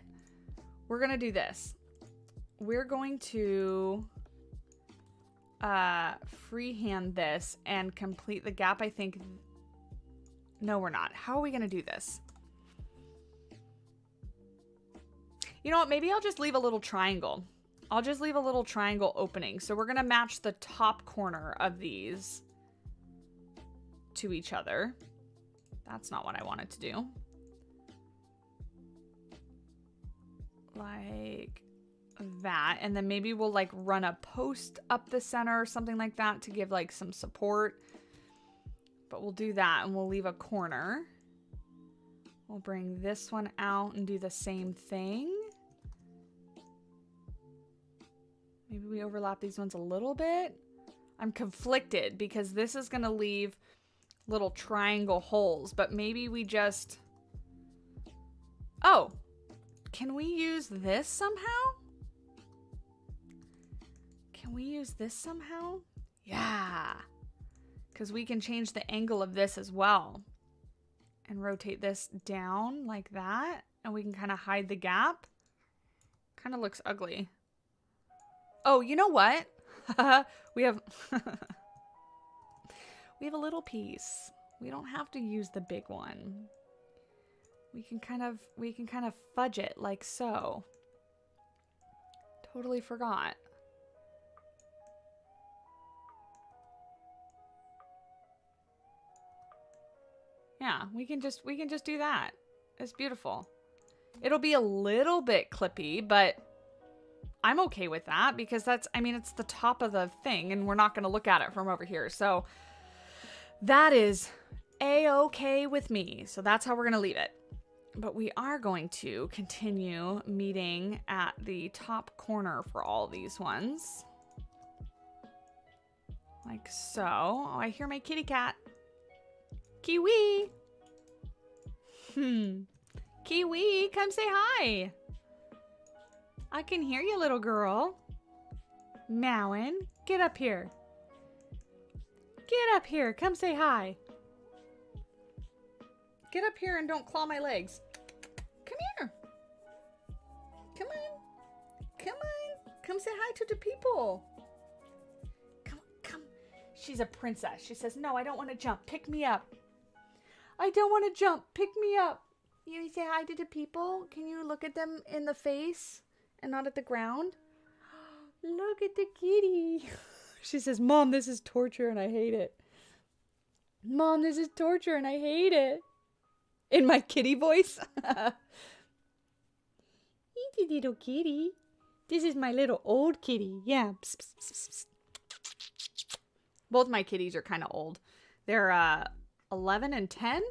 We're going to do this. We're going to freehand this and complete the gap, I think. No, we're not. How are we going to do this? You know what? Maybe I'll just leave a little triangle. I'll just leave a little triangle opening. So we're going to match the top corner of these to each other. That's not what I wanted to do. Like that. And then maybe we'll like run a post up the center or something like that to give like some support. But we'll do that and we'll leave a corner. We'll bring this one out and do the same thing. Maybe we overlap these ones a little bit. I'm conflicted because this is going to leave little triangle holes, but maybe we just... Oh, can we use this somehow? Can we use this somehow? Yeah, because we can change the angle of this as well and rotate this down like that, and we can kind of hide the gap. Kind of looks ugly. Oh, you know what? We have we have a little piece. We don't have to use the big one. We can kind of fudge it like so. Totally forgot. Yeah, we can just do that. It's beautiful. It'll be a little bit clippy, but I'm okay with that because that's, I mean, it's the top of the thing and we're not going to look at it from over here. So that is a-okay with me. So that's how we're going to leave it. But we are going to continue meeting at the top corner for all these ones. Like so. Oh, I hear my kitty cat. Kiwi. Kiwi, come say hi. I can hear you, little girl. Mowen, get up here. Get up here. Come say hi. Get up here and don't claw my legs. Come here. Come on. Come on. Come say hi to the people. Come, come. She's a princess. She says, no, I don't want to jump. Pick me up. I don't want to jump. Pick me up. You say hi to the people? Can you look at them in the face and not at the ground? Look at the kitty. She says, Mom, this is torture and I hate it. Mom, this is torture and I hate it. In my kitty voice. Eat a little kitty. This is my little old kitty. Yeah. Psst, psst, psst, psst. Both my kitties are kind of old. They're 11 and 10.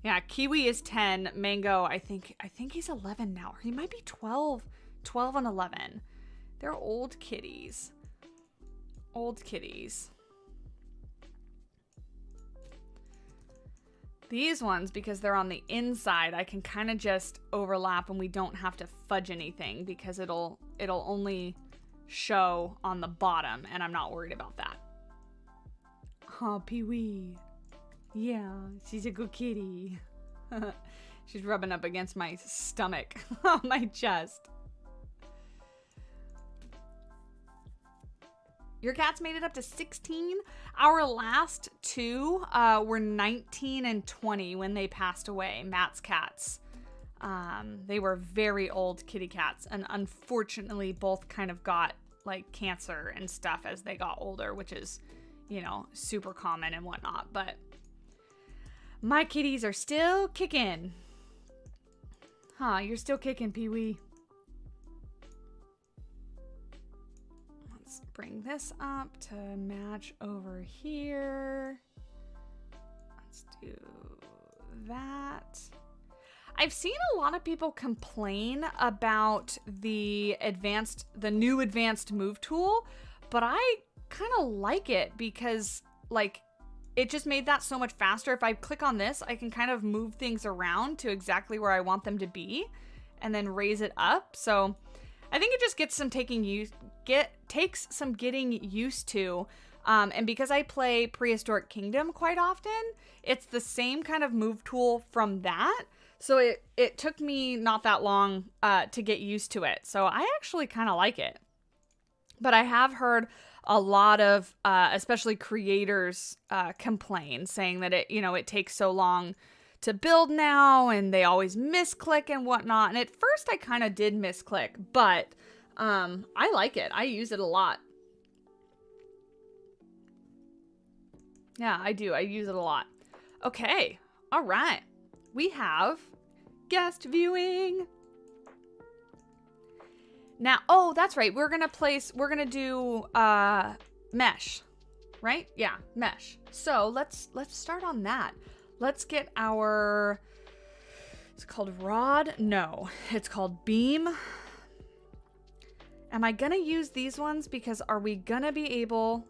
Yeah, Kiwi is 10. Mango, I think he's 11 now. Or he might be 12 and 11. They're old kitties. Old kitties. These ones, because they're on the inside, I can kind of just overlap and we don't have to fudge anything because it'll only show on the bottom and I'm not worried about that. Oh, Pee-wee. Yeah, she's a good kitty. She's rubbing up against my stomach on my chest. Your cats made it up to 16. Our last two were 19 and 20 when they passed away. Matt's cats. They were very old kitty cats, and unfortunately both kind of got like cancer and stuff as they got older, which is, you know, super common and whatnot. But my kitties are still kicking. Huh, you're still kicking, Pee-wee. Let's bring this up to match over here. Let's do that. I've seen a lot of people complain about the new advanced move tool, but I kind of like it because like it just made that so much faster. If I click on this, I can kind of move things around to exactly where I want them to be and then raise it up. So I think it just gets some takes some getting used to. And because I play Prehistoric Kingdom quite often, it's the same kind of move tool from that. So it took me not that long to get used to it. So I actually kind of like it. But I have heard a lot of, especially creators, complain, saying that it takes so long to build now, and they always misclick and whatnot. And at first, I kind of did misclick, but I like it. I use it a lot. Yeah, I do. I use it a lot. Okay. All right. We have guest viewing. Now, oh, that's right. We're going to do mesh, right? Yeah, mesh. So let's start on that. Let's get our, it's called rod? No, it's called beam. Am I going to use these ones? Because are we going to be able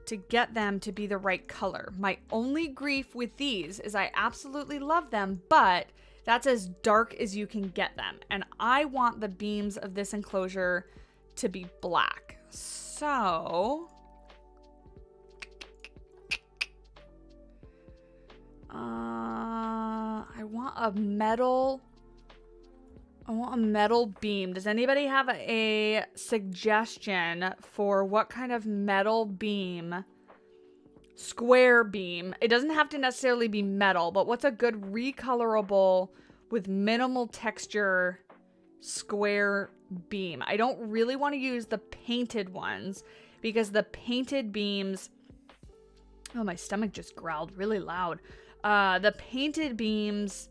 to get them to be the right color? My only grief with these is I absolutely love them, but that's as dark as you can get them. And I want the beams of this enclosure to be black. So I want a metal beam. Does anybody have a suggestion for what kind of metal beam? Square beam. It doesn't have to necessarily be metal, but what's a good recolorable with minimal texture square beam? I don't really want to use the painted ones because the painted beams, oh, my stomach just growled really loud. The painted beams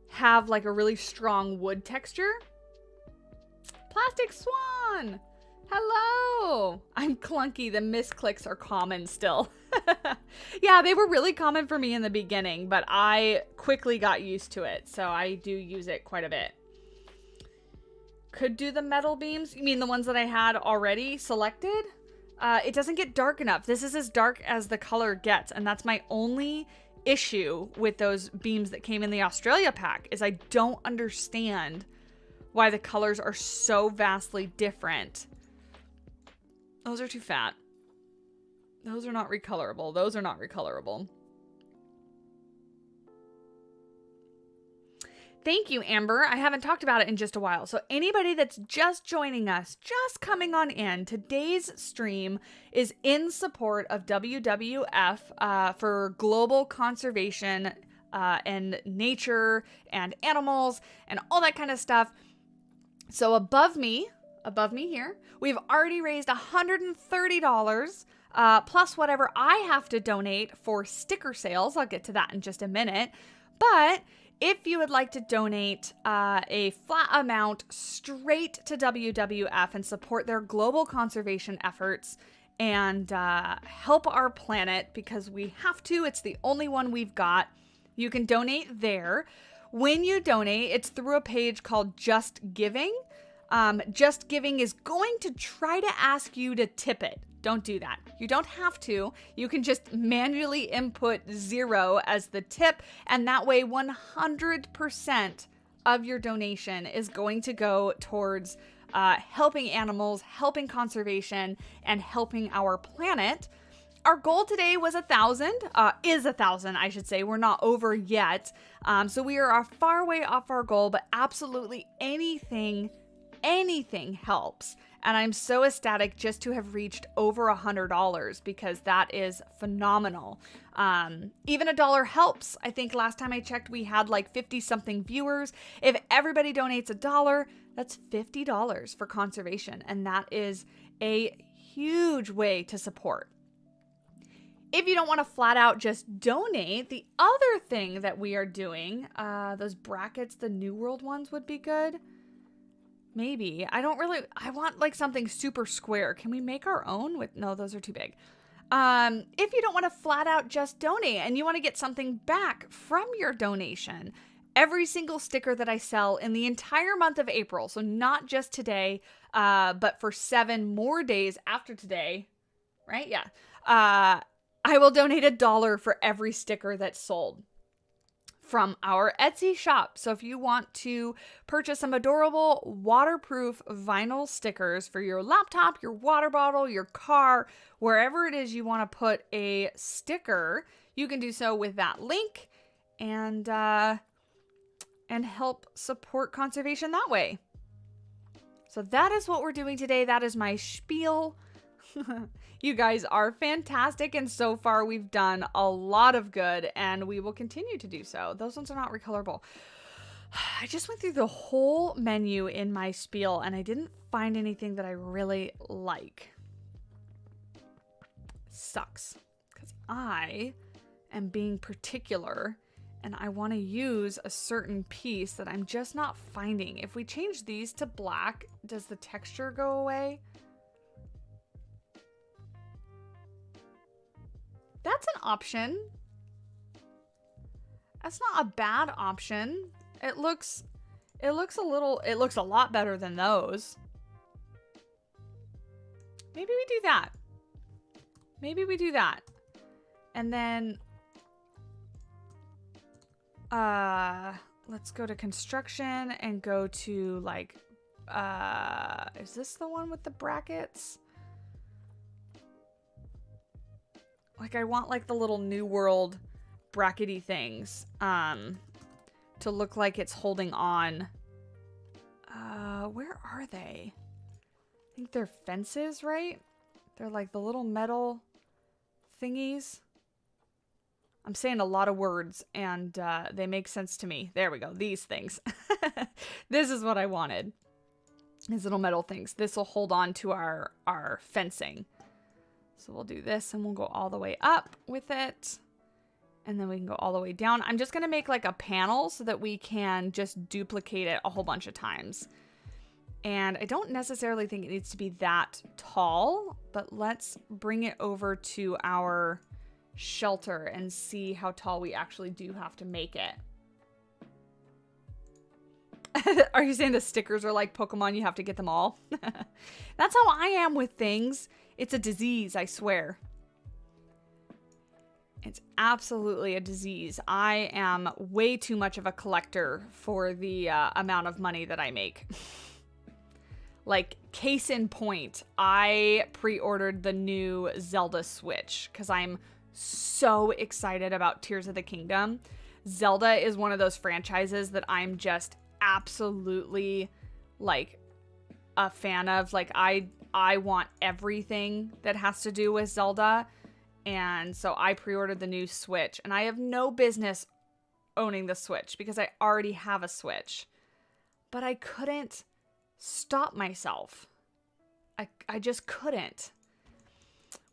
have like a really strong wood texture. Plastic Swan! Hello! I'm clunky. The misclicks are common still. Yeah, they were really common for me in the beginning, but I quickly got used to it, so I do use it quite a bit. Could do the metal beams? You mean the ones that I had already selected? It doesn't get dark enough. This is as dark as the color gets, and that's my only issue with those beams that came in the Australia pack, is I don't understand why the colors are so vastly different. Those are too fat. Those are not recolorable. Those are not recolorable. Thank you, Amber. I haven't talked about it in just a while. So anybody that's just joining us, just coming on in, today's stream is in support of WWF for global conservation and nature and animals and all that kind of stuff. So above me here, we've already raised $130 plus whatever I have to donate for sticker sales. I'll get to that in just a minute. But if you would like to donate a flat amount straight to WWF and support their global conservation efforts and help our planet, because we have to, it's the only one we've got, you can donate there. When you donate, it's through a page called Just Giving. Just Giving is going to try to ask you to tip it. Don't do that. You don't have to. You can just manually input 0 as the tip, and that way 100% of your donation is going to go towards helping animals, helping conservation, and helping our planet. Our goal today was 1,000, is 1,000, I should say. We're not over yet. So we are a far way off our goal, but absolutely anything helps. And I'm so ecstatic just to have reached over $100 because that is phenomenal. Even $1 helps. I think last time I checked, we had like 50 something viewers. If everybody donates $1, that's $50 for conservation. And that is a huge way to support. If you don't want to flat out just donate, the other thing that we are doing, those brackets, the New World ones would be good. Maybe. I want like something super square. Can we make our own with, no, those are too big. If you don't want to flat out just donate and you want to get something back from your donation, every single sticker that I sell in the entire month of April, so not just today, but for 7 more days after today, right? Yeah. I will donate $1 for every sticker that's sold from our Etsy shop. So if you want to purchase some adorable waterproof vinyl stickers for your laptop, your water bottle, your car, wherever it is you want to put a sticker, you can do so with that link and help support conservation that way. So that is what we're doing today. That is my spiel. You guys are fantastic, and so far we've done a lot of good, and we will continue to do so. Those ones are not recolorable. I just went through the whole menu in my spiel, and I didn't find anything that I really like. Sucks, because I am being particular, and I want to use a certain piece that I'm just not finding. If we change these to black, does the texture go away? That's an option. That's not a bad option. It looks a lot better than those. Maybe we do that. Maybe we do that. And then let's go to construction and go to like is this the one with the brackets? Like I want like the little New World brackety things to look like it's holding on. Where are they? I think they're fences, right? They're like the little metal thingies. I'm saying a lot of words and they make sense to me. There we go. These things. This is what I wanted. These little metal things. This will hold on to our fencing. So we'll do this and we'll go all the way up with it. And then we can go all the way down. I'm just going to make like a panel so that we can just duplicate it a whole bunch of times. And I don't necessarily think it needs to be that tall, but let's bring it over to our shelter and see how tall we actually do have to make it. Are you saying the stickers are like Pokemon? You have to get them all? That's how I am with things. It's a disease, I swear. It's absolutely a disease. I am way too much of a collector for the amount of money that I make. Like, case in point, I pre-ordered the new Zelda Switch because I'm so excited about Tears of the Kingdom. Zelda is one of those franchises that I'm just absolutely, like, a fan of. Like, I want everything that has to do with Zelda. And so I pre-ordered the new Switch. And I have no business owning the Switch because I already have a Switch. But I couldn't stop myself. I just couldn't.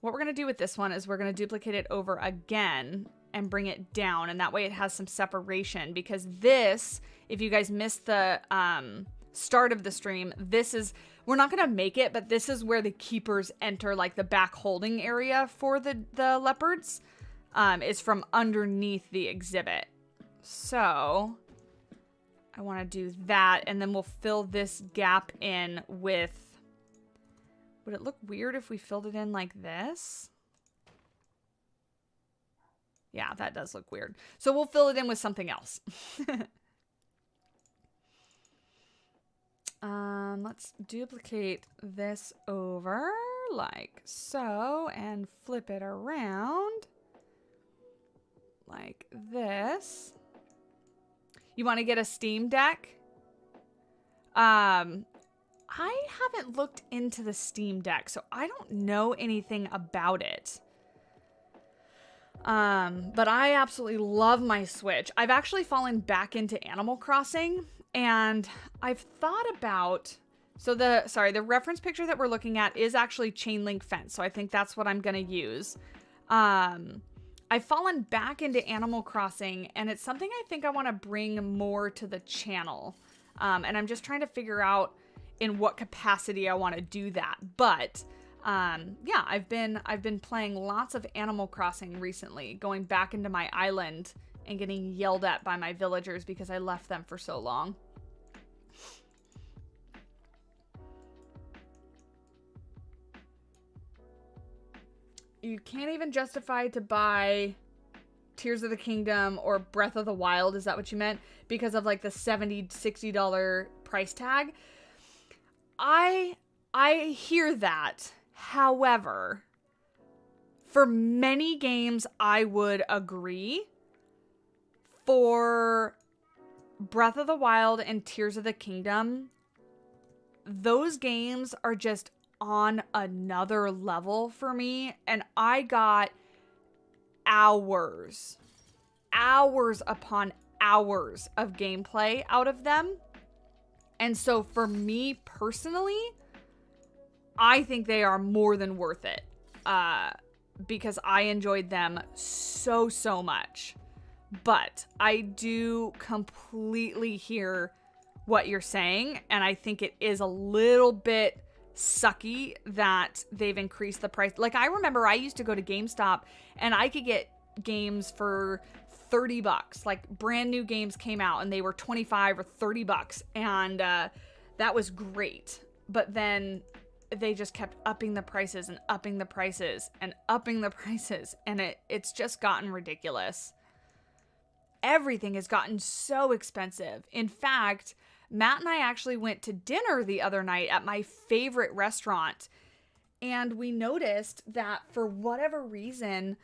What we're going to do with this one is we're going to duplicate it over again and bring it down. And that way it has some separation. Because this, if you guys missed the start of the stream, this is... We're not going to make it, but this is where the keepers enter, like the back holding area for the leopards, is from underneath the exhibit. So I want to do that, and then we'll fill this gap in with... Would it look weird if we filled it in like this? Yeah, that does look weird. So we'll fill it in with something else. Let's duplicate this over like so and flip it around like this. You want to get a Steam Deck? I haven't looked into the Steam Deck, so I don't know anything about it. But I absolutely love my Switch. I've actually fallen back into Animal Crossing. And I've thought about, so the reference picture that we're looking at is actually chain link fence. So I think that's what I'm going to use. I've fallen back into Animal Crossing, and it's something I think I want to bring more to the channel. And I'm just trying to figure out in what capacity I want to do that. But yeah, I've been playing lots of Animal Crossing recently, going back into my island and getting yelled at by my villagers because I left them for so long. You can't even justify to buy Tears of the Kingdom or Breath of the Wild. Is that what you meant? Because of like the $70, $60 price tag. I hear that. However, for many games, I would agree. For Breath of the Wild and Tears of the Kingdom, those games are just on another level for me, and I got hours upon hours of gameplay out of them. And so for me personally, I think they are more than worth it, because I enjoyed them so much. But I do completely hear what you're saying, and I think it is a little bit sucky that they've increased the price. Like, I remember I used to go to GameStop, and I could get games for $30. Like, brand new games came out, and they were $25 or $30, and that was great. But then they just kept upping the prices and upping the prices and upping the prices, and it's just gotten ridiculous. Everything has gotten so expensive. In fact, Matt and I actually went to dinner the other night at my favorite restaurant, and we noticed that for whatever reason,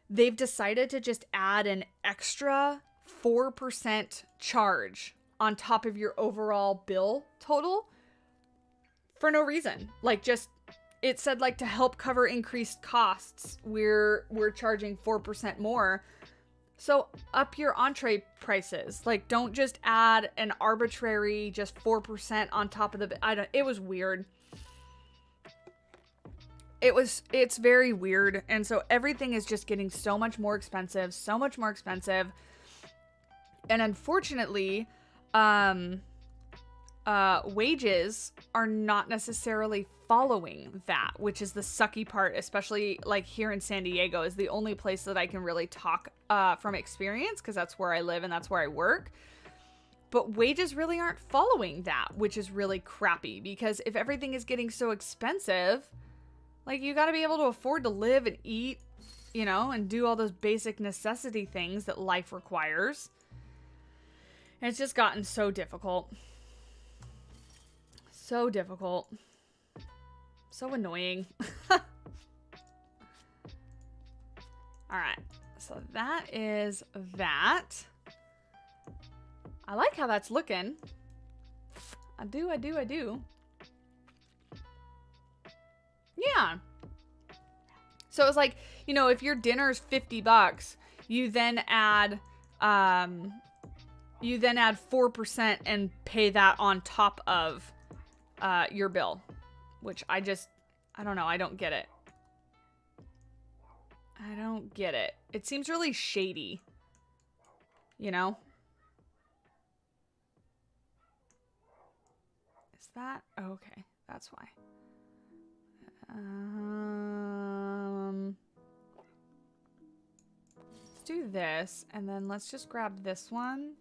they've decided to just add an extra 4% charge on top of your overall bill total for no reason. Like, just, it said like to help cover increased costs, we're charging 4% more. So up your entree prices. Like, don't just add an arbitrary just 4% on top of the... It was weird. It's very weird. And so everything is just getting so much more expensive. So much more expensive. And unfortunately, wages are not necessarily following that, which is the sucky part, especially like here in San Diego is the only place that I can really talk from experience, because that's where I live and that's where I work. But wages really aren't following that, which is really crappy, because if everything is getting so expensive, like, you got to be able to afford to live and eat you know, and do all those basic necessity things that life requires. And it's just gotten so difficult. So difficult. So annoying. Alright, so that is that. I like how that's looking. I do. Yeah. So it's like, you know, if your dinner's $50, you then add 4% and pay that on top of your bill, which I don't know. I don't get it. I don't get it. It seems really shady, you know? Is that? Okay, that's why. Let's do this, and then let's just grab this one.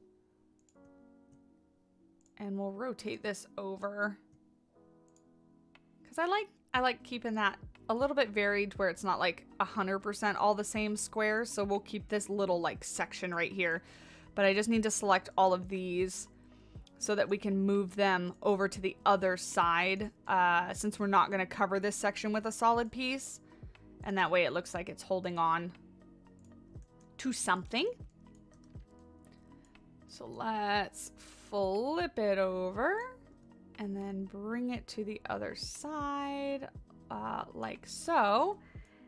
And we'll rotate this over. Because I like keeping that a little bit varied where it's not like 100% all the same squares. So we'll keep this little like section right here. But I just need to select all of these so that we can move them over to the other side, since we're not going to cover this section with a solid piece. And that way it looks like it's holding on to something. So let's flip it over and then bring it to the other side, like so.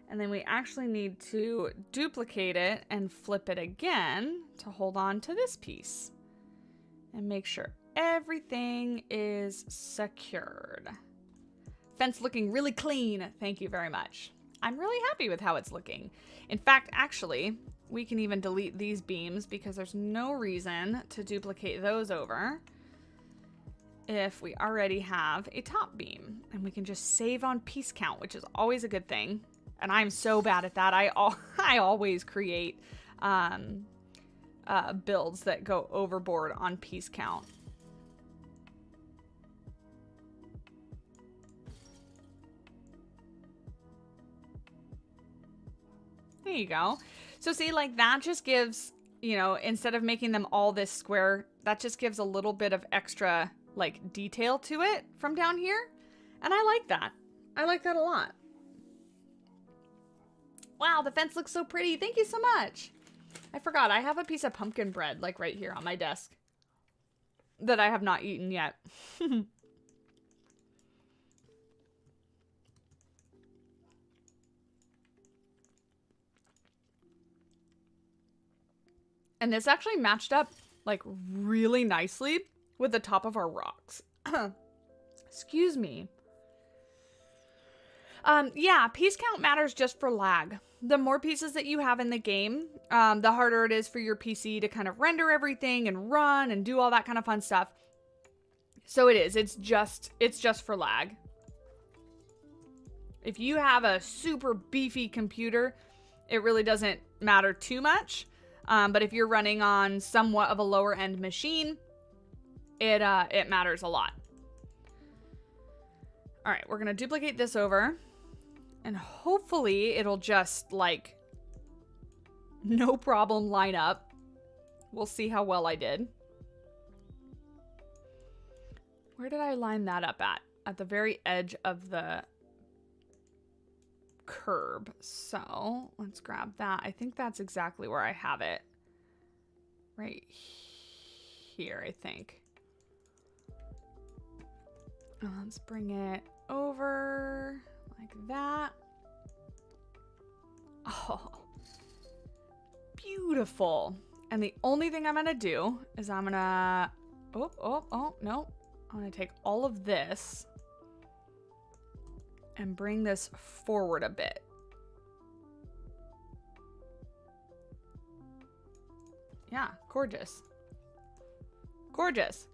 And then we actually need to duplicate it and flip it again to hold on to this piece and make sure everything is secured. Fence looking really clean. Thank you very much. I'm really happy with how it's looking. In fact, actually, we can even delete these beams because there's no reason to duplicate those over if we already have a top beam. And we can just save on piece count, which is always a good thing. And I'm so bad at that. I always create builds that go overboard on piece count. There you go. So see, like that just gives, you know, instead of making them all this square, that just gives a little bit of extra like detail to it from down here. And I like that. I like that a lot. Wow, the fence looks so pretty. Thank you so much. I forgot, I have a piece of pumpkin bread like right here on my desk that I have not eaten yet. And this actually matched up like really nicely with the top of our rocks. Excuse me. Yeah, piece count matters just for lag. The more pieces that you have in the game, the harder it is for your PC to kind of render everything and run and do all that kind of fun stuff. So it is. It's just for lag. If you have a super beefy computer, it really doesn't matter too much. But if you're running on somewhat of a lower end machine, it matters a lot. All right, we're gonna duplicate this over, and hopefully it'll just like no problem line up. We'll see how well I did. Where did I line that up at? At the very edge of the curb. So let's grab that. I think that's exactly where I have it. Right here, I think. Let's bring it over like that. Oh, beautiful. And the only thing I'm gonna do is I'm gonna, oh, no. I'm gonna take all of this and bring this forward a bit. Yeah, gorgeous. Gorgeous.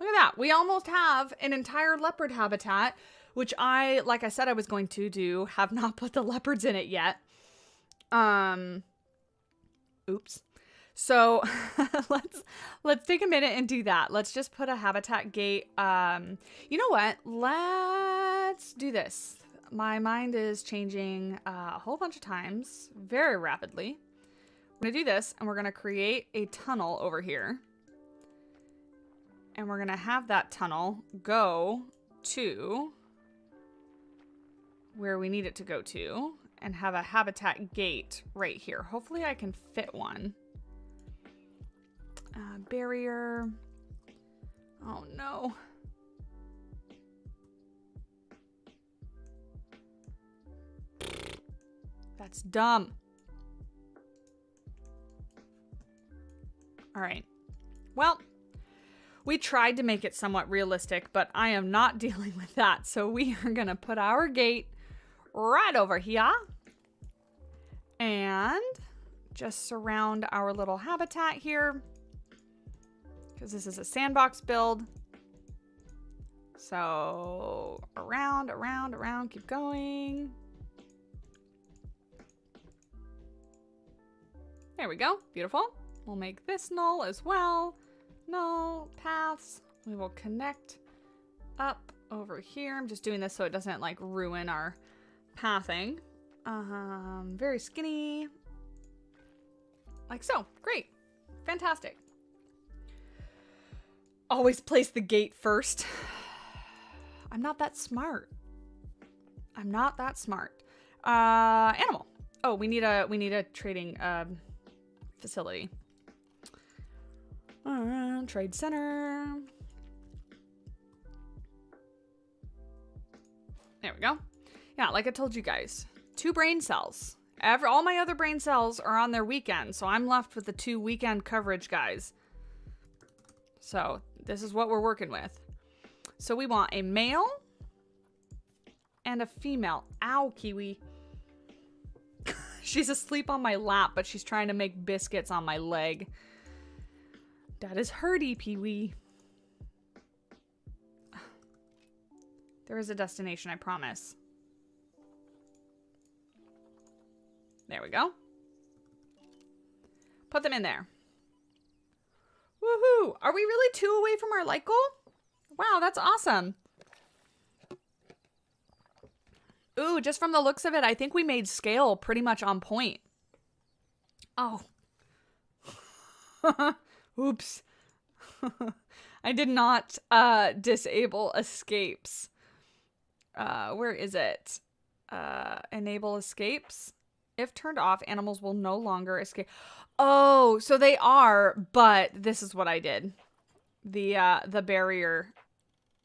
Look at that. We almost have an entire leopard habitat, which like I said I was going to do, have not put the leopards in it yet. Oops. So let's take a minute and do that. Let's just put a habitat gate. You know what? Let's do this. my mind is changing a whole bunch of times very rapidly. I'm going to do this, and we're going to create a tunnel over here. And we're going to have that tunnel go to where we need it to go to, and have a habitat gate right here. Hopefully I can fit one. Barrier. Oh no. That's dumb. All right. Well, we tried to make it somewhat realistic, but I am not dealing with that. So we are going to put our gate right over here and just surround our little habitat here because this is a sandbox build. So around, around, around, keep going. There we go. Beautiful. We'll make this null as well. Null paths. We will connect up over here. I'm just doing this so it doesn't like ruin our pathing. Very skinny. Like so. Great. Fantastic. Always place the gate first. I'm not that smart. I'm not that smart. Animal. Oh, we need a trading facility. Trade center. There we go. Yeah, like I told you guys, 2 brain cells. All my other brain cells are on their weekend, so I'm left with the 2 weekend coverage guys. So this is what we're working with. So we want a male and a female. Ow, Kiwi. She's asleep on my lap, but she's trying to make biscuits on my leg. That is hurty, Pee-wee. There is a destination, I promise. There we go. Put them in there. Woohoo! Are we really 2 away from our light goal? Wow, that's awesome. Ooh, just from the looks of it, I think we made scale pretty much on point. Oh. Oops. I did not disable escapes. Where is it? Enable escapes. If turned off, animals will no longer escape. Oh, so they are, but this is what I did. The barrier.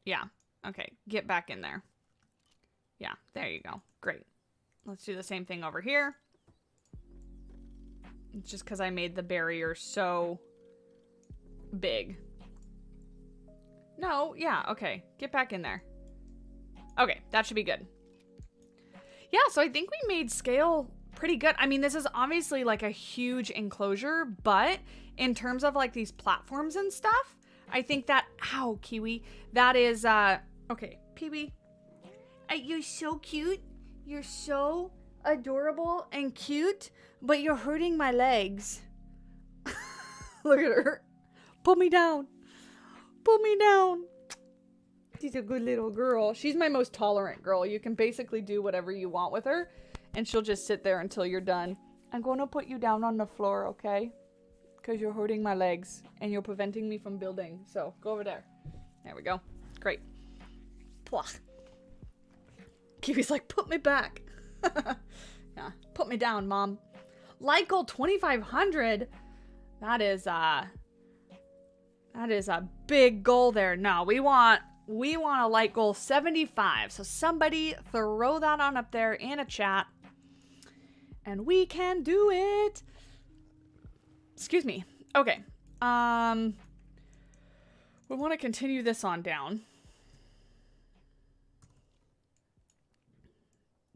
Yeah. Okay, get back in there. Yeah, there you go. Great. Let's do the same thing over here. It's just because I made the barrier so big. No, yeah, okay. Get back in there. Okay, that should be good. Yeah, so I think we made scale pretty good. I mean, this is obviously like a huge enclosure, but in terms of like these platforms and stuff, I think that, ow, Kiwi, that is, okay, Pee-wee. You're so cute. You're so adorable and cute, but you're hurting my legs. Look at her. Pull me down. Pull me down. She's a good little girl. She's my most tolerant girl. You can basically do whatever you want with her, and she'll just sit there until you're done. I'm going to put you down on the floor, okay? Because you're hurting my legs, and you're preventing me from building. So, go over there. There we go. Great. Pwah. Kiwi's like, put me back. Yeah, put me down, Mom. Light goal 2,500. That is a big goal there. No, we want a light goal 75. So somebody throw that on up there in a chat, and we can do it. Excuse me. Okay. We want to continue this on down.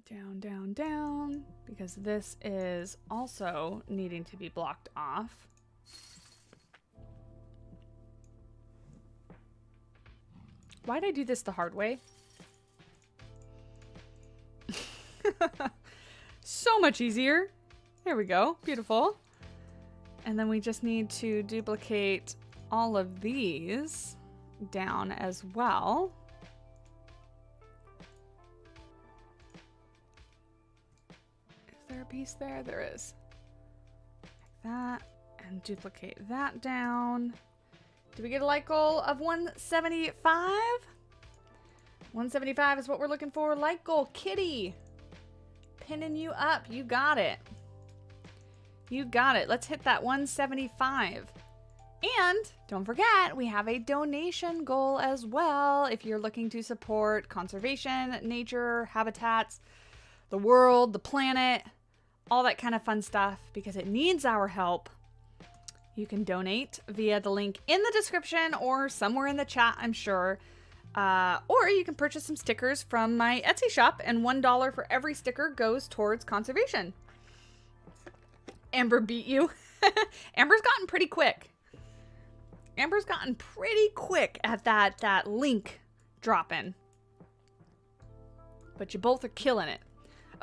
Down, down, down, because this is also needing to be blocked off. Why'd I do this the hard way? So much easier. There we go. Beautiful. And then we just need to duplicate all of these down as well. there a piece there? There is. Like that. And duplicate that down. Do we get a light goal of 175? 175 is what we're looking for. Light goal, Kitty. Pinning you up. You got it. You got it. Let's hit that 175. And don't forget, we have a donation goal as well. If you're looking to support conservation, nature, habitats, the world, the planet, all that kind of fun stuff, because it needs our help. You can donate via the link in the description or somewhere in the chat, I'm sure. Or you can purchase some stickers from my Etsy shop, and $1 for every sticker goes towards conservation. Amber beat you. Amber's gotten pretty quick. Amber's gotten pretty quick at that link dropping. But you both are killing it.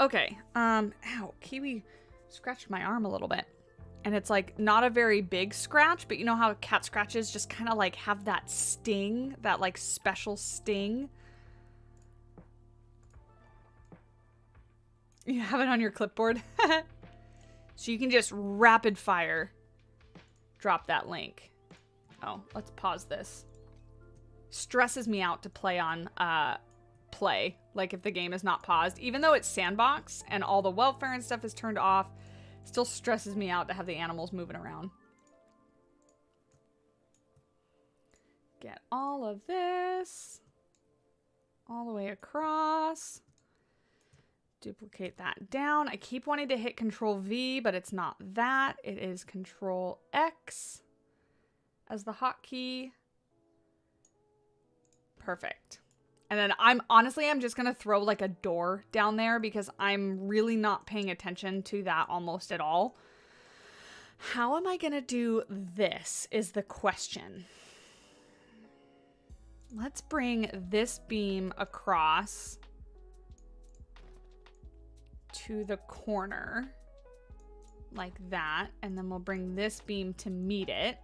Okay. Ow, Kiwi scratched my arm a little bit. And it's like not a very big scratch, but you know how cat scratches just kind of like have that sting, that like special sting. You have it on your clipboard. So you can just rapid fire drop that link. Oh, let's pause this. Stresses me out to play on play, like if the game is not paused. Even though it's sandbox and all the welfare and stuff is turned off, still stresses me out to have the animals moving around. Get all of this all the way across. Duplicate that down. I keep wanting to hit Control V, but it's not that. It is Control X as the hotkey. Perfect. And then I'm just going to throw like a door down there because I'm really not paying attention to that almost at all. How am I going to do this is the question. Let's bring this beam across to the corner like that. And then we'll bring this beam to meet it.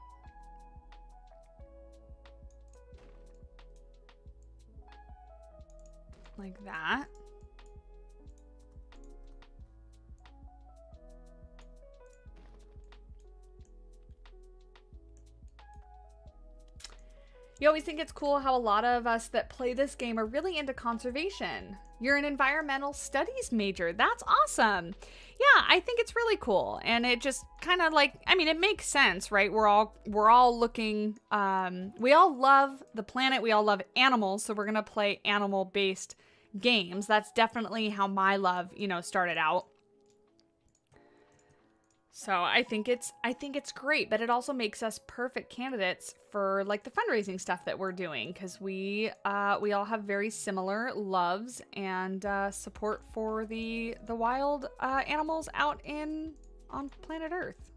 Like that. You always think it's cool how a lot of us that play this game are really into conservation. You're an environmental studies major. That's awesome. Yeah, I think it's really cool. And it just kind of like, I mean, it makes sense, right? We're all looking, we all love the planet. We all love animals. So we're going to play animal-based games. That's definitely how my love, started out. So I think it's great, but it also makes us perfect candidates for like the fundraising stuff that we're doing, because we all have very similar loves and support for the wild animals out on planet Earth.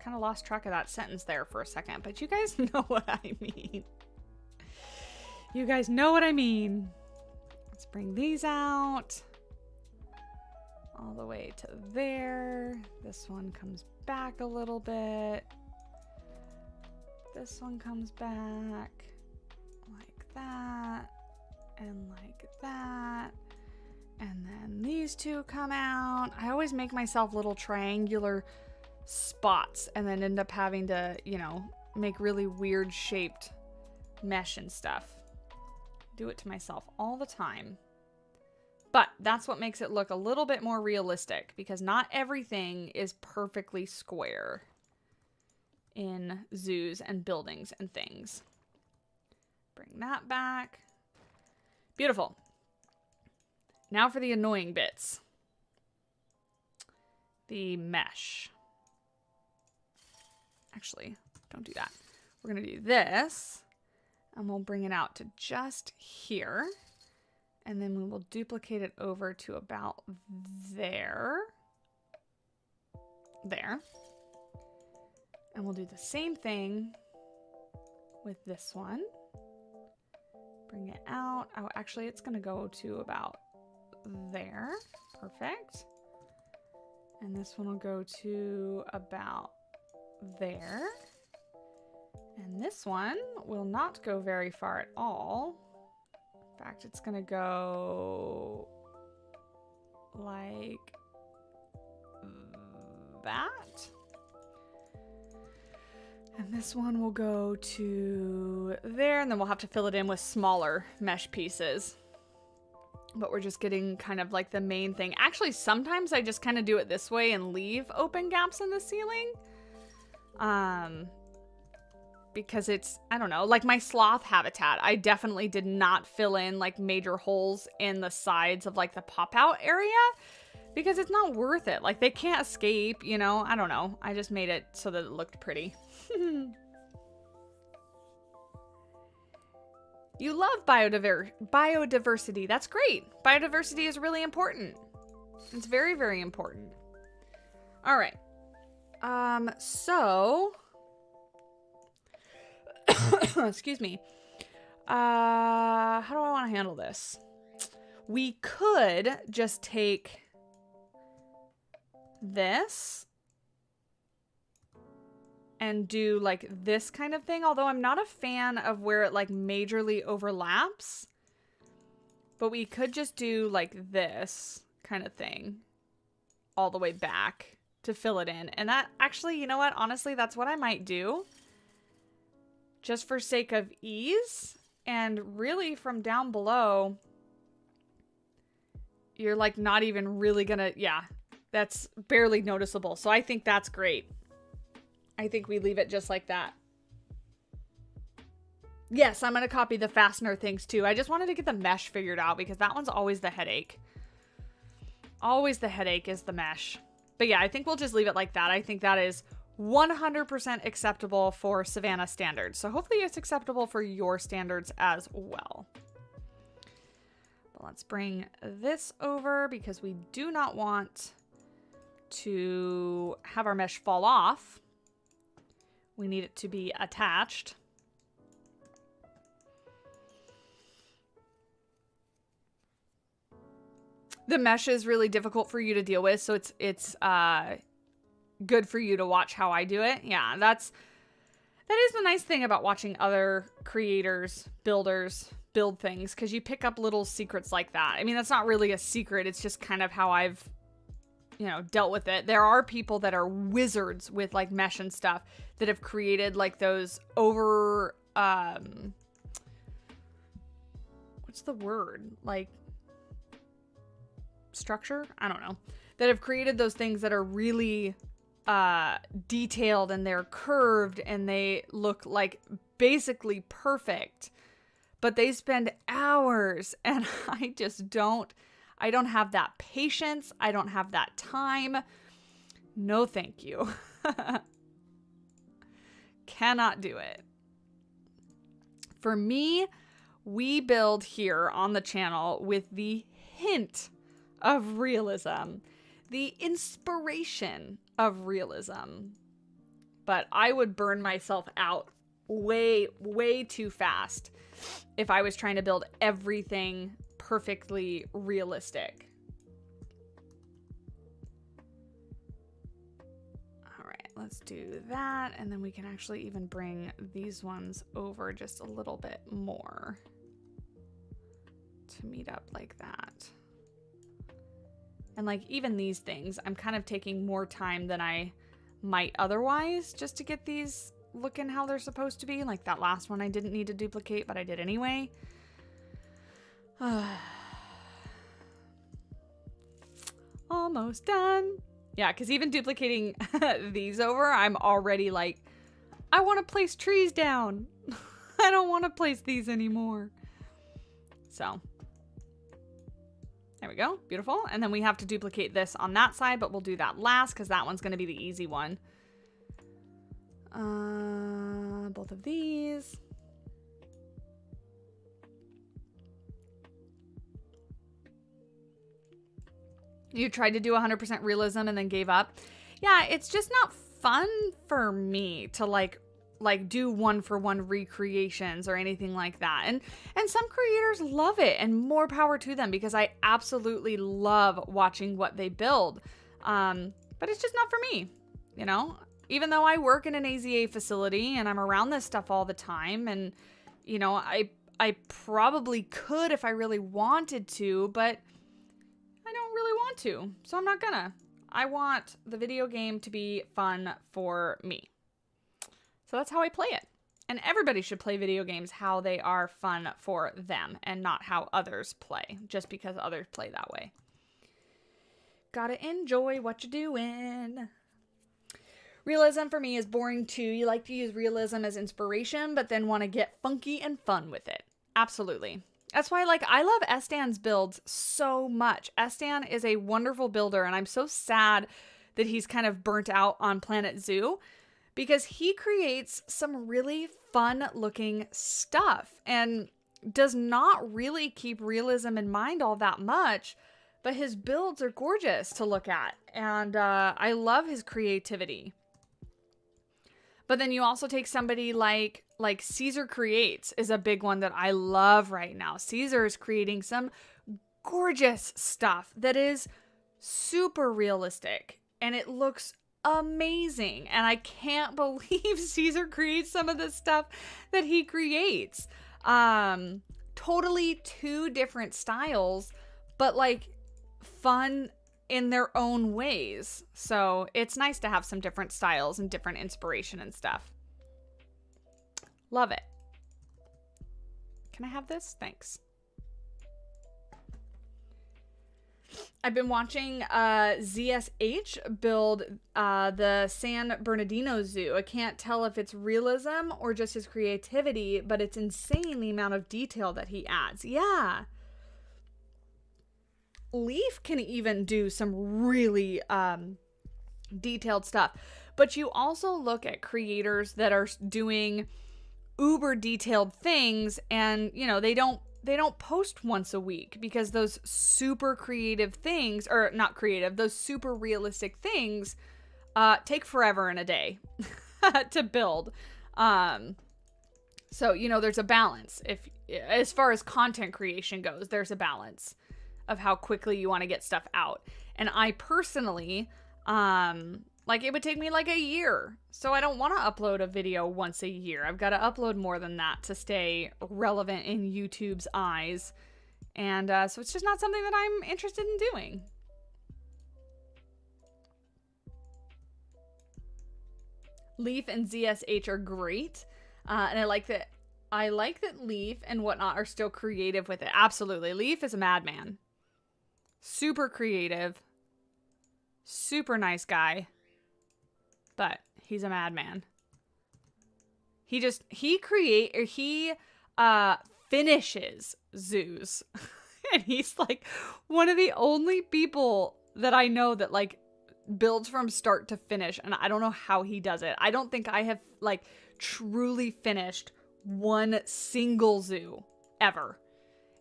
Kind of lost track of that sentence there for a second, but you guys know what I mean. You guys know what I mean. Let's bring these out. All the way to there. This one comes back a little bit. This one comes back like that and like that. And then these two come out. I always make myself little triangular spots and then end up having to, make really weird shaped mesh and stuff. Do it to myself all the time. But that's what makes it look a little bit more realistic, because not everything is perfectly square in zoos and buildings and things. Bring that back. Beautiful. Now for the annoying bits. The mesh. Actually, don't do that. We're going to do this, and we'll bring it out to just here. And then we will duplicate it over to about there. There. And we'll do the same thing with this one. Bring it out. Oh, actually, it's going to go to about there. Perfect. And this one will go to about there. And this one will not go very far at all. In fact, it's going to go like that. And this one will go to there, and then we'll have to fill it in with smaller mesh pieces. But we're just getting kind of like the main thing. Actually, sometimes I just kind of do it this way and leave open gaps in the ceiling. Because it's, I don't know, like my sloth habitat, I definitely did not fill in like major holes in the sides of like the pop out area because it's not worth it. Like they can't escape, you know, I don't know. I just made it so that it looked pretty. You love biodiversity. That's great. Biodiversity is really important. It's very, very important. All right. So excuse me. How do I want to handle this? We could just take this and do like this kind of thing, although I'm not a fan of where it like majorly overlaps. But we could just do like this kind of thing all the way back to fill it in. And that actually, you know what? Honestly, that's what I might do. Just for sake of ease. And really from down below, you're like not even really gonna, yeah, that's barely noticeable. So I think that's great. I think we leave it just like that. Yes, I'm gonna copy the fastener things too. I just wanted to get the mesh figured out because that one's always the headache. Always the headache is the mesh. But yeah, I think we'll just leave it like that. I think that is 100% acceptable for Savannah standards. So hopefully it's acceptable for your standards as well. But let's bring this over because we do not want to have our mesh fall off. We need it to be attached. The mesh is really difficult for you to deal with, so it's good for you to watch how I do it. Yeah, that is the nice thing about watching other creators, builders build things, because you pick up little secrets like that. I mean, that's not really a secret. It's just kind of how I've, you know, dealt with it. There are people that are wizards with like mesh and stuff that have created like those over, what's the word? Like structure? I don't know. That have created those things that are really detailed and they're curved and they look like basically perfect, but they spend hours and I don't have that patience. I don't have that time. No, thank you. Cannot do it. For me, we build here on the channel with the hint of realism, the inspiration of realism. But I would burn myself out way, way too fast if I was trying to build everything perfectly realistic. All right, let's do that. And then we can actually even bring these ones over just a little bit more to meet up like that. And like even these things, I'm kind of taking more time than I might otherwise just to get these looking how they're supposed to be. Like that last one I didn't need to duplicate, but I did anyway. Almost done. Yeah, because even duplicating these over, I'm already like, I want to place trees down. I don't want to place these anymore. So there we go. Beautiful. And then we have to duplicate this on that side, but we'll do that last because that one's going to be the easy one. Both of these. You tried to do 100% realism and then gave up. Yeah, it's just not fun for me to like do one-for-one recreations or anything like that. And some creators love it, and more power to them because I absolutely love watching what they build. But it's just not for me, you know? Even though I work in an AZA facility and I'm around this stuff all the time, and you know, I probably could if I really wanted to, but I don't really want to, so I'm not gonna. I want the video game to be fun for me. So that's how I play it. And everybody should play video games how they are fun for them and not how others play, just because others play that way. Gotta enjoy what you're doing. Realism for me is boring too. You like to use realism as inspiration, but then want to get funky and fun with it. Absolutely. That's why, like, I love Estan's builds so much. Estan is a wonderful builder, and I'm so sad that he's kind of burnt out on Planet Zoo, because he creates some really fun looking stuff and does not really keep realism in mind all that much, but his builds are gorgeous to look at. And I love his creativity. But then you also take somebody like Caesar Creates is a big one that I love right now. Caesar is creating some gorgeous stuff that is super realistic and it looks amazing. And I can't believe Caesar creates some of the stuff that he creates. Totally two different styles, but like fun in their own ways. So it's nice to have some different styles and different inspiration and stuff. Love it. Can I have this? Thanks. I've been watching ZSH build the San Bernardino Zoo. I can't tell if it's realism or just his creativity, but it's insane the amount of detail that he adds. Yeah. Leaf can even do some really detailed stuff. But you also look at creators that are doing uber detailed things, and you know, they don't post once a week because those super creative things, or not creative, those super realistic things take forever in a day to build. So, you know, there's a balance. As far as content creation goes, there's a balance of how quickly you want to get stuff out. And I personally, like, it would take me like a year. So I don't want to upload a video once a year. I've got to upload more than that to stay relevant in YouTube's eyes. And so it's just not something that I'm interested in doing. Leaf and ZSH are great. And I like that Leaf and whatnot are still creative with it. Absolutely. Leaf is a madman. Super creative. Super nice guy. But he's a madman. He finishes zoos. And he's like one of the only people that I know that like builds from start to finish. And I don't know how he does it. I don't think I have like truly finished one single zoo ever.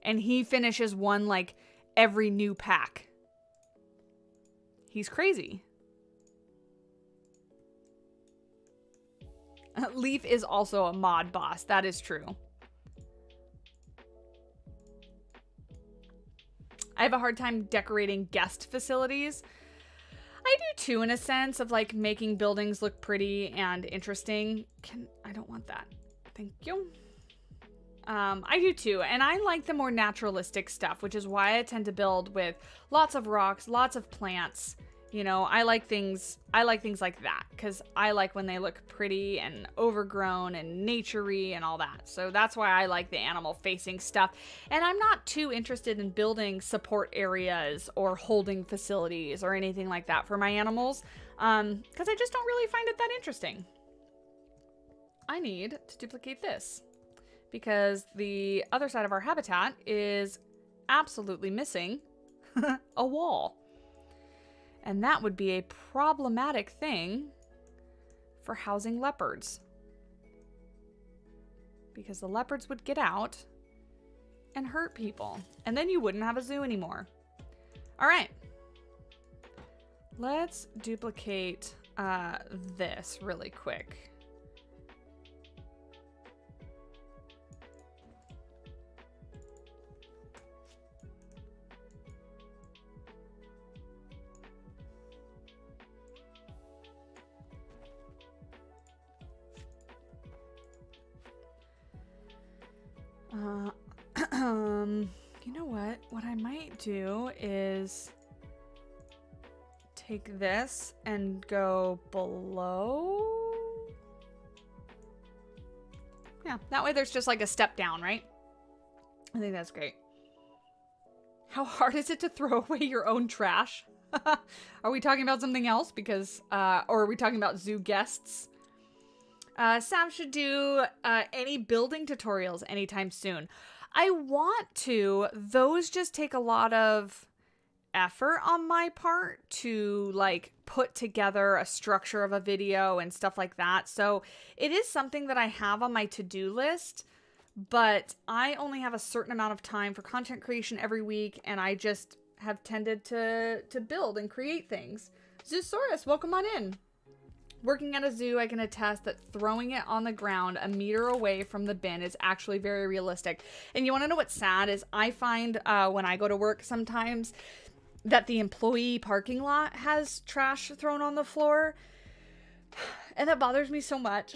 And he finishes one like every new pack. He's crazy. Leaf is also a mod boss. That is true. I have a hard time decorating guest facilities. I do too, in a sense of like making buildings look pretty and interesting. I don't want that. Thank you. I do too, and I like the more naturalistic stuff, which is why I tend to build with lots of rocks, lots of plants. You know, I like things like that because I like when they look pretty and overgrown and nature-y and all that. So that's why I like the animal-facing stuff. And I'm not too interested in building support areas or holding facilities or anything like that for my animals because I just don't really find it that interesting. I need to duplicate this because the other side of our habitat is absolutely missing a wall. And that would be a problematic thing for housing leopards. Because the leopards would get out and hurt people. And then you wouldn't have a zoo anymore. All right. Let's duplicate this really quick. You know what? What I might do is take this and go below. Yeah, that way there's just like a step down, right? I think that's great. How hard is it to throw away your own trash? Are we talking about something else? Because, or are we talking about zoo guests? Sam should do any building tutorials anytime soon. I want to. Those just take a lot of effort on my part to like put together a structure of a video and stuff like that. So it is something that I have on my to-do list, but I only have a certain amount of time for content creation every week, and I just have tended to build and create things. Zoosaurus, welcome on in. Working at a zoo, I can attest that throwing it on the ground a meter away from the bin is actually very realistic. And you want to know what's sad is I find when I go to work sometimes that the employee parking lot has trash thrown on the floor. And that bothers me so much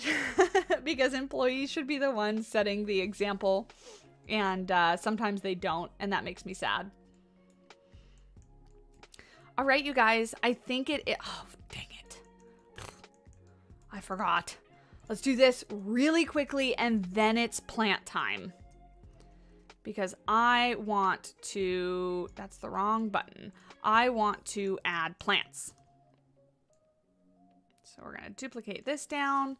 because employees should be the ones setting the example. And sometimes they don't. And that makes me sad. All right, you guys, I think oh, dang it. I forgot. Let's do this really quickly and then it's plant time. Because I want to, that's the wrong button. I want to add plants. So we're going to duplicate this down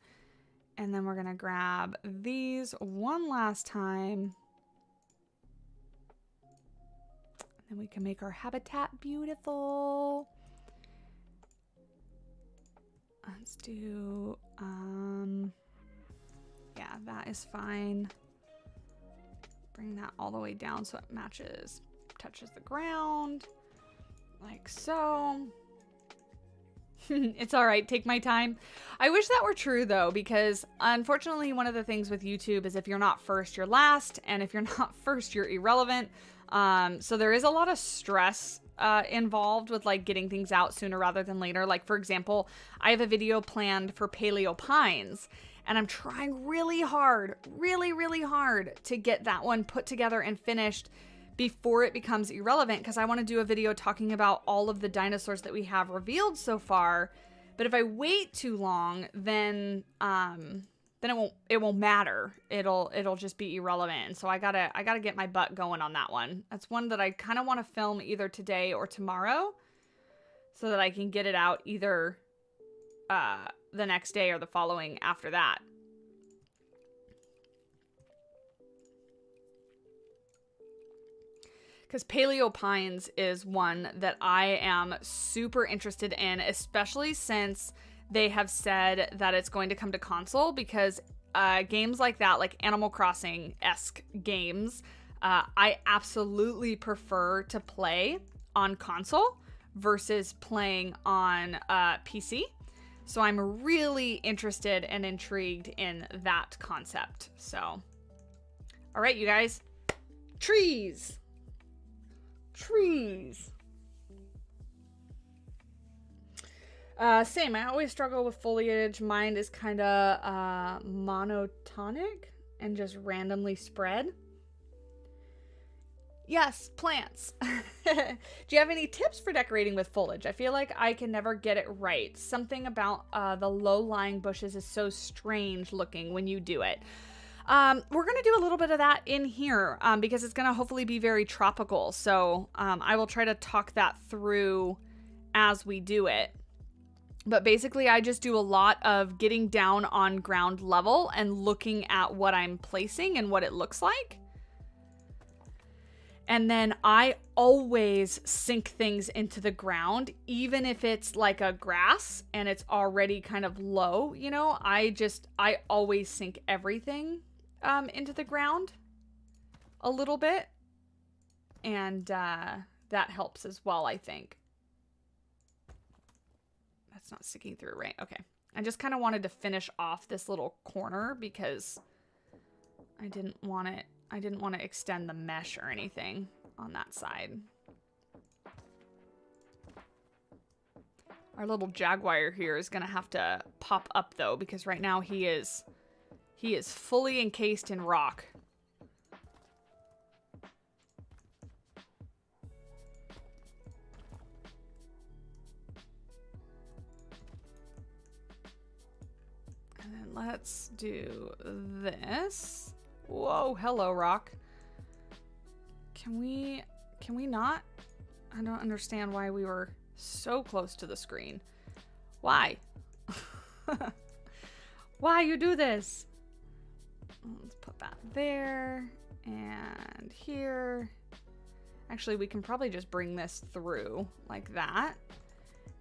and then we're going to grab these one last time. And we can make our habitat beautiful. Let's do, yeah, that is fine. Bring that all the way down so it matches, touches the ground, like so. It's all right, take my time. I wish that were true though, because unfortunately one of the things with YouTube is if you're not first, you're last, and if you're not first, you're irrelevant. So there is a lot of stress involved with like getting things out sooner rather than later. Like for example, I have a video planned for Paleo Pines and I'm trying really hard to get that one put together and finished before it becomes irrelevant, because I want to do a video talking about all of the dinosaurs that we have revealed so far. But if I wait too long, then it won't matter. It'll just be irrelevant. And so I gotta get my butt going on that one. That's one that I kind of want to film either today or tomorrow so that I can get it out either the next day or the following after that. Because Paleo Pines is one that I am super interested in, especially since they have said that it's going to come to console, because games like that, like Animal Crossing-esque games, I absolutely prefer to play on console versus playing on PC. So I'm really interested and intrigued in that concept. So, all right, you guys. Trees. Same, I always struggle with foliage. Mine is kind of monotonic and just randomly spread. Yes, plants. Do you have any tips for decorating with foliage? I feel like I can never get it right. Something about the low-lying bushes is so strange looking when you do it. We're going to do a little bit of that in here because it's going to hopefully be very tropical. So I will try to talk that through as we do it. But basically, I just do a lot of getting down on ground level and looking at what I'm placing and what it looks like. And then I always sink things into the ground, even if it's like a grass and it's already kind of low, you know, I always sink everything into the ground a little bit. And that helps as well, I think. That's not sticking through, right? Okay. I just kind of wanted to finish off this little corner because I didn't want to extend the mesh or anything on that side. Our little jaguar here is going to have to pop up though, because right now he is fully encased in rock. let's do this. Whoa, hello, rock. Can we not? I don't understand why we were so close to the screen. Why? Why you do this? Let's put that there and here. Actually, we can probably just bring this through like that.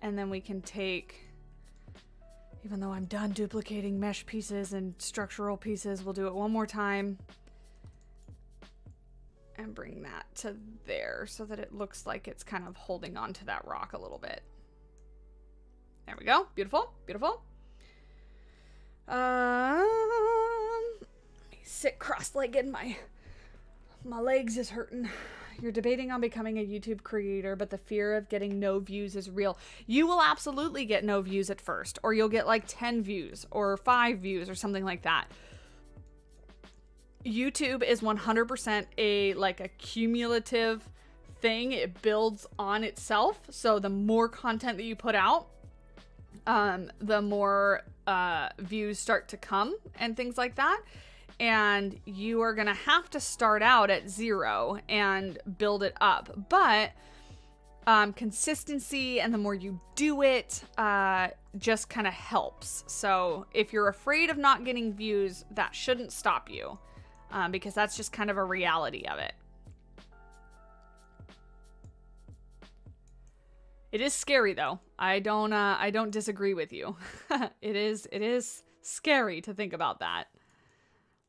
And then we can take, even though I'm done duplicating mesh pieces and structural pieces, we'll do it one more time. And bring that to there so that it looks like it's kind of holding on to that rock a little bit. There we go. Beautiful, beautiful. Let me sit cross-legged. My legs is hurting. You're debating on becoming a YouTube creator, but the fear of getting no views is real. You will absolutely get no views at first, or you'll get like 10 views or 5 views or something like that. YouTube is 100% a cumulative thing. It builds on itself. So the more content that you put out, the more views start to come and things like that. And you are going to have to start out at 0 and build it up. But consistency and the more you do it just kind of helps. So if you're afraid of not getting views, that shouldn't stop you because that's just kind of a reality of it. It is scary though. I don't disagree with you. It is scary to think about that.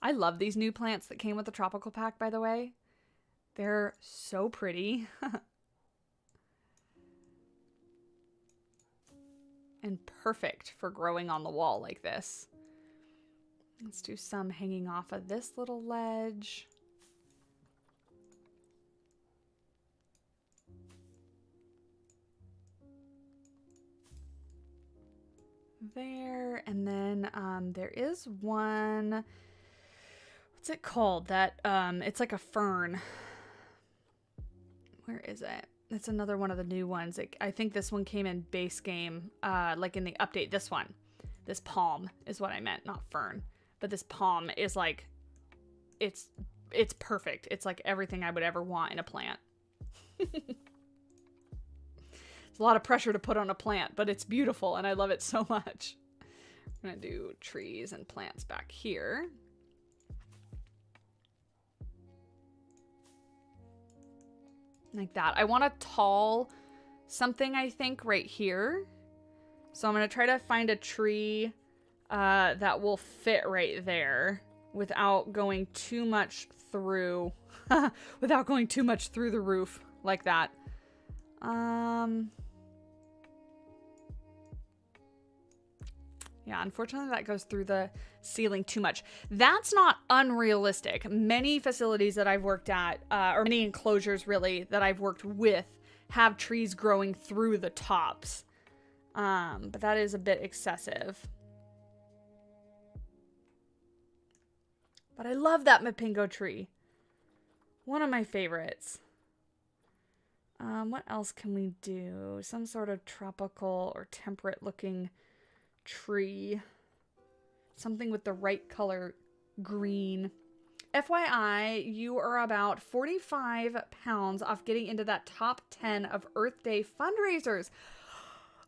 I love these new plants that came with the tropical pack, by the way. They're so pretty. And perfect for growing on the wall like this. Let's do some hanging off of this little ledge. There, and then there is one, what's it called? That it's like a fern. Where is it? It's another one of the new ones. I think this one came in base game, like in the update. This one, this palm is what I meant, not fern. But this palm is like, it's perfect. It's like everything I would ever want in a plant. It's a lot of pressure to put on a plant, but it's beautiful and I love it so much. I'm gonna do trees and plants back here. Like that. I want a tall something, I think, right here. So I'm gonna try to find a tree that will fit right there without going too much through without going too much through the roof like that. Yeah, unfortunately that goes through the ceiling too much. That's not unrealistic. Many facilities that I've worked at, or many enclosures really that I've worked with, have trees growing through the tops. But that is a bit excessive. But I love that Mapingo tree. One of my favorites. What else can we do? Some sort of tropical or temperate looking tree. Something with the right color green. FYI, you are about 45 pounds off getting into that top 10 of Earth Day fundraisers.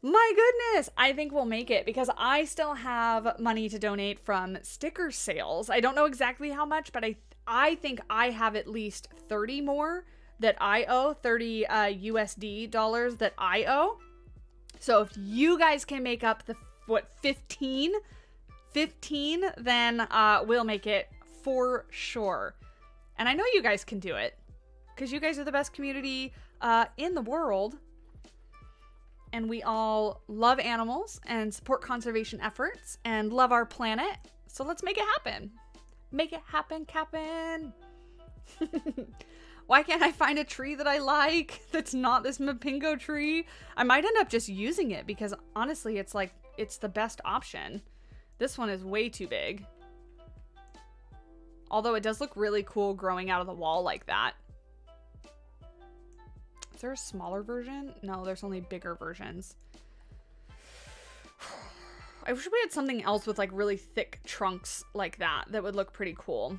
My goodness, I think we'll make it because I still have money to donate from sticker sales. I don't know exactly how much, but I think I have at least 30 more that I owe, 30 USD dollars that I owe. So if you guys can make up the, 15, then we'll make it for sure. And I know you guys can do it because you guys are the best community in the world. And we all love animals and support conservation efforts and love our planet. So let's make it happen. Make it happen, Cap'n. Why can't I find a tree that I like that's not this Mapingo tree? I might end up just using it because honestly, it's like, it's the best option. This one is way too big. Although it does look really cool growing out of the wall like that. Is there a smaller version? No, there's only bigger versions. I wish we had something else with like really thick trunks like that. That would look pretty cool.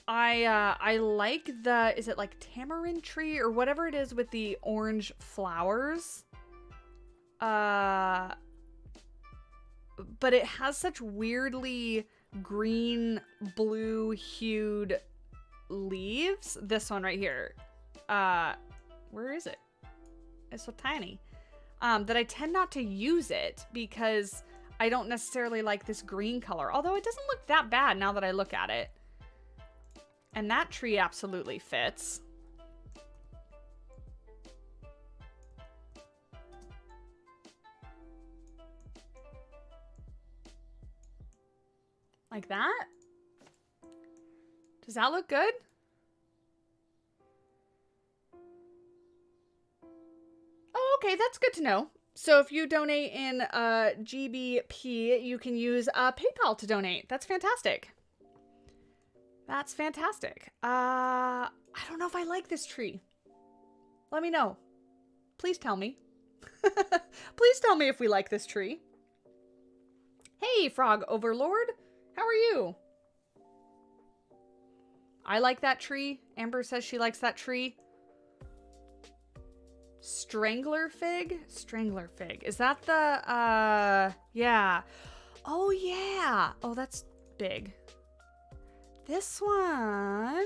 I like the, is it like tamarind tree or whatever it is with the orange flowers? But it has such weirdly green, blue hued leaves. This one right here. Where is it? It's so tiny. That I tend not to use it because I don't necessarily like this green color. Although it doesn't look that bad now that I look at it. And that tree absolutely fits. Like that? Does that look good? Oh, okay, that's good to know. So if you donate in GBP, you can use PayPal to donate. That's fantastic. That's fantastic. I don't know if I like this tree. Let me know. Please tell me. Please tell me if we like this tree. Hey, Frog Overlord. How are you? I like that tree. Amber says she likes that tree. Strangler fig? Strangler fig. Is that the, yeah. Oh, yeah. Oh, that's big. This one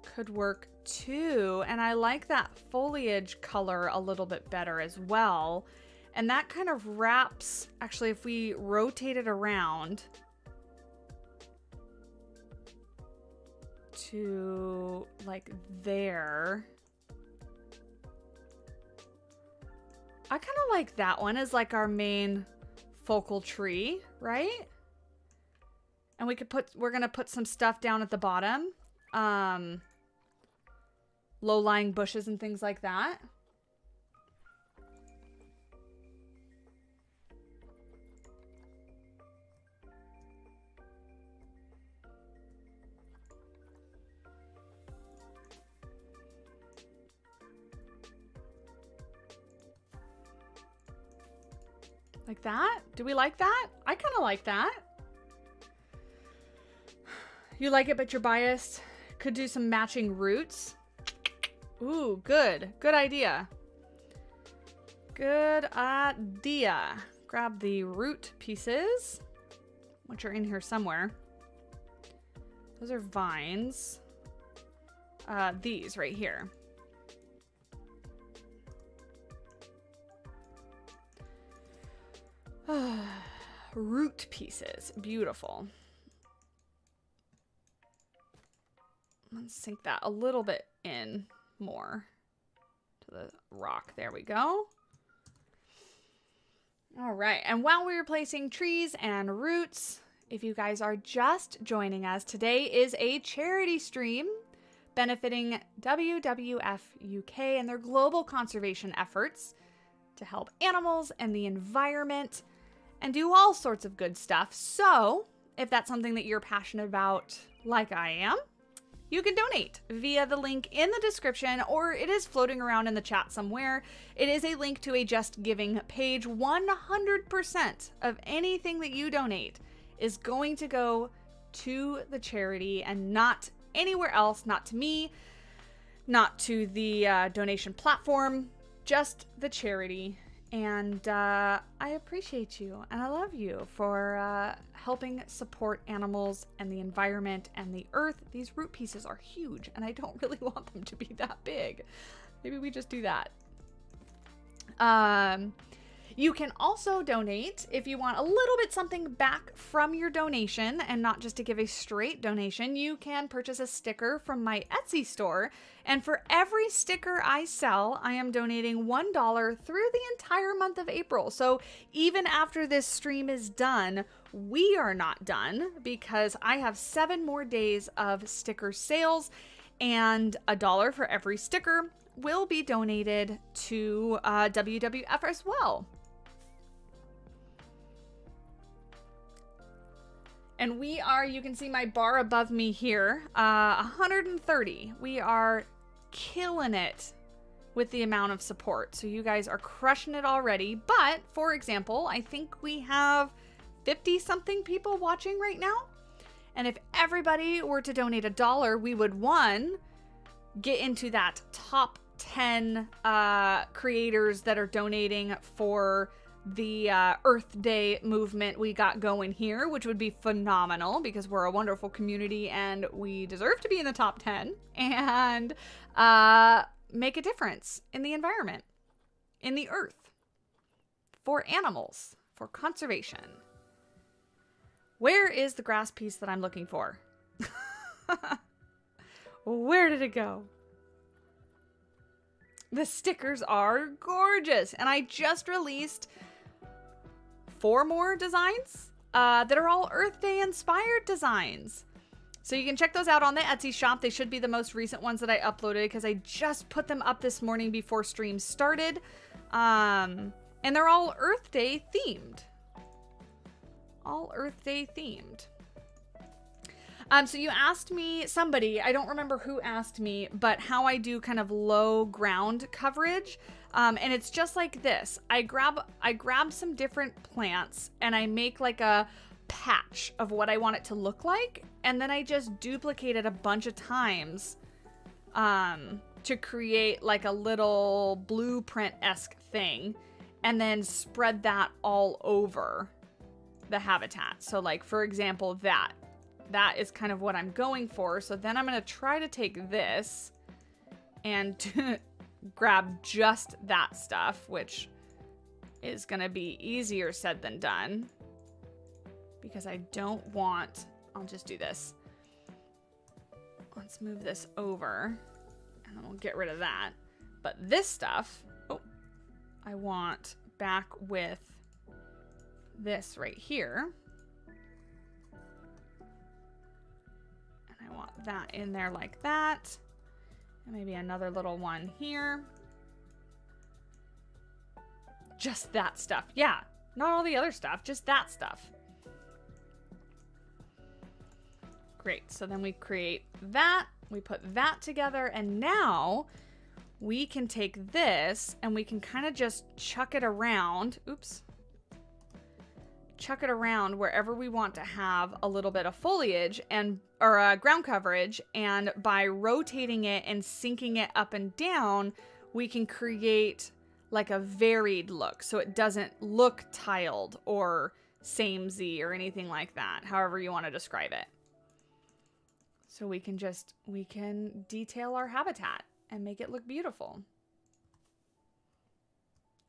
could work too. And I like that foliage color a little bit better as well. And that kind of wraps, actually, if we rotate it around to like there. I kind of like that one as like our main focal tree, right? And we could we're gonna put some stuff down at the bottom. Low-lying bushes and things like that. Like that? Do we like that? I kind of like that. You like it, but you're biased. Could do some matching roots. Ooh, good. Good idea. Good idea. Grab the root pieces, which are in here somewhere. Those are vines. These right here. Root pieces. Beautiful. Let's sink that a little bit in more to the rock. There we go. All right. And while we're placing trees and roots, if you guys are just joining us, today is a charity stream benefiting WWF UK and their global conservation efforts to help animals and the environment and do all sorts of good stuff. So if that's something that you're passionate about, like I am, you can donate via the link in the description, or it is floating around in the chat somewhere. It is a link to a Just Giving page. 100% of anything that you donate is going to go to the charity and not anywhere else, not to me, not to the donation platform, just the charity. And I appreciate you and I love you for helping support animals and the environment and the earth. These root pieces are huge and I don't really want them to be that big. Maybe we just do that. You can also donate if you want a little bit something back from your donation and not just to give a straight donation. You can purchase a sticker from my Etsy store. And for every sticker I sell, I am donating $1 through the entire month of April. So even after this stream is done, we are not done because I have 7 more days of sticker sales, and $1 for every sticker will be donated to WWF as well. And we are, you can see my bar above me here, 130. We are killing it with the amount of support. So you guys are crushing it already. But for example, I think we have 50 something people watching right now. And if everybody were to donate $1, we would, one, get into that top 10 creators that are donating for the Earth Day movement we got going here, which would be phenomenal because we're a wonderful community and we deserve to be in the top 10 and make a difference in the environment, in the earth, for animals, for conservation. Where is the grass piece that I'm looking for? Where did it go? The stickers are gorgeous. And I just released 4 more designs that are all Earth Day inspired designs. So you can check those out on the Etsy shop. They should be the most recent ones that I uploaded because I just put them up this morning before stream started. And they're all Earth Day themed. All Earth Day themed. So you asked me, somebody, I don't remember who asked me, but how I do kind of low ground coverage. And it's just like this. I grab some different plants and I make like a patch of what I want it to look like. And then I just duplicate it a bunch of times to create like a little blueprint-esque thing. And then spread that all over the habitat. So like, for example, that is kind of what I'm going for. So then I'm going to try to take this and grab just that stuff, which is going to be easier said than done because I don't want, I'll just do this. Let's move this over and then we'll get rid of that. But this stuff, I want back with this right here. And I want that in there like that. And maybe another little one here. Just that stuff. Yeah, not all the other stuff, just that stuff. Great, so then we create that, we put that together, and now we can take this and we can kind of just chuck it around. Oops. Chuck it around wherever we want to have a little bit of foliage or ground coverage, and by rotating it and syncing it up and down, we can create like a varied look so it doesn't look tiled or samey or anything like that, however you want to describe it. So we can detail our habitat and make it look beautiful.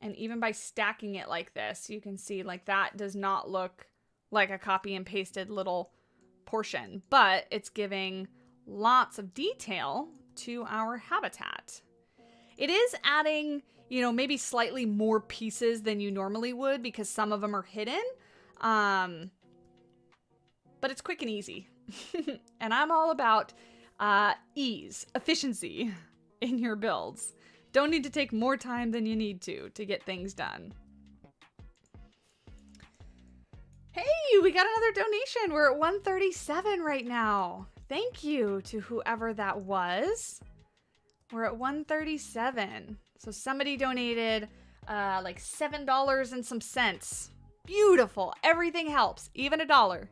And even by stacking it like this, you can see like that does not look like a copy and pasted little portion, but it's giving lots of detail to our habitat. It is adding, you know, maybe slightly more pieces than you normally would because some of them are hidden. But it's quick and easy. And I'm all about ease, efficiency in your builds. Don't need to take more time than you need to get things done. Hey, we got another donation. We're at 137 right now. Thank you to whoever that was. We're at 137. So somebody donated like $7 and some cents. Beautiful. Everything helps. Even $1.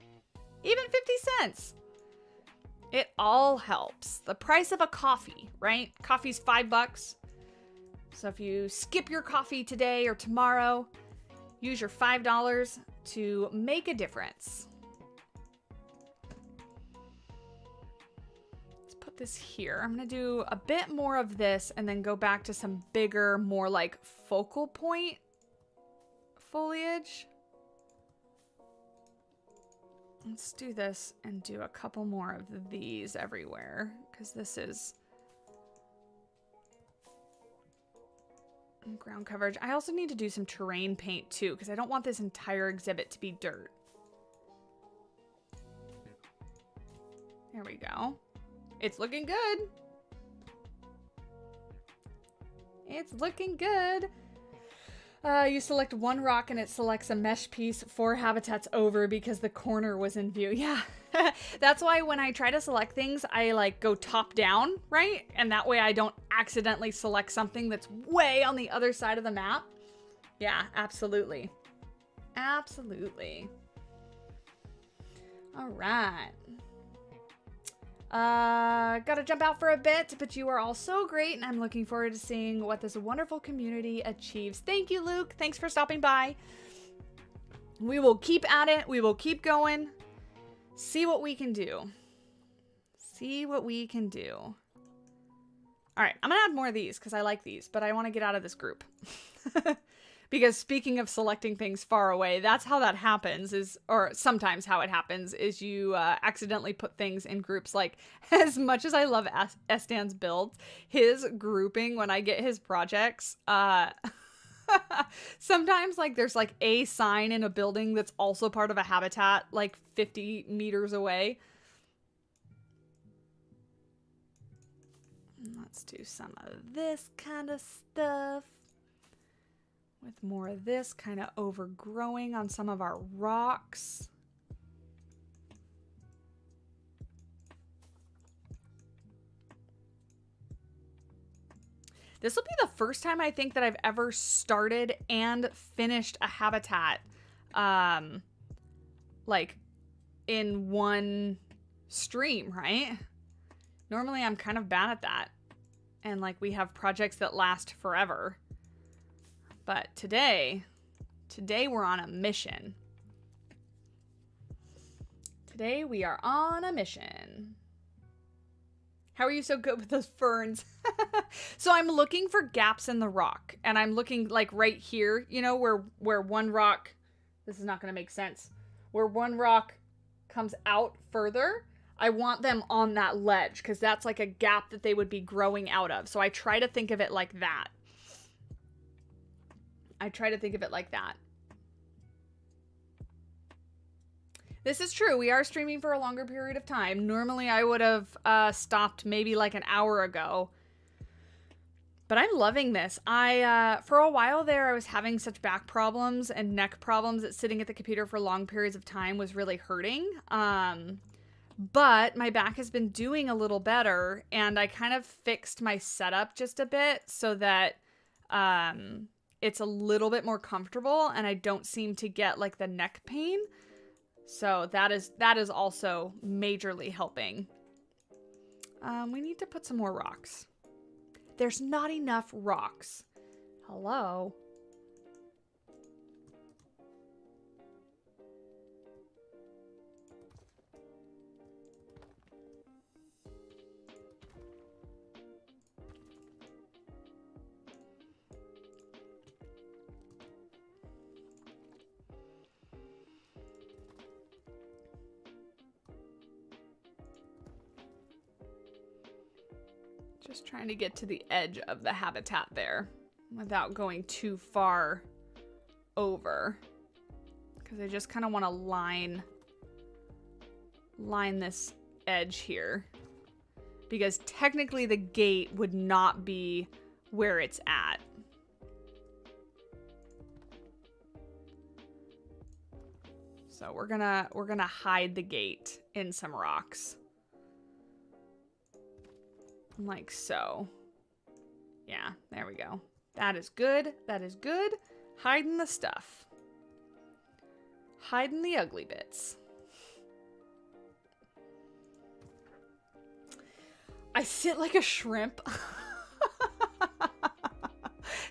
Even 50 cents. It all helps. The price of a coffee, right? Coffee's $5. So if you skip your coffee today or tomorrow, use your $5 to make a difference. Let's put this here. I'm going to do a bit more of this and then go back to some bigger, more like focal point foliage. Let's do this and do a couple more of these everywhere because this is ground coverage. I also need to do some terrain paint too because I don't want this entire exhibit to be dirt. There we go. It's looking good. It's looking good. You select one rock and it selects a mesh piece 4 habitats over because the corner was in view. Yeah, That's why when I try to select things, I like go top down, right? And that way I don't accidentally select something that's way on the other side of the map. Yeah, absolutely. Absolutely. All right. Gotta jump out for a bit, but you are all so great, and I'm looking forward to seeing what this wonderful community achieves. Thank you, Luke. Thanks for stopping by. We will keep at it. We will keep going. See what we can do. See what we can do. All right, I'm gonna add more of these because I like these, but I want to get out of this group. Because speaking of selecting things far away, that's how that happens, is, or sometimes how it happens, is you accidentally put things in groups. Like, as much as I love Estan's builds, his grouping when I get his projects, sometimes like there's like a sign in a building that's also part of a habitat like 50 meters away. Let's do some of this kind of stuff. With more of this kind of overgrowing on some of our rocks. This will be the first time I think that I've ever started and finished a habitat, like in one stream, right? Normally I'm kind of bad at that. And like we have projects that last forever. But today we're on a mission. Today we are on a mission. How are you so good with those ferns? So I'm looking for gaps in the rock, and I'm looking like right here, you know, where one rock, this is not going to make sense, where one rock comes out further. I want them on that ledge because that's like a gap that they would be growing out of. So I try to think of it like that. This is true. We are streaming for a longer period of time. Normally I would have stopped maybe like an hour ago. But I'm loving this. For a while there, I was having such back problems and neck problems that sitting at the computer for long periods of time was really hurting. But my back has been doing a little better, and I kind of fixed my setup just a bit so that it's a little bit more comfortable and I don't seem to get like the neck pain. So that is also majorly helping. We need to put some more rocks. There's not enough rocks. Hello? Just trying to get to the edge of the habitat there without going too far over. Because I just kind of want to line this edge here. Because technically the gate would not be where it's at. So we're gonna hide the gate in some rocks. Like so. Yeah, there we go. That is good. That is good. Hiding the stuff. Hiding the ugly bits. I sit like a shrimp.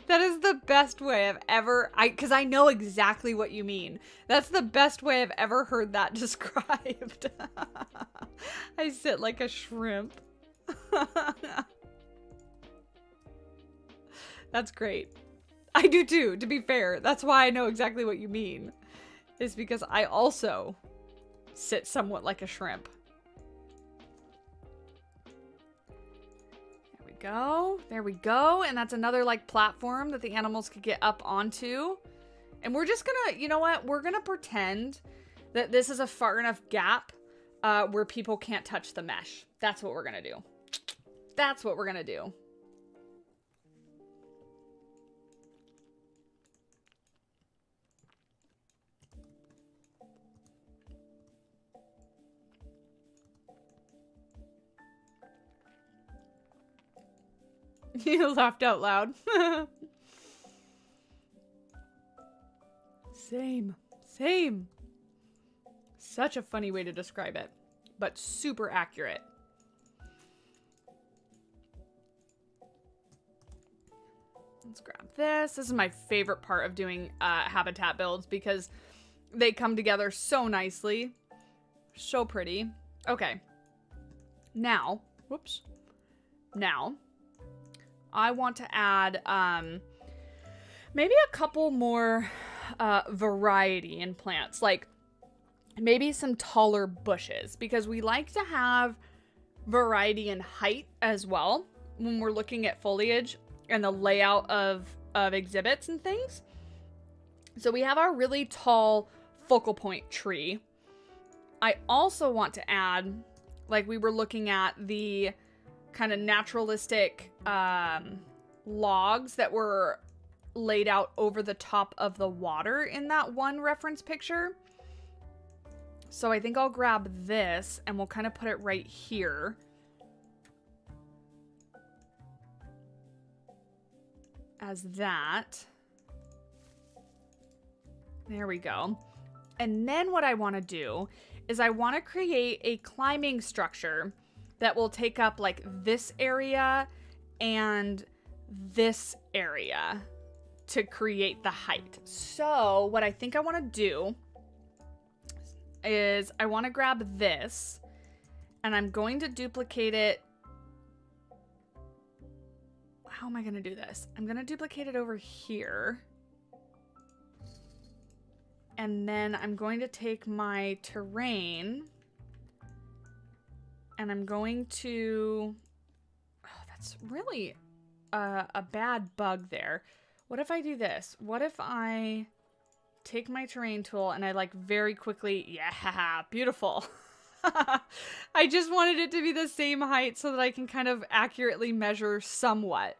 That is the best way I've ever... because I know exactly what you mean. That's the best way I've ever heard that described. I sit like a shrimp. That's great. I do too, to be fair. That's why I know exactly what you mean. Is because I also sit somewhat like a shrimp. There we go. There we go. And that's another like platform that the animals could get up onto. And we're just gonna, you know what? We're gonna pretend that this is a far enough gap where people can't touch the mesh. That's what we're gonna do. That's what we're gonna do. You laughed out loud. Same. Same. Such a funny way to describe it, but super accurate. Let's grab this. This is my favorite part of doing habitat builds because they come together so nicely. So pretty. Okay. Now, whoops. Now, I want to add maybe a couple more variety in plants, like maybe some taller bushes, because we like to have variety in height as well when we're looking at foliage and the layout of exhibits and things. So we have our really tall focal point tree. I also want to add, like we were looking at the kind of naturalistic logs that were laid out over the top of the water in that one reference picture. So I think I'll grab this and we'll kind of put it right here. As that. There we go. And then what I want to do is I want to create a climbing structure that will take up like this area and this area to create the height. So what I think I want to do is I want to grab this and I'm going to duplicate it. How am I going to do this? I'm going to duplicate it over here. And then I'm going to take my terrain and I'm going to, oh, that's really a bad bug there. What if I do this? What if I take my terrain tool and I like very quickly, yeah, beautiful. I just wanted it to be the same height so that I can kind of accurately measure somewhat.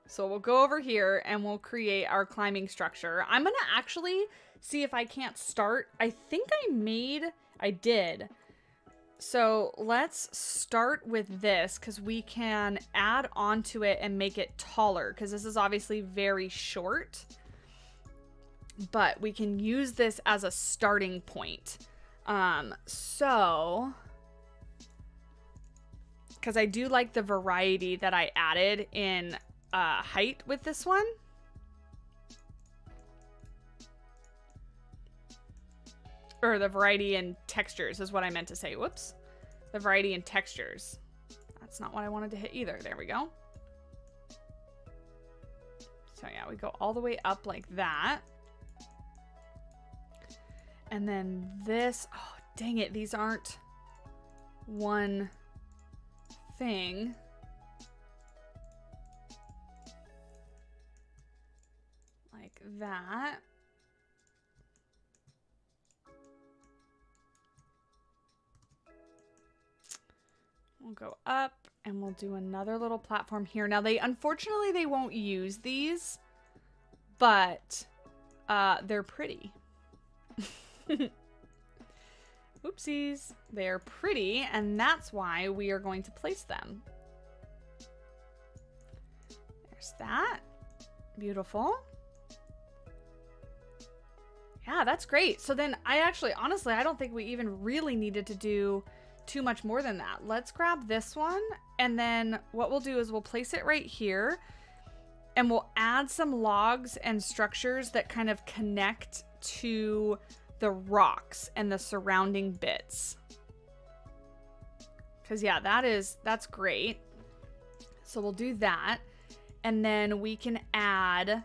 So we'll go over here and we'll create our climbing structure. I'm going to actually see if I can't start. I think I did. So let's start with this because we can add onto it and make it taller because this is obviously very short. But we can use this as a starting point. So, because I do like the variety that I added in height with this one. Or the variety in textures is what I meant to say. Whoops. The variety in textures. That's not what I wanted to hit either. There we go. So yeah, we go all the way up like that. And then this, oh, dang it. These aren't one thing. Like that. We'll go up and we'll do another little platform here. Now unfortunately they won't use these, but they're pretty. Oopsies. They're pretty, and that's why we are going to place them. There's that. Beautiful. Yeah, that's great. So then honestly, I don't think we even really needed to do too much more than that. Let's grab this one, and then what we'll do is we'll place it right here, and we'll add some logs and structures that kind of connect to the rocks and the surrounding bits. Because yeah, that's great. So we'll do that. And then we can add,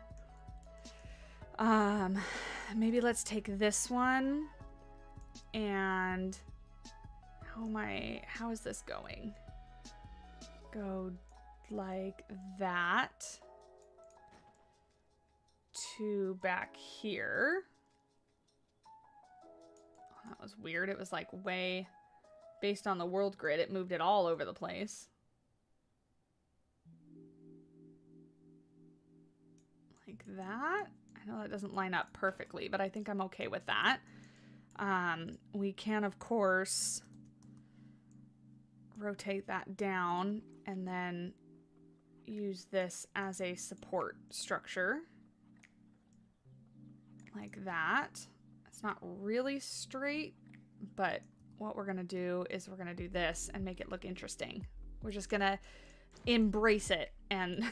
maybe let's take this one and how is this going? Go like that to back here. That was weird. It was like way based on the world grid. It moved it all over the place. Like that. I know that doesn't line up perfectly, but I think I'm okay with that. We can, of course, rotate that down and then use this as a support structure. Like that. It's not really straight, but what we're gonna do is we're gonna do this and make it look interesting. We're just gonna embrace it and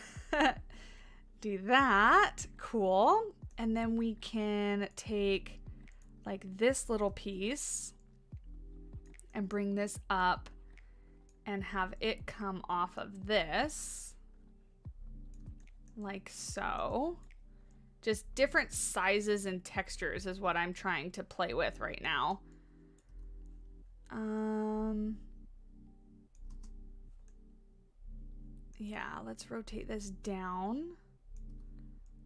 do that. Cool. And then we can take like this little piece and bring this up and have it come off of this like so. Just different sizes and textures is what I'm trying to play with right now. Yeah, let's rotate this down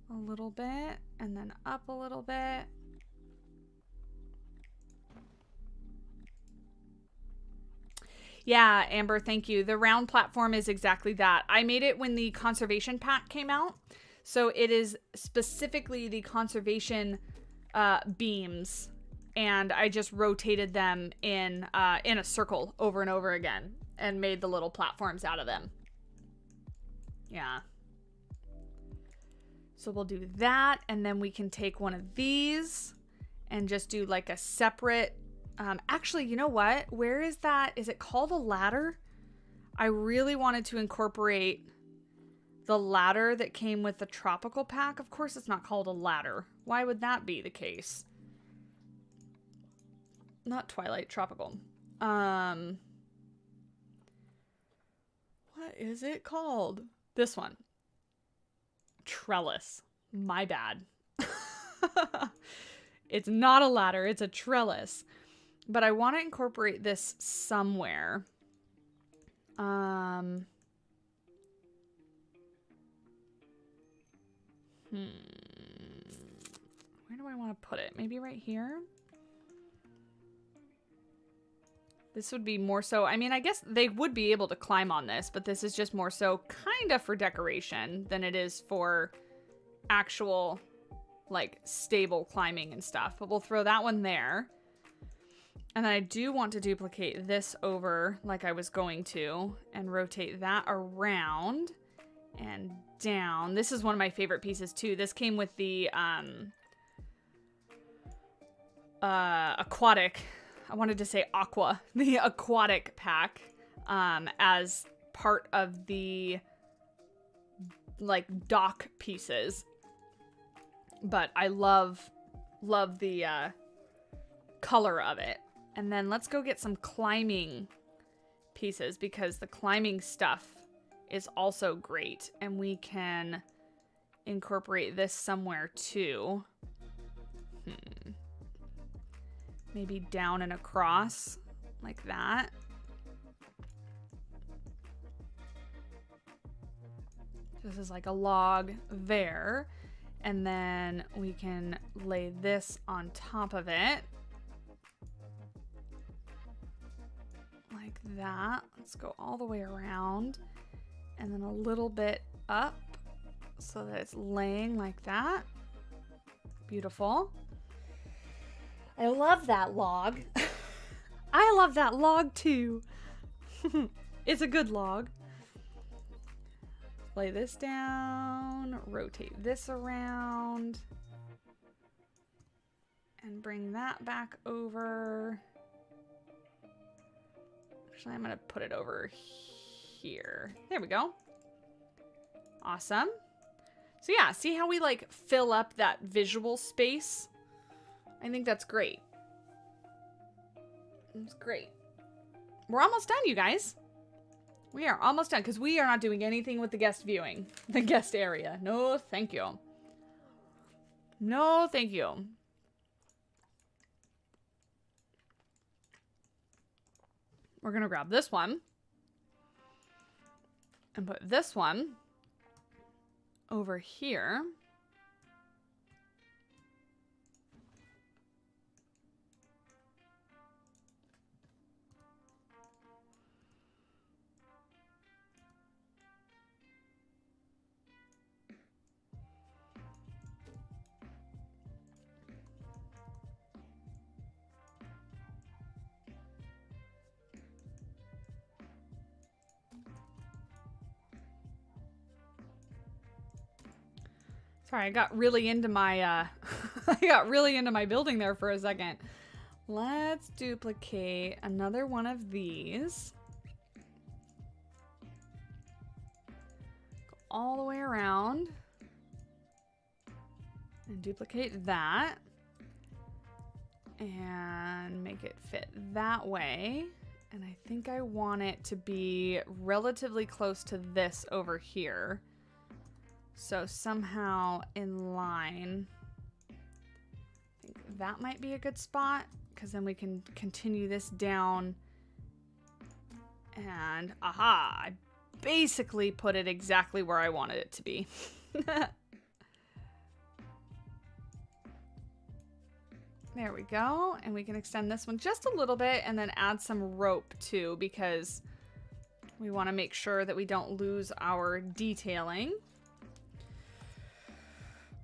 a little bit and then up a little bit. Yeah, Amber, thank you. The round platform is exactly that. I made it when the conservation pack came out. So it is specifically the conservation beams, and I just rotated them in a circle over and over again and made the little platforms out of them. Yeah. So we'll do that, and then we can take one of these and just do like a separate... actually, you know what? Where is that? Is it called a ladder? I really wanted to incorporate the ladder that came with the tropical pack. Of course it's not called a ladder. Why would that be the case? Not Twilight, tropical. What is it called? This one. Trellis. My bad. It's not a ladder, it's a trellis. But I want to incorporate this somewhere. Where do I want to put it? Maybe right here? This would be more so... I mean, I guess they would be able to climb on this, but this is just more so kind of for decoration than it is for actual, like, stable climbing and stuff. But we'll throw that one there. And then I do want to duplicate this over like I was going to and rotate that around and down. This is one of my favorite pieces too. This came with the aquatic, I wanted to say aqua, the aquatic pack as part of the like dock pieces. But I love the color of it. And then let's go get some climbing pieces because the climbing stuff is also great. And we can incorporate this somewhere too. Maybe down and across like that. This is like a log there. And then we can lay this on top of it. Like that. Let's go all the way around and then a little bit up so that it's laying like that. Beautiful. I love that log. I love that log too. It's a good log. Lay this down, rotate this around, and bring that back over. Actually, I'm gonna put it over here. There we go. Awesome. So yeah, see how we like fill up that visual space? I think that's great. It's great. We're almost done, you guys. We are almost done because we are not doing anything with the guest viewing, the guest area. No, thank you. No, thank you. We're going to grab this one and put this one over here. Sorry, I got really into my I got really into my building there for a second. Let's duplicate another one of these. Go all the way around and duplicate that and make it fit that way. And I think I want it to be relatively close to this over here. So somehow in line. I think that might be a good spot, because then we can continue this down. And aha, I basically put it exactly where I wanted it to be. There we go. And we can extend this one just a little bit and then add some rope too, because we want to make sure that we don't lose our detailing.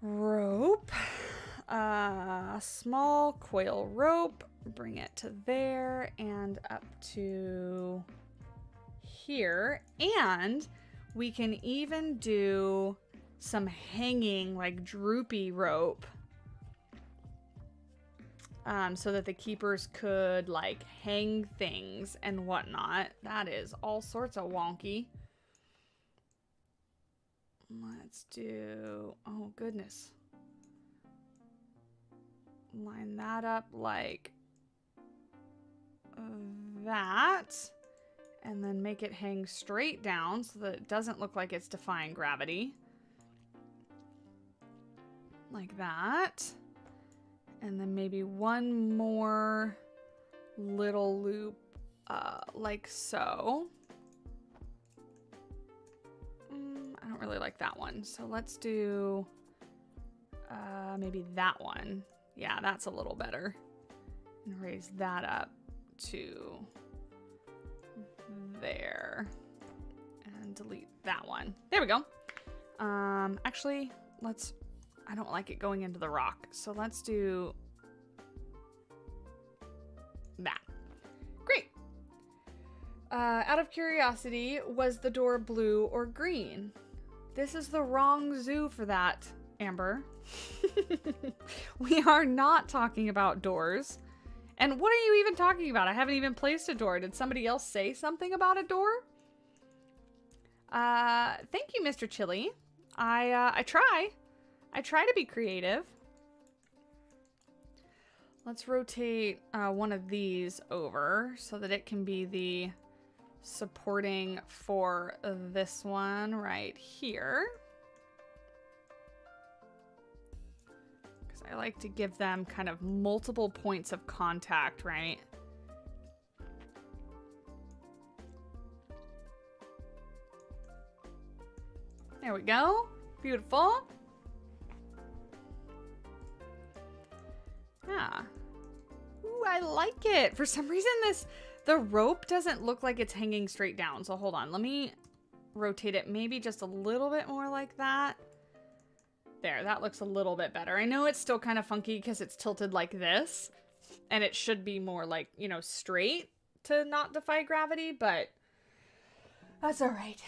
Rope. Small coil rope. Bring it to there and up to here. And we can even do some hanging, like droopy rope. So that the keepers could like hang things and whatnot. That is all sorts of wonky. Let's do, oh goodness. Line that up like that. And then make it hang straight down so that it doesn't look like it's defying gravity. Like that. And then maybe one more little loop, like so. I don't really like that one. So let's do maybe that one. Yeah, that's a little better. And raise that up to there. And delete that one. There we go. Actually, let's... I don't like it going into the rock, so let's do that. Great. Out of curiosity, was the door blue or green? This is the wrong zoo for that, Amber. We are not talking about doors. And what are you even talking about? I haven't even placed a door. Did somebody else say something about a door? Thank you, Mr. Chili. I try. I try to be creative. Let's rotate one of these over so that it can be the supporting for this one right here. Because I like to give them kind of multiple points of contact, right? There we go. Beautiful. Yeah. Ooh, I like it. For some reason, the rope doesn't look like it's hanging straight down. So hold on. Let me rotate it maybe just a little bit more like that. There, that looks a little bit better. I know it's still kind of funky because it's tilted like this. And it should be more like, you know, straight to not defy gravity, but that's all right.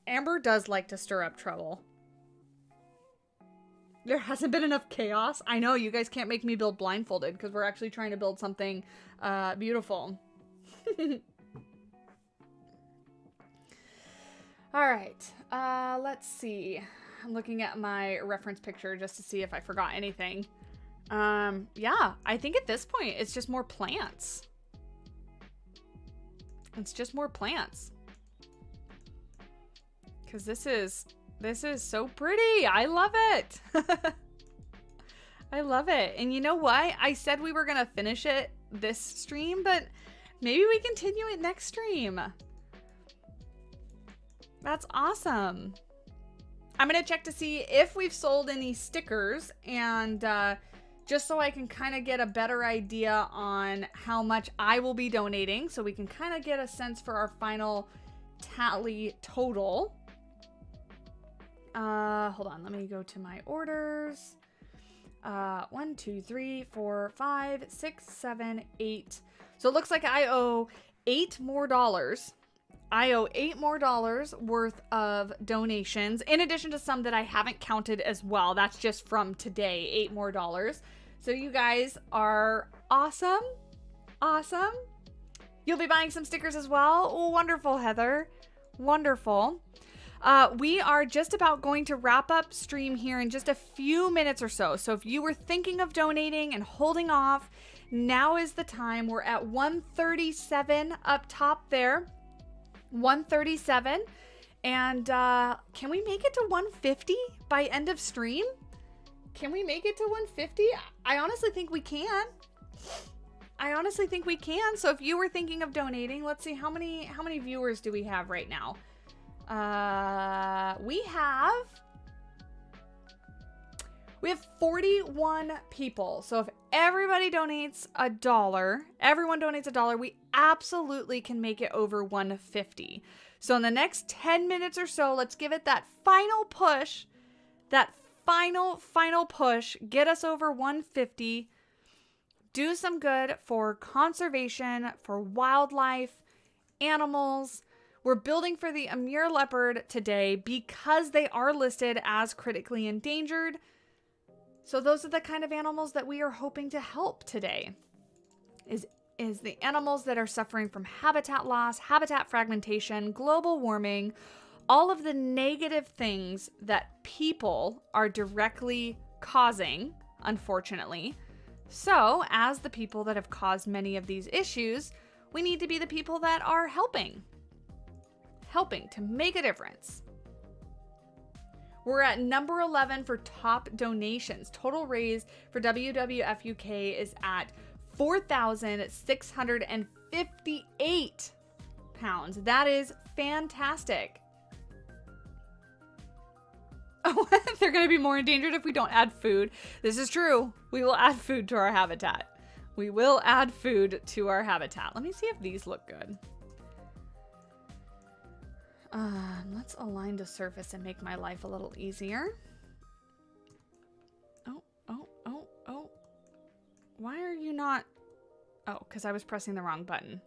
Amber does like to stir up trouble. There hasn't been enough chaos. I know, you guys can't make me build blindfolded because we're actually trying to build something beautiful. All right, let's see. I'm looking at my reference picture just to see if I forgot anything. Yeah, I think at this point it's just more plants. It's just more plants. Because this is so pretty. I love it. I love it. And you know what? I said we were going to finish it this stream, but maybe we continue it next stream. That's awesome. I'm going to check to see if we've sold any stickers, and just so I can kind of get a better idea on how much I will be donating, so we can kind of get a sense for our final tally total. Hold on, let me go to my orders. 1, 2, 3, 4, 5, 6, 7, 8. So it looks like I owe $8 more I owe $8 more worth of donations, in addition to some that I haven't counted as well. That's just from today, $8 more. So you guys are awesome. Awesome. You'll be buying some stickers as well. Oh, wonderful, Heather. Wonderful. We are just about going to wrap up stream here in just a few minutes or so. So if you were thinking of donating and holding off, now is the time. We're at 137 up top there. 137. And can we make it to 150 by end of stream? Can we make it to 150? I honestly think we can. I honestly think we can. So if you were thinking of donating, let's see, how many viewers do we have right now? We have 41 people. So if everybody donates $1, everyone donates $1, we absolutely can make it over 150. So in the next 10 minutes or so, let's give it that final push, that final push, get us over 150, do some good for conservation, for wildlife, animals. We're building for the Amur Leopard today because they are listed as critically endangered. So those are the kind of animals that we are hoping to help today. Is the animals that are suffering from habitat loss, habitat fragmentation, global warming, all of the negative things that people are directly causing, unfortunately. So, as the people that have caused many of these issues, we need to be the people that are helping to make a difference. We're at number 11 for top donations. Total raised for WWF UK is at £4,658. That is fantastic. Oh, they're going to be more endangered if we don't add food. This is true. We will add food to our habitat. We will add food to our habitat. Let me see if these look good. Let's align to surface and make my life a little easier. Oh. Why are you not? Oh, because I was pressing the wrong button.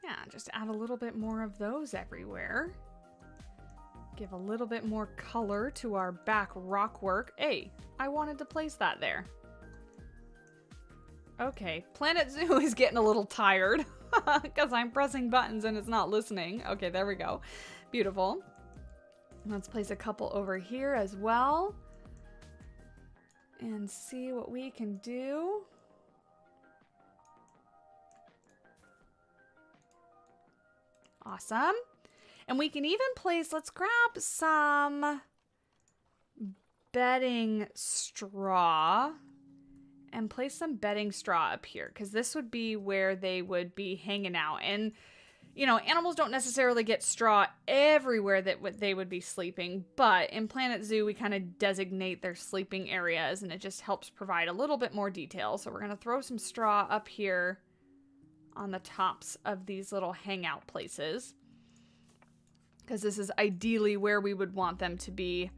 Yeah, just add a little bit more of those everywhere. Give a little bit more color to our back rock work. Hey, I wanted to place that there. Okay, Planet Zoo is getting a little tired because I'm pressing buttons and it's not listening. Okay, there we go. Beautiful. Let's place a couple over here as well and see what we can do. Awesome. And we can even place, let's grab some bedding straw and place some bedding straw up here, because this would be where they would be hanging out. And, you know, animals don't necessarily get straw everywhere that they would be sleeping, but in Planet Zoo, we kind of designate their sleeping areas, and it just helps provide a little bit more detail. So we're going to throw some straw up here on the tops of these little hangout places, because this is ideally where we would want them to be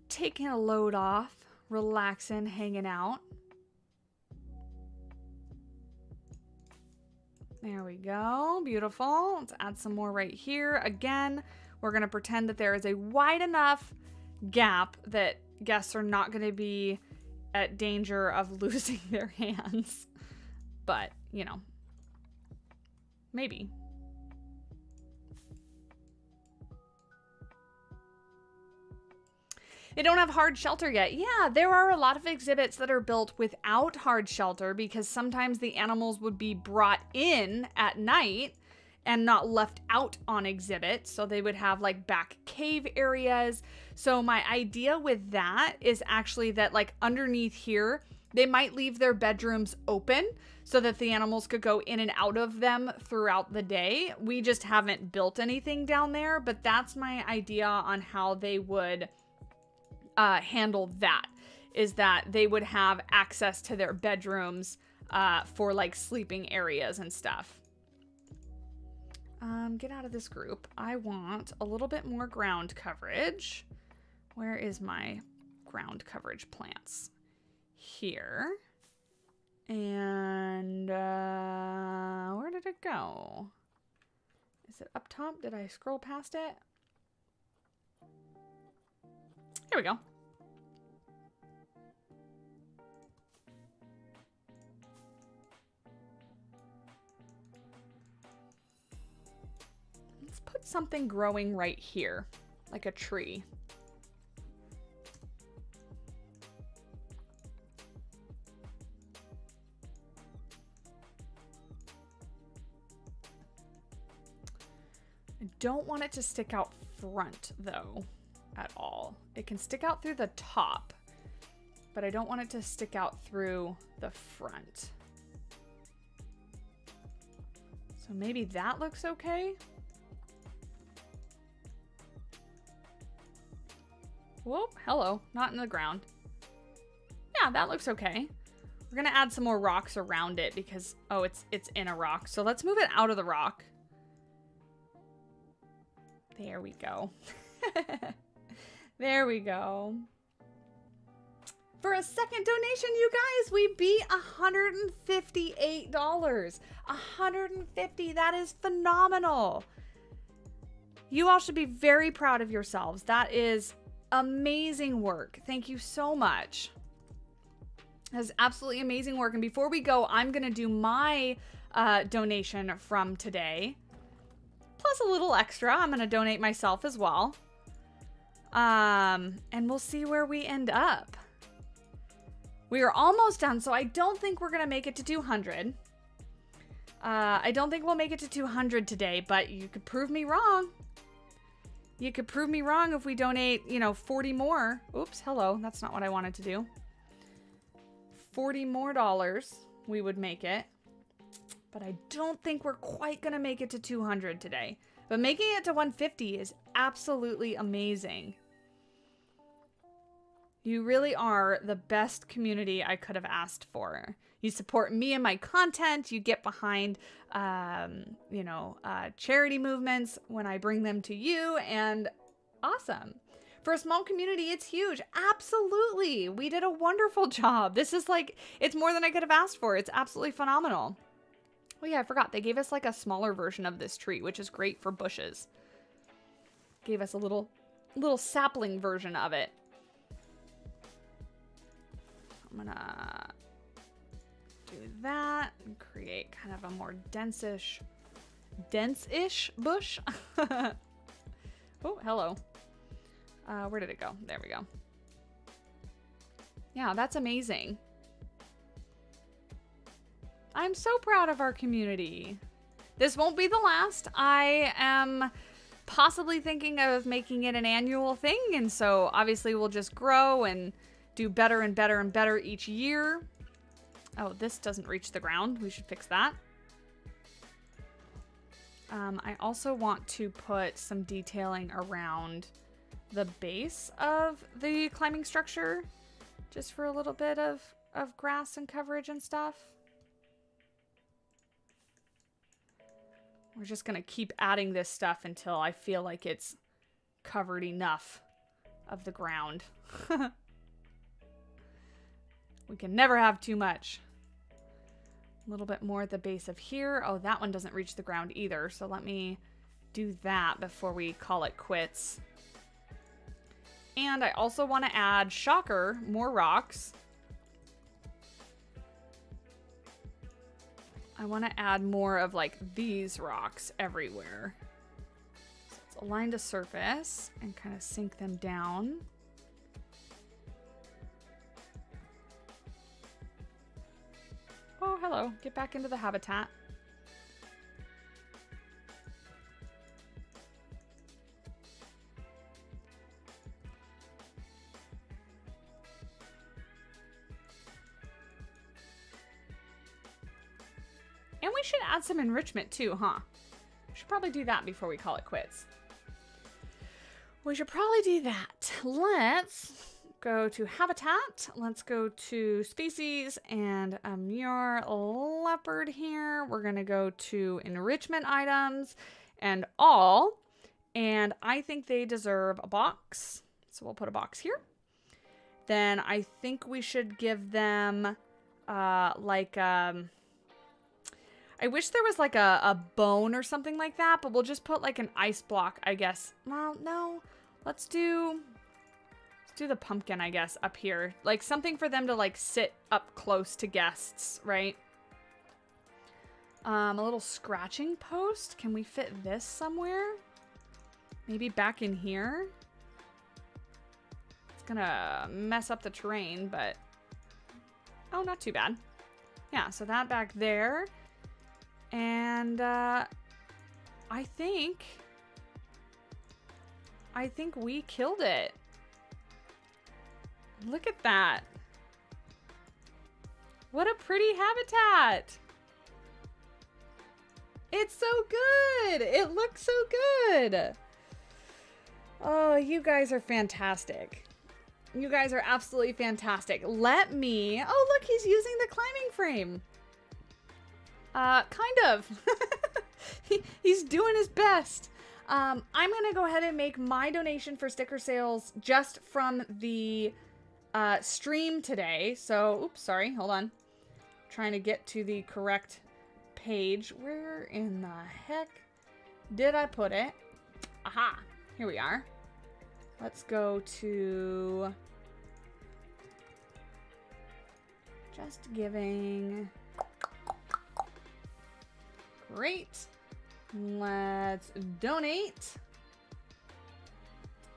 taking a load off, relaxing, hanging out. There we go. Beautiful. Let's add some more right here. Again, we're going to pretend that there is a wide enough gap that guests are not going to be at danger of losing their hands. But, you know, maybe. They don't have hard shelter yet. Yeah, there are a lot of exhibits that are built without hard shelter because sometimes the animals would be brought in at night and not left out on exhibit. So they would have like back cave areas. So my idea with that is actually that like underneath here, they might leave their bedrooms open so that the animals could go in and out of them throughout the day. We just haven't built anything down there, but that's my idea on how they would handle that, is that they would have access to their bedrooms for like sleeping areas and stuff. Get out of this group. I want a little bit more ground coverage. Where is my ground coverage plants? Here. And where did it go? Is it up top? Did I scroll past it? Here we go. Let's put something growing right here, like a tree. I don't want it to stick out front, though, at all. It can stick out through the top, but I don't want it to stick out through the front. So maybe that looks okay. Whoop, hello, not in the ground. Yeah, that looks okay. We're gonna add some more rocks around it because, oh, it's in a rock. So let's move it out of the rock. There we go. There we go. For a second donation, you guys, we beat $158. $150, that is phenomenal. You all should be very proud of yourselves. That is amazing work. Thank you so much. That is absolutely amazing work. And before we go, I'm gonna do my donation from today. Plus a little extra. I'm gonna donate myself as well. And we'll see where we end up. We are almost done, so I don't think we're gonna make it to 200. I don't think we'll make it to 200 today, but you could prove me wrong. You could prove me wrong if we donate, you know, 40 more. Oops, hello, that's not what I wanted to do. $40 more, we would make it. But I don't think we're quite gonna make it to 200 today. But making it to 150 is absolutely amazing. You really are the best community I could have asked for. You support me and my content. You get behind, charity movements when I bring them to you, and awesome. For a small community, it's huge. Absolutely. We did a wonderful job. This is like, it's more than I could have asked for. It's absolutely phenomenal. Oh yeah, I forgot. They gave us like a smaller version of this tree, which is great for bushes. Gave us a little sapling version of it. I'm gonna do that and create kind of a more dense-ish bush. Oh, hello. Where did it go? There we go. Yeah, that's amazing. I'm so proud of our community. This won't be the last. I am possibly thinking of making it an annual thing, and so obviously we'll just grow and do better and better and better each year. Oh, this doesn't reach the ground. We should fix that. I also want to put some detailing around the base of the climbing structure, just for a little bit of grass and coverage and stuff. We're just gonna keep adding this stuff until I feel like it's covered enough of the ground. We can never have too much. A little bit more at the base of here. Oh, that one doesn't reach the ground either. So let me do that before we call it quits. And I also want to add, shocker, more rocks. I want to add more of like these rocks everywhere. So let's align to surface and kind of sink them down. Oh, hello. Get back into the habitat. And we should add some enrichment too, huh? We should probably do that before we call it quits. We should probably do that. Let's go to habitat. Let's go to species and Amur Leopard here. We're gonna go to enrichment items and all. And I think they deserve a box. So we'll put a box here. Then I think we should give them I wish there was like a bone or something like that, but we'll just put like an ice block, I guess. Well, no. Let's do the pumpkin, I guess, up here. Like something for them to like sit up close to guests, right? A little scratching post. Can we fit this somewhere? Maybe back in here? It's gonna mess up the terrain, but... Oh, not too bad. Yeah, so that back there. And, I think we killed it. Look at that. What a pretty habitat. It's so good. It looks so good. Oh, you guys are fantastic. You guys are absolutely fantastic. Let me... Oh, look, he's using the climbing frame. Kind of. He's doing his best. I'm going to go ahead and make my donation for sticker sales just from the stream today. So, oops, sorry. Hold on. Trying to get to the correct page. Where in the heck did I put it? Aha. Here we are. Let's go to just giving. Great. Let's donate.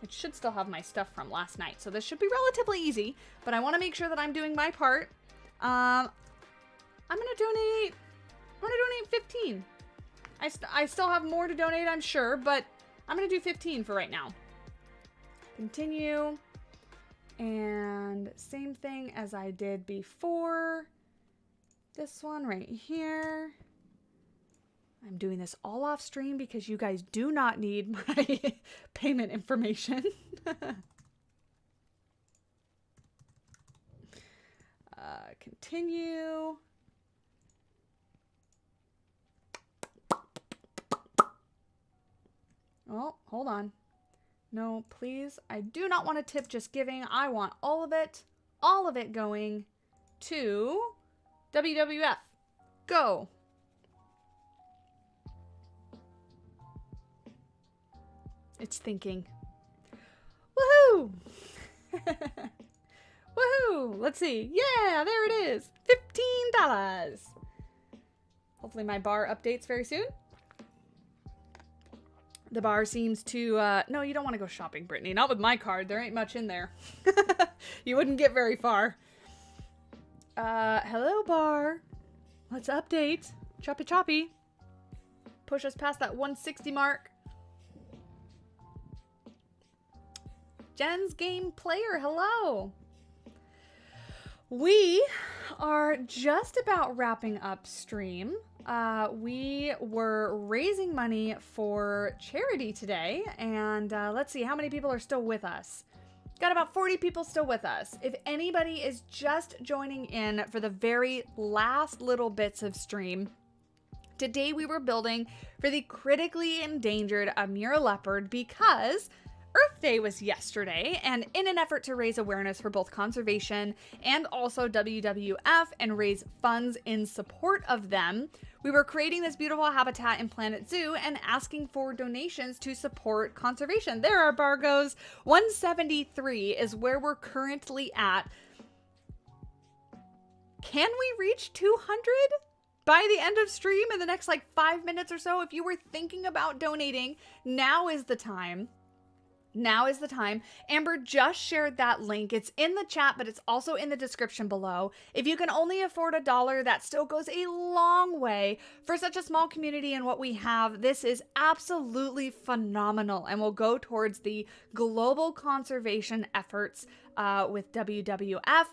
It should still have my stuff from last night, so this should be relatively easy, but I want to make sure that I'm doing my part. I'm going to donate 15. I still have more to donate, I'm sure, but I'm going to do 15 for right now. Continue. And same thing as I did before. This one right here. I'm doing this all off stream because you guys do not need my payment information. Continue. Oh, hold on. No, please. I do not want a tip just giving. I want all of it going to WWF. Go. It's thinking. Woohoo! Woohoo! Let's see. Yeah, there it is. $15. Hopefully my bar updates very soon. The bar seems to, no, you don't want to go shopping, Brittany. Not with my card. There ain't much in there. You wouldn't get very far. Hello, bar. Let's update. Choppy choppy. Push us past that 160 mark. Jen's Game Player, hello. We are just about wrapping up stream. We were raising money for charity today, and let's see how many people are still with us. Got about 40 people still with us. If anybody is just joining in for the very last little bits of stream, today we were building for the critically endangered Amur Leopard because Earth Day was yesterday, and in an effort to raise awareness for both conservation and also WWF and raise funds in support of them, we were creating this beautiful habitat in Planet Zoo and asking for donations to support conservation. There our bar goes. 173 is where we're currently at. Can we reach 200 by the end of stream in the next like 5 minutes or so? If you were thinking about donating, now is the time. Now is the time. Amber just shared that link. It's in the chat, but it's also in the description below. If you can only afford $1, that still goes a long way for such a small community and what we have. This is absolutely phenomenal and will go towards the global conservation efforts with WWF.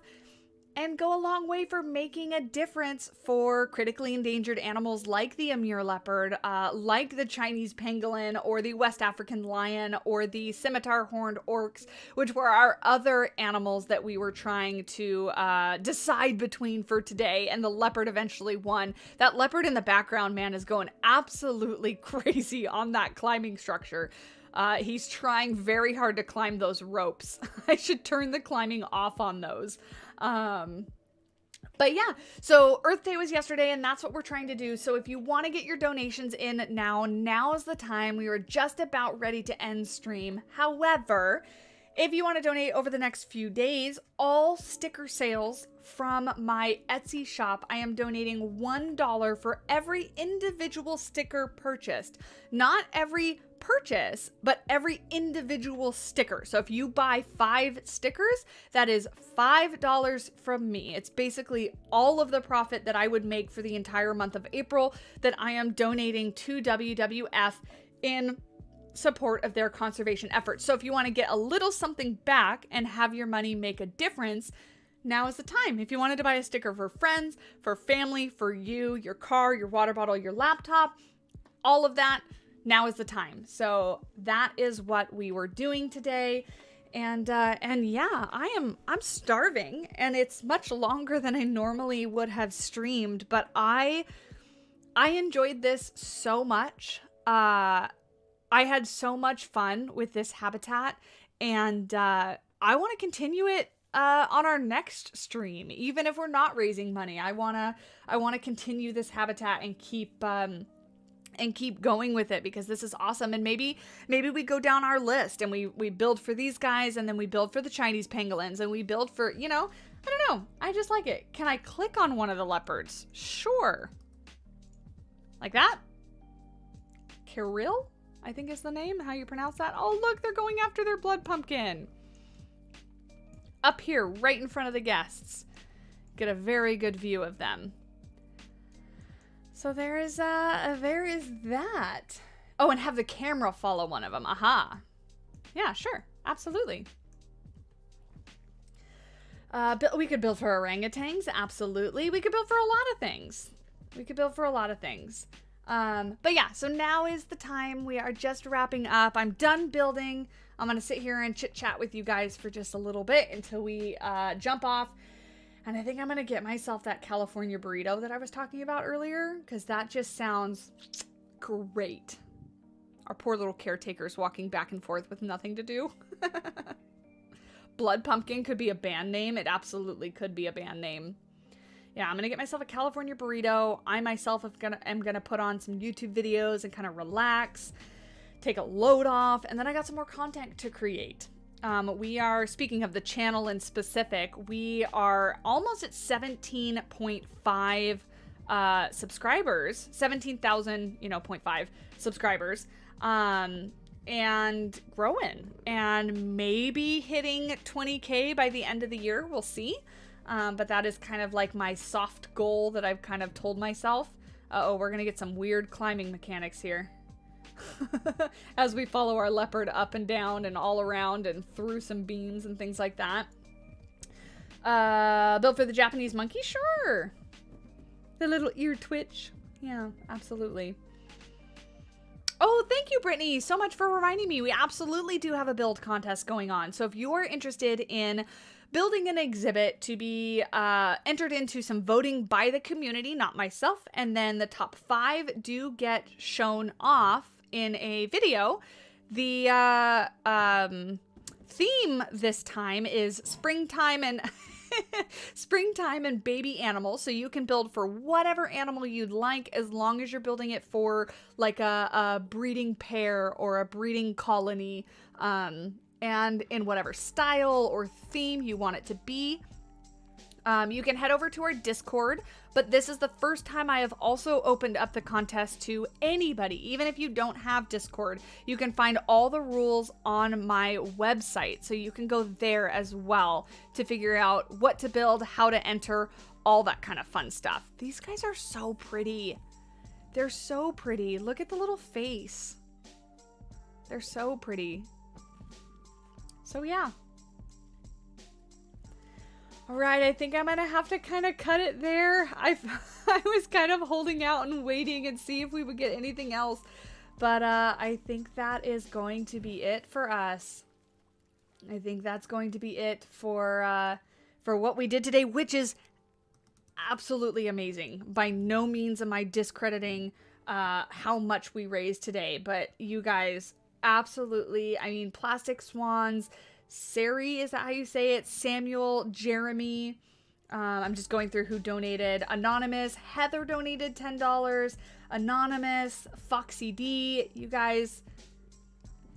and go a long way for making a difference for critically endangered animals like the Amur leopard, like the Chinese pangolin, or the West African lion, or the scimitar horned oryx, which were our other animals that we were trying to decide between for today, and the leopard eventually won. That leopard in the background, man, is going absolutely crazy on that climbing structure. He's trying very hard to climb those ropes. I should turn the climbing off on those. But yeah, so Earth Day was yesterday, and that's what we're trying to do. So if you want to get your donations in now is the time. We were just about ready to end stream. However, if you want to donate over the next few days, all sticker sales from my Etsy shop, I am donating $1 for every individual sticker purchased. Not every purchase, but every individual sticker. So if you buy 5 stickers, that is $5 from me. It's basically all of the profit that I would make for the entire month of April that I am donating to WWF in support of their conservation efforts. So if you want to get a little something back and have your money make a difference, now is the time. If you wanted to buy a sticker for friends, for family, for you, your car, your water bottle, your laptop, all of that, now is the time. So that is what we were doing today. And yeah, I'm starving, and it's much longer than I normally would have streamed, but I enjoyed this so much. I had so much fun with this habitat, and I want to continue it on our next stream, even if we're not raising money. I want to continue this habitat and keep going with it, because this is awesome. And maybe we go down our list and we build for these guys, and then we build for the Chinese pangolins, and we build for, I don't know. I just like it. Can I click on one of the leopards? Sure. Like that? Kirill, I think is the name, how you pronounce that. Oh, look, they're going after their blood pumpkin. Up here, right in front of the guests. Get a very good view of them. So there is that. Oh, and have the camera follow one of them. Aha. Yeah, sure. Absolutely. We could build for orangutans. Absolutely. We could build for a lot of things. But yeah, so now is the time. We are just wrapping up. I'm done building. I'm going to sit here and chit chat with you guys for just a little bit until we jump off. And I think I'm going to get myself that California burrito that I was talking about earlier, because that just sounds great. Our poor little caretaker's walking back and forth with nothing to do. Blood Pumpkin could be a band name. It absolutely could be a band name. Yeah, I'm going to get myself a California burrito. I myself am going to put on some YouTube videos and kind of relax, take a load off, and then I got some more content to create. We are, speaking of the channel in specific, we are almost at 17.5 subscribers, 17,000, 0.5 subscribers, and growing, and maybe hitting 20K by the end of the year. We'll see. But that is kind of like my soft goal that I've kind of told myself. Uh-oh, we're going to get some weird climbing mechanics here. As we follow our leopard up and down and all around and through some beams and things like that. Built for the Japanese monkey? Sure. The little ear twitch. Yeah, absolutely. Oh, thank you, Brittany, so much for reminding me. We absolutely do have a build contest going on. So if you are interested in building an exhibit to be entered into some voting by the community, not myself, and then the top 5 do get shown off in a video. The theme this time is springtime and springtime and baby animals. So you can build for whatever animal you'd like, as long as you're building it for like a breeding pair or a breeding colony, and in whatever style or theme you want it to be. You can head over to our Discord, but this is the first time I have also opened up the contest to anybody. Even if you don't have Discord, you can find all the rules on my website. So you can go there as well to figure out what to build, how to enter, all that kind of fun stuff. These guys are so pretty. They're so pretty. Look at the little face. They're so pretty. So yeah. All right, I think I'm gonna have to kind of cut it there. I was kind of holding out and waiting and see if we would get anything else. But I think that is going to be it for us. I think that's going to be it for what we did today, which is absolutely amazing. By no means am I discrediting how much we raised today, but you guys absolutely, I mean, Plastic Swans, Sari, is that how you say it? Samuel, Jeremy, I'm just going through who donated. Anonymous, Heather donated $10. Anonymous, Foxy D, you guys,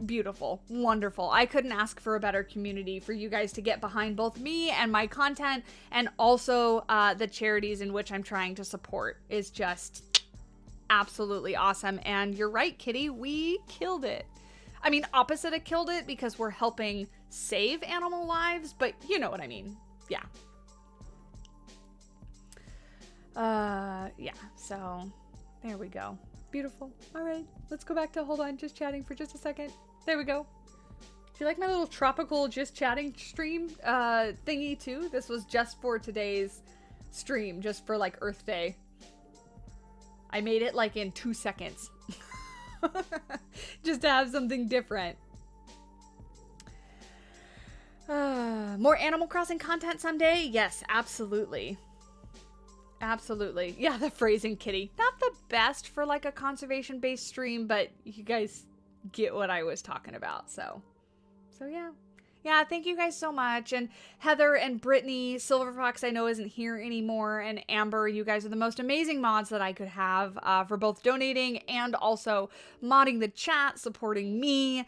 beautiful, wonderful. I couldn't ask for a better community for you guys to get behind both me and my content, and also the charities in which I'm trying to support is just absolutely awesome. And you're right, Kitty, we killed it. I mean, opposite of killed it, because we're helping save animal lives, but you know what I mean. Yeah. Yeah, so there we go. Beautiful. All right, let's go back to, hold on, just chatting for just a second. There we go. Do you like my little tropical just chatting stream thingy too? This was just for today's stream, just for like Earth Day. I made it like in 2 seconds. Just to have something different. More Animal Crossing content someday? Yes, absolutely. Absolutely. Yeah, the phrasing, Kitty. Not the best for like a conservation-based stream, but you guys get what I was talking about. So yeah. Yeah, thank you guys so much. And Heather and Brittany, Silver Fox I know isn't here anymore, and Amber, you guys are the most amazing mods that I could have for both donating and also modding the chat, supporting me,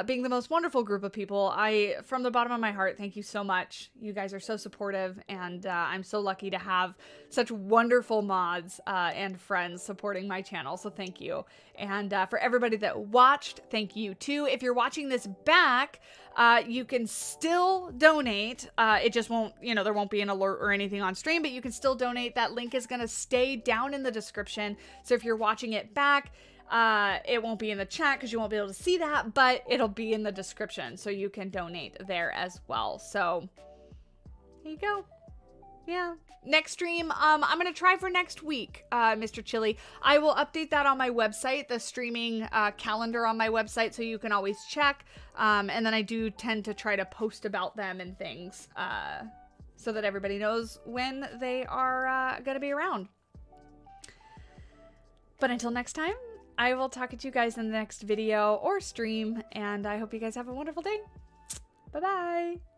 being the most wonderful group of people. From the bottom of my heart, thank you so much. You guys are so supportive, and I'm so lucky to have such wonderful mods and friends supporting my channel, so thank you. And for everybody that watched, thank you too. If you're watching this back, you can still donate. It just won't, there won't be an alert or anything on stream, but you can still donate. That link is going to stay down in the description. So if you're watching it back, it won't be in the chat because you won't be able to see that, but it'll be in the description. So you can donate there as well. So there you go. Yeah. Next stream, I'm going to try for next week, Mr. Chili. I will update that on my website, the streaming calendar on my website, so you can always check. And then I do tend to try to post about them and things so that everybody knows when they are going to be around. But until next time, I will talk to you guys in the next video or stream, and I hope you guys have a wonderful day. Bye-bye.